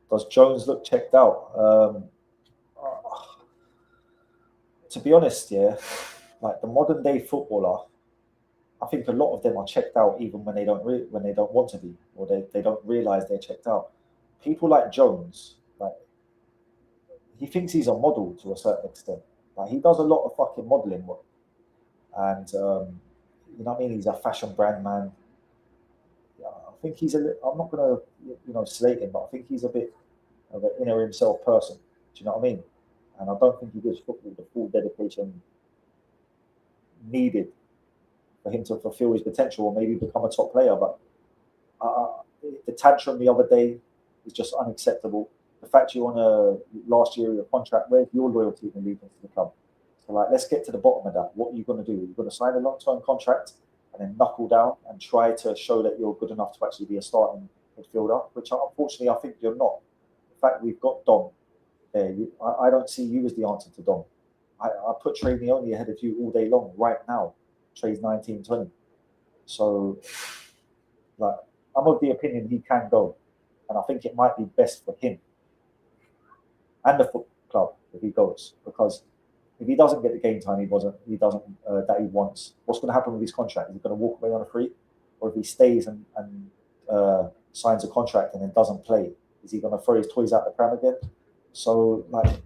Does Jones look checked out? To be honest, yeah, like the modern day footballer, I think a lot of them are checked out even when they don't want to be, or they don't realize they're checked out. People like Jones, like, he thinks he's a model to a certain extent. Like, he does a lot of fucking modeling work, and you know what I mean. He's a fashion brand man. Yeah, I think he's a. I'm not gonna slate him, but I think he's a bit of an inner himself person. Do you know what I mean? And I don't think he gives football the full dedication needed for him to fulfill his potential or maybe become a top player. But the tantrum the other day is just unacceptable. The fact you're on a last year of your contract, where's your loyalty and allegiance to the club? So, like, let's get to the bottom of that. What are you going to do? You're going to sign a long-term contract and then knuckle down and try to show that you're good enough to actually be a starting midfielder, which unfortunately I think you're not. The fact we've got Dom there, I don't see you as the answer to Dom. I put Trey Neone ahead of you all day long right now. Trey's 19, 20. So, like, I'm of the opinion he can go. And I think it might be best for him and the football club if he goes. Because if he doesn't get the game time that he wants, what's going to happen with his contract? Is he going to walk away on a free? Or if he stays and signs a contract and then doesn't play, is he going to throw his toys out the pram again? So, like,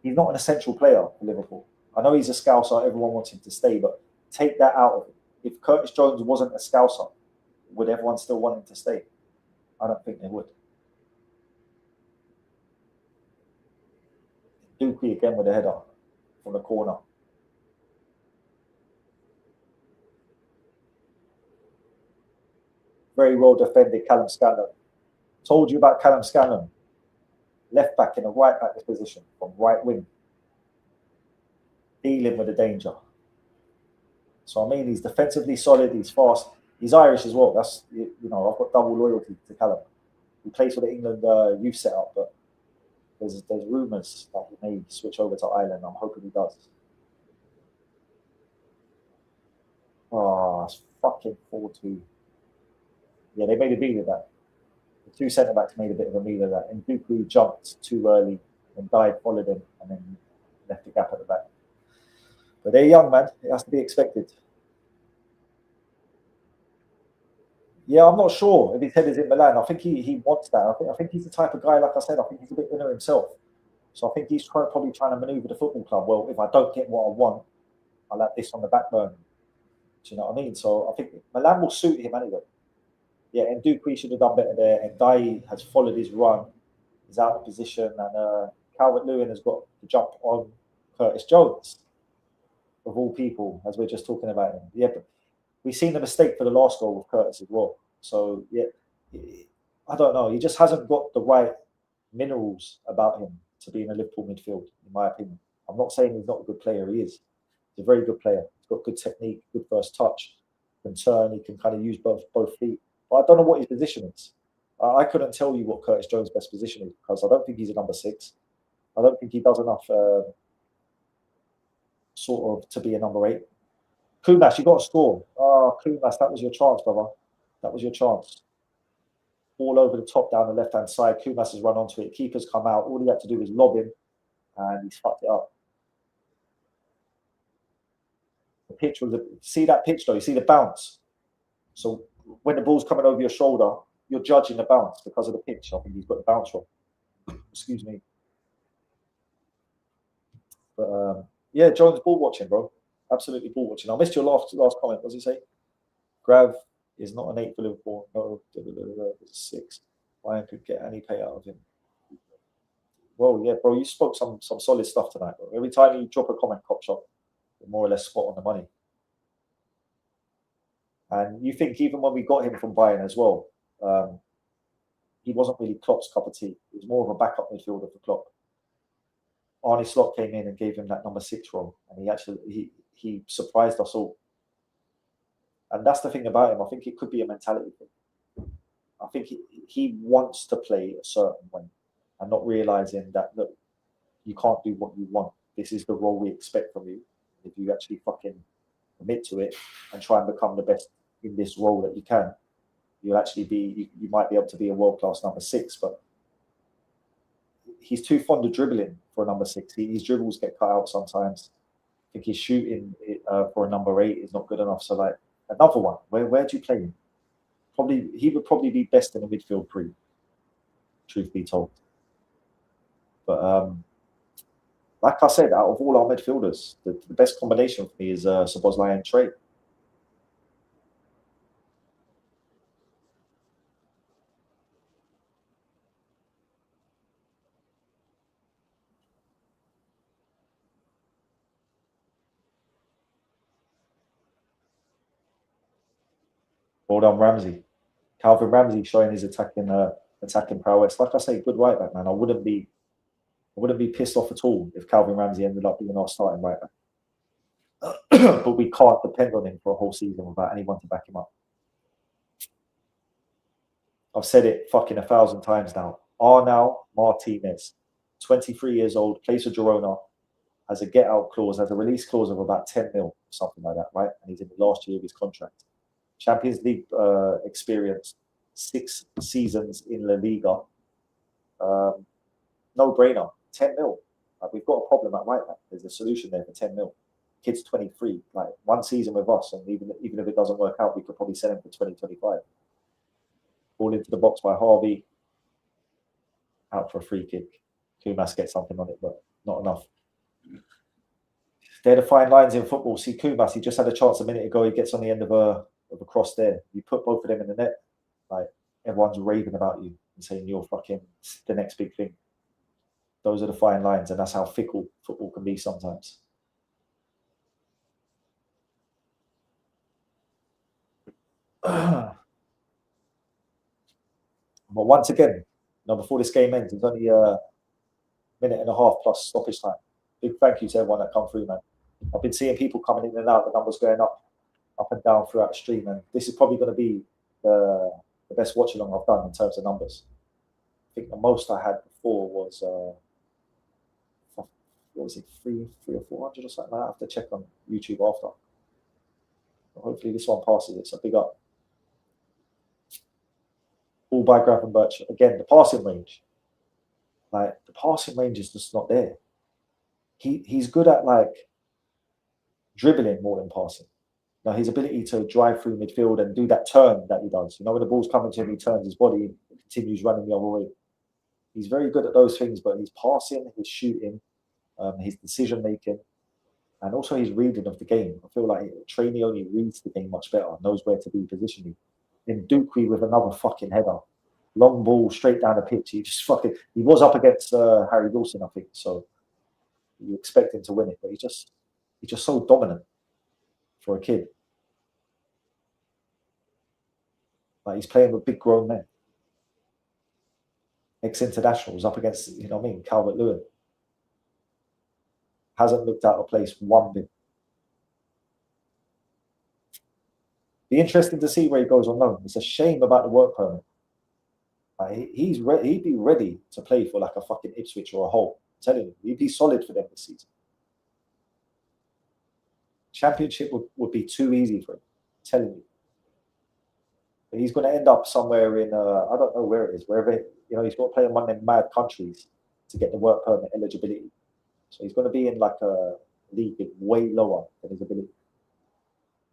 he's not an essential player for Liverpool. I know he's a Scouser, everyone wants him to stay, but take that out of it. If Curtis Jones wasn't a Scouser, would everyone still want him to stay? I don't think they would. Dukwe again with a header from the corner. Very well defended, Callum Scanlon. Told you about Callum Scanlon. Left back in a right back position from right wing. Dealing with the danger. So, I mean, he's defensively solid, he's fast. He's Irish as well. That's, I've got double loyalty to Callum. He plays for the England youth setup, but there's rumours that he may switch over to Ireland. I'm hoping he does. Oh, it's fucking 4-2. Yeah, they made a meal of that. The two centre backs made a bit of a meal of that. And Dukwe jumped too early and followed him, and then left the gap at the back. But they're young, man. It has to be expected. Yeah, I'm not sure if his head is in Milan. I think he wants that. I think he's the type of guy, like I said, I think he's a bit inner himself. So I think he's probably trying to manoeuvre the football club. Well, if I don't get what I want, I'll have this on the back burner. Do you know what I mean? So I think Milan will suit him anyway. Yeah, and Duque should have done better there. And Dai has followed his run. He's out of position. And Calvert-Lewin has got to jump on Curtis Jones, of all people, as we're just talking about him. Yeah, but we've seen the mistake for the last goal with Curtis as well. So, yeah, I don't know. He just hasn't got the right minerals about him to be in a Liverpool midfield, in my opinion. I'm not saying he's not a good player. He is. He's a very good player. He's got good technique, good first touch, can turn. He can kind of use both feet. But I don't know what his position is. I couldn't tell you what Curtis Jones' best position is because I don't think he's a number 6. I don't think he does enough sort of to be a number 8. Kumas, you got to score. Oh, Kumas, that was your chance, brother. That was your chance. All over the top down the left-hand side. Kumas has run onto it. Keeper's come out. All he had to do was lob him, and he's fucked it up. The pitch was see that pitch though. You see the bounce. So when the ball's coming over your shoulder, you're judging the bounce because of the pitch. I think he's got the bounce wrong. Excuse me. But yeah, Jones ball watching, bro. Absolutely ball watching. I missed your last comment. What does he say? Grav is not an 8 for Liverpool. No, it's a 6. Ryan could get any pay out of him. Well, yeah, bro, you spoke some solid stuff tonight, bro. Every time you drop a comment, Cop Shop, you're more or less spot on the money. And you think even when we got him from Bayern as well, he wasn't really Klopp's cup of tea. He was more of a backup midfielder for Klopp. Arne Slot came in and gave him that number 6 role, and he surprised us all. And that's the thing about him. I think it could be a mentality thing. I think he wants to play a certain way and not realizing that, look, you can't do what you want. This is the role we expect from you. If you actually fucking commit to it and try and become the best in this role that you can, you'll actually be, you might be able to be a world-class number 6, but he's too fond of dribbling for a number 6. His dribbles get cut out sometimes. I think his shooting for a number 8 is not good enough. So, like, another one, where do you play him? He would probably be best in the midfield truth be told. But like I said, out of all our midfielders, the best combination for me is Szoboszlai and Trey. Well done, Ramsey. Calvin Ramsey showing his attacking prowess. Like I say, good right back, man. I wouldn't be pissed off at all if Calvin Ramsey ended up being our starting right back. But we can't depend on him for a whole season without anyone to back him up. I've said it fucking 1,000 times now. Arnau Martinez, 23 years old, plays for Girona, has a get-out clause, has a release clause of about 10 mil, something like that, right? And he's in the last year of his contract. Champions League experience, 6 seasons in La Liga. No brainer, 10 mil. Like, we've got a problem at right back. There's a solution there for 10 mil. Kid's 23, like 1 season with us, and even if it doesn't work out, we could probably sell him for 20, 25. Ball into the box by Harvey, out for a free kick. Kumas gets something on it, but not enough. They're the fine lines in football. See, Kumas, he just had a chance a minute ago. He gets on the end of a cross there. You put both of them in the net, like, everyone's raving about you and saying you're fucking the next big thing. Those are the fine lines, and that's how fickle football can be sometimes. But once again, before this game ends, it's only a minute and a half plus stoppage time. Big thank you to everyone that come through, man. I've been seeing people coming in and out, the numbers going up and down throughout the stream, and this is probably going to be the best watch along I've done in terms of numbers. I think the most I had before was what was it, 300 or 400 or something like that. I have to check on YouTube after. But hopefully this one passes it, so big up. All by Gravenberch. Again, the passing range. Like, the passing range is just not there. He's good at, like, dribbling more than passing. Now, his ability to drive through midfield and do that turn that he does. You know, when the ball's coming to him, he turns his body and continues running the other way. He's very good at those things, but his passing, his shooting, his decision making, and also his reading of the game. I feel like Trainee only reads the game much better, knows where to be positionally. In Dukwe with another fucking header, long ball straight down the pitch. He was up against Harry Wilson, I think. So you expect him to win it, but he's just so dominant for a kid. Like he's playing with big grown men, ex-internationals up against, you know what I mean, Calvert-Lewin. Hasn't looked out of place one bit. Be interesting to see where he goes on loan. It's a shame about the work permit. He'd be ready to play for like a fucking Ipswich or a Hull. I'm telling you, he'd be solid for them this season. Championship would be too easy for him. I'm telling you. But he's going to end up somewhere in I don't know where it is. Wherever, you know, he's got to play in one of them mad countries to get the work permit eligibility. So he's going to be in like a league way lower than his ability.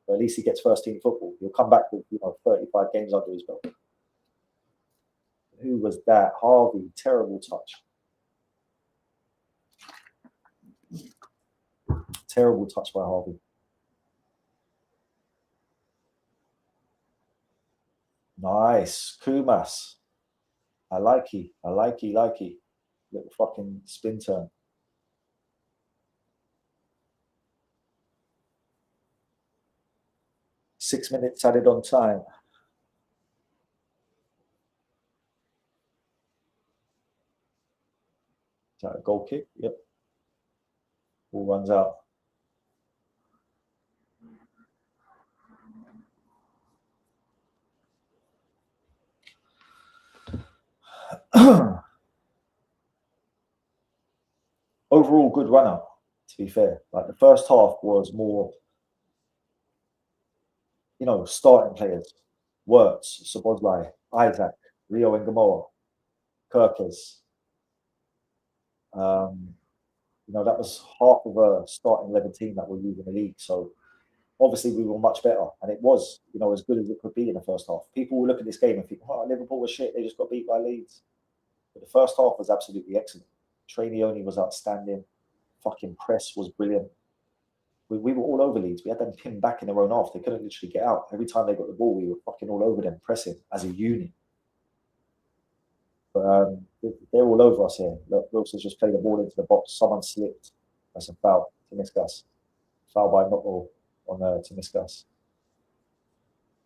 But at least he gets first team football. He'll come back with 35 games under his belt. Who was that? Harvey, terrible touch. Terrible touch by Harvey. Nice. Kumas. I like he. Little fucking spin turn. Six minutes added on time. Is that a goal kick? Yep. Ball runs out. Overall, good run out, to be fair. Like the first half was more, starting players. Wirtz, Szoboszlai, Isaac, Rio and Gamora, Kirkes. That was half of a starting 11 team that were using the league. So obviously we were much better. And it was, as good as it could be in the first half. People will look at this game and think, oh, Liverpool was shit. They just got beat by Leeds. But the first half was absolutely excellent. Trainioni was outstanding. Fucking press was brilliant. We were all over Leeds. We had them pinned back in their own half. They couldn't literally get out. Every time they got the ball, we were fucking all over them, pressing as a unit. But they're all over us here. Look, Wilson's just played the ball into the box. Someone slipped. That's a foul. Timiskas. Foul by Notwell on Timiskas.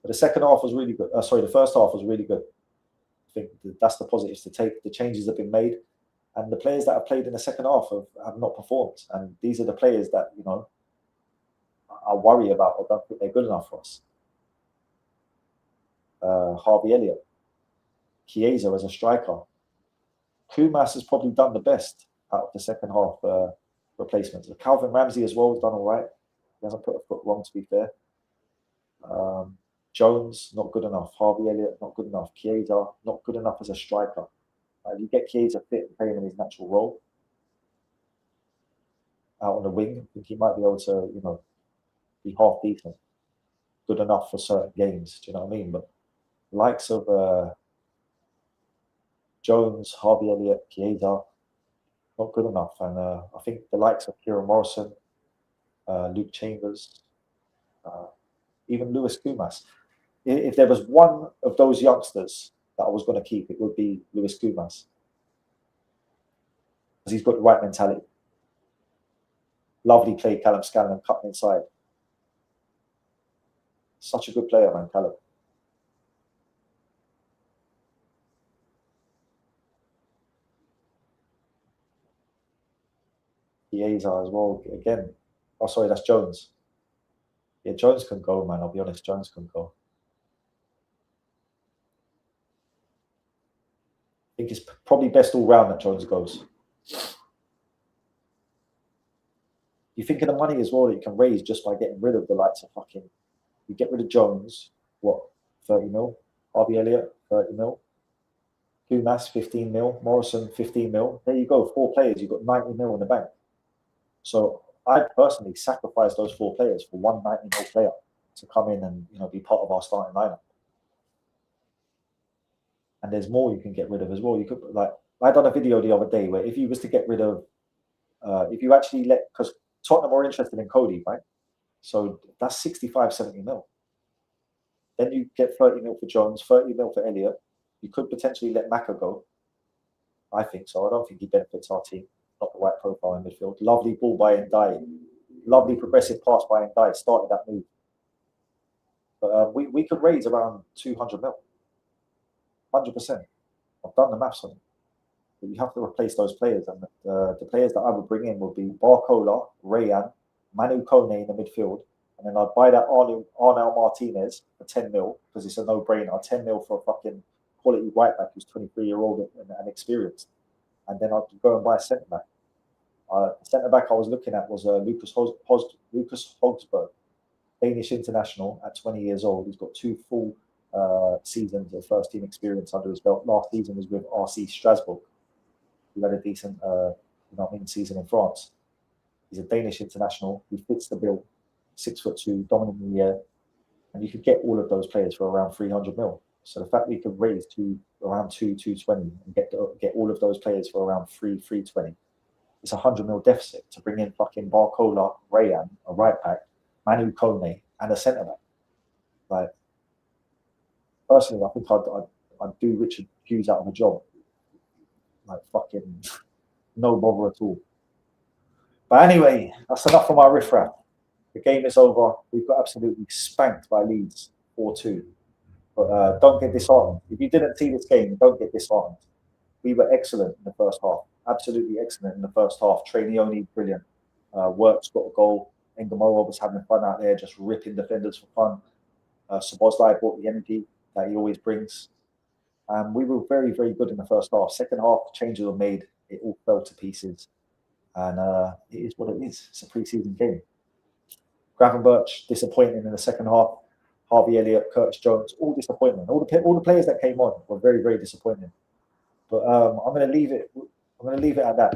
But the second half was really good. The first half was really good. I think that's the positives to take. The changes have been made. And the players that have played in the second half have not performed. And these are the players that, I worry about or don't think they're good enough for us. Harvey Elliott. Chiesa as a striker. Kumas has probably done the best out of the second half replacements. Calvin Ramsey as well has done all right. He hasn't put a foot wrong, to be fair. Jones, not good enough. Harvey Elliott, not good enough. Chiesa, not good enough as a striker. If you get Chiesa fit and play him in his natural role out on the wing, I think he might be able to, be half decent. Good enough for certain games, do you know what I mean? But the likes of Jones, Harvey Elliott, Chiesa, not good enough. And I think the likes of Kieran Morrison, Luke Chambers, even Lewis Kumas. If there was one of those youngsters that I was going to keep, it would be Lewis Kumas. Because he's got the right mentality. Lovely play, Callum Scanlon cutting inside. Such a good player, man, Callum. Chiesa as well. Again. Oh, sorry, that's Jones. Yeah, Jones can go, man. I'll be honest, Jones can go. I think it's probably best all round that Jones goes. You think of the money as well that you can raise just by getting rid of the likes of fucking. You get rid of Jones, what, 30 mil? Harvey Elliott, 30 mil. Kumas, 15 mil. Morrison, 15 mil. There you go, 4 players. You've got 90 mil in the bank. So I personally sacrifice those 4 players for one 90 mil player to come in and be part of our starting lineup. And there's more you can get rid of as well. You could I done a video the other day where if you was to get rid of, if you actually let, because Tottenham are interested in Cody, right? So that's 65, 70 mil. Then you get 30 mil for Jones, 30 mil for Elliott. You could potentially let Maka go. I think so. I don't think he benefits our team. Not the right profile in midfield. Lovely ball by Ndiaye. Lovely progressive pass by Ndiaye. Started that move. But we could raise around 200 mil. 100%. I've done the maths on it. But you have to replace those players. And the players that I would bring in would be Barcola, Rayan, Manu Kone in the midfield. And then I'd buy that Arnel Martinez for 10 mil because it's a no-brainer. 10 mil for a fucking quality right back who's 23-year-old and experienced. And then I'd go and buy a centre back. Centre back I was looking at was Lucas Hogsberg, Danish international at 20 years old. He's got 2 full seasons of first team experience under his belt. Last season was with RC Strasbourg. He had a decent, season in France. He's a Danish international. He fits the bill. 6'2", dominant in the air, and you could get all of those players for around 300 mil. So the fact that you could raise to around 220 and get all of those players for around 320, it's 100 mil deficit to bring in fucking Barcola, Rayan, a right back, Manu Kone, and a centre back. Like, personally, I think I'd do Richard Hughes out of a job. Like, fucking no bother at all. But anyway, that's enough for my riffraff. The game is over. We've got absolutely spanked by Leeds 4-2. But don't get disheartened. If you didn't see this game, don't get disheartened. We were excellent in the first half. Absolutely excellent in the first half. Trainioni, brilliant. Works got a goal. Engamora was having fun out there, just ripping defenders for fun. Szoboszlai brought the energy that he always brings. We were very, very good in the first half. Second half, changes were made. It all fell to pieces. And it is what it is. It's a pre-season game. Gravenberch, disappointing in the second half. Harvey Elliott, Curtis Jones, all disappointment. All the players that came on were very, very disappointing. But I'm going to leave it. I'm going to leave it at that.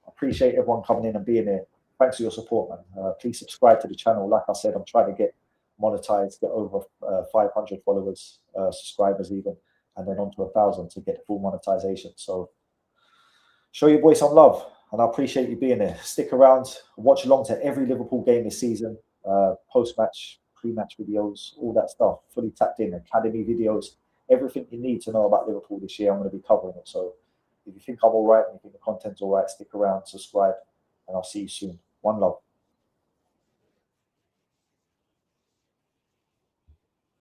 I appreciate everyone coming in and being here. Thanks for your support, man. Please subscribe to the channel. Like I said, I'm trying to get monetized, get over 500 followers, subscribers even, and then on to 1,000 to get full monetization. So show your boy some love, and I appreciate you being there. Stick around. Watch along to every Liverpool game this season. Post-match, pre-match videos, all that stuff. Fully tapped in. Academy videos. Everything you need to know about Liverpool this year, I'm going to be covering it. So if you think I'm all right and you think the content's all right, stick around, subscribe, and I'll see you soon. One love.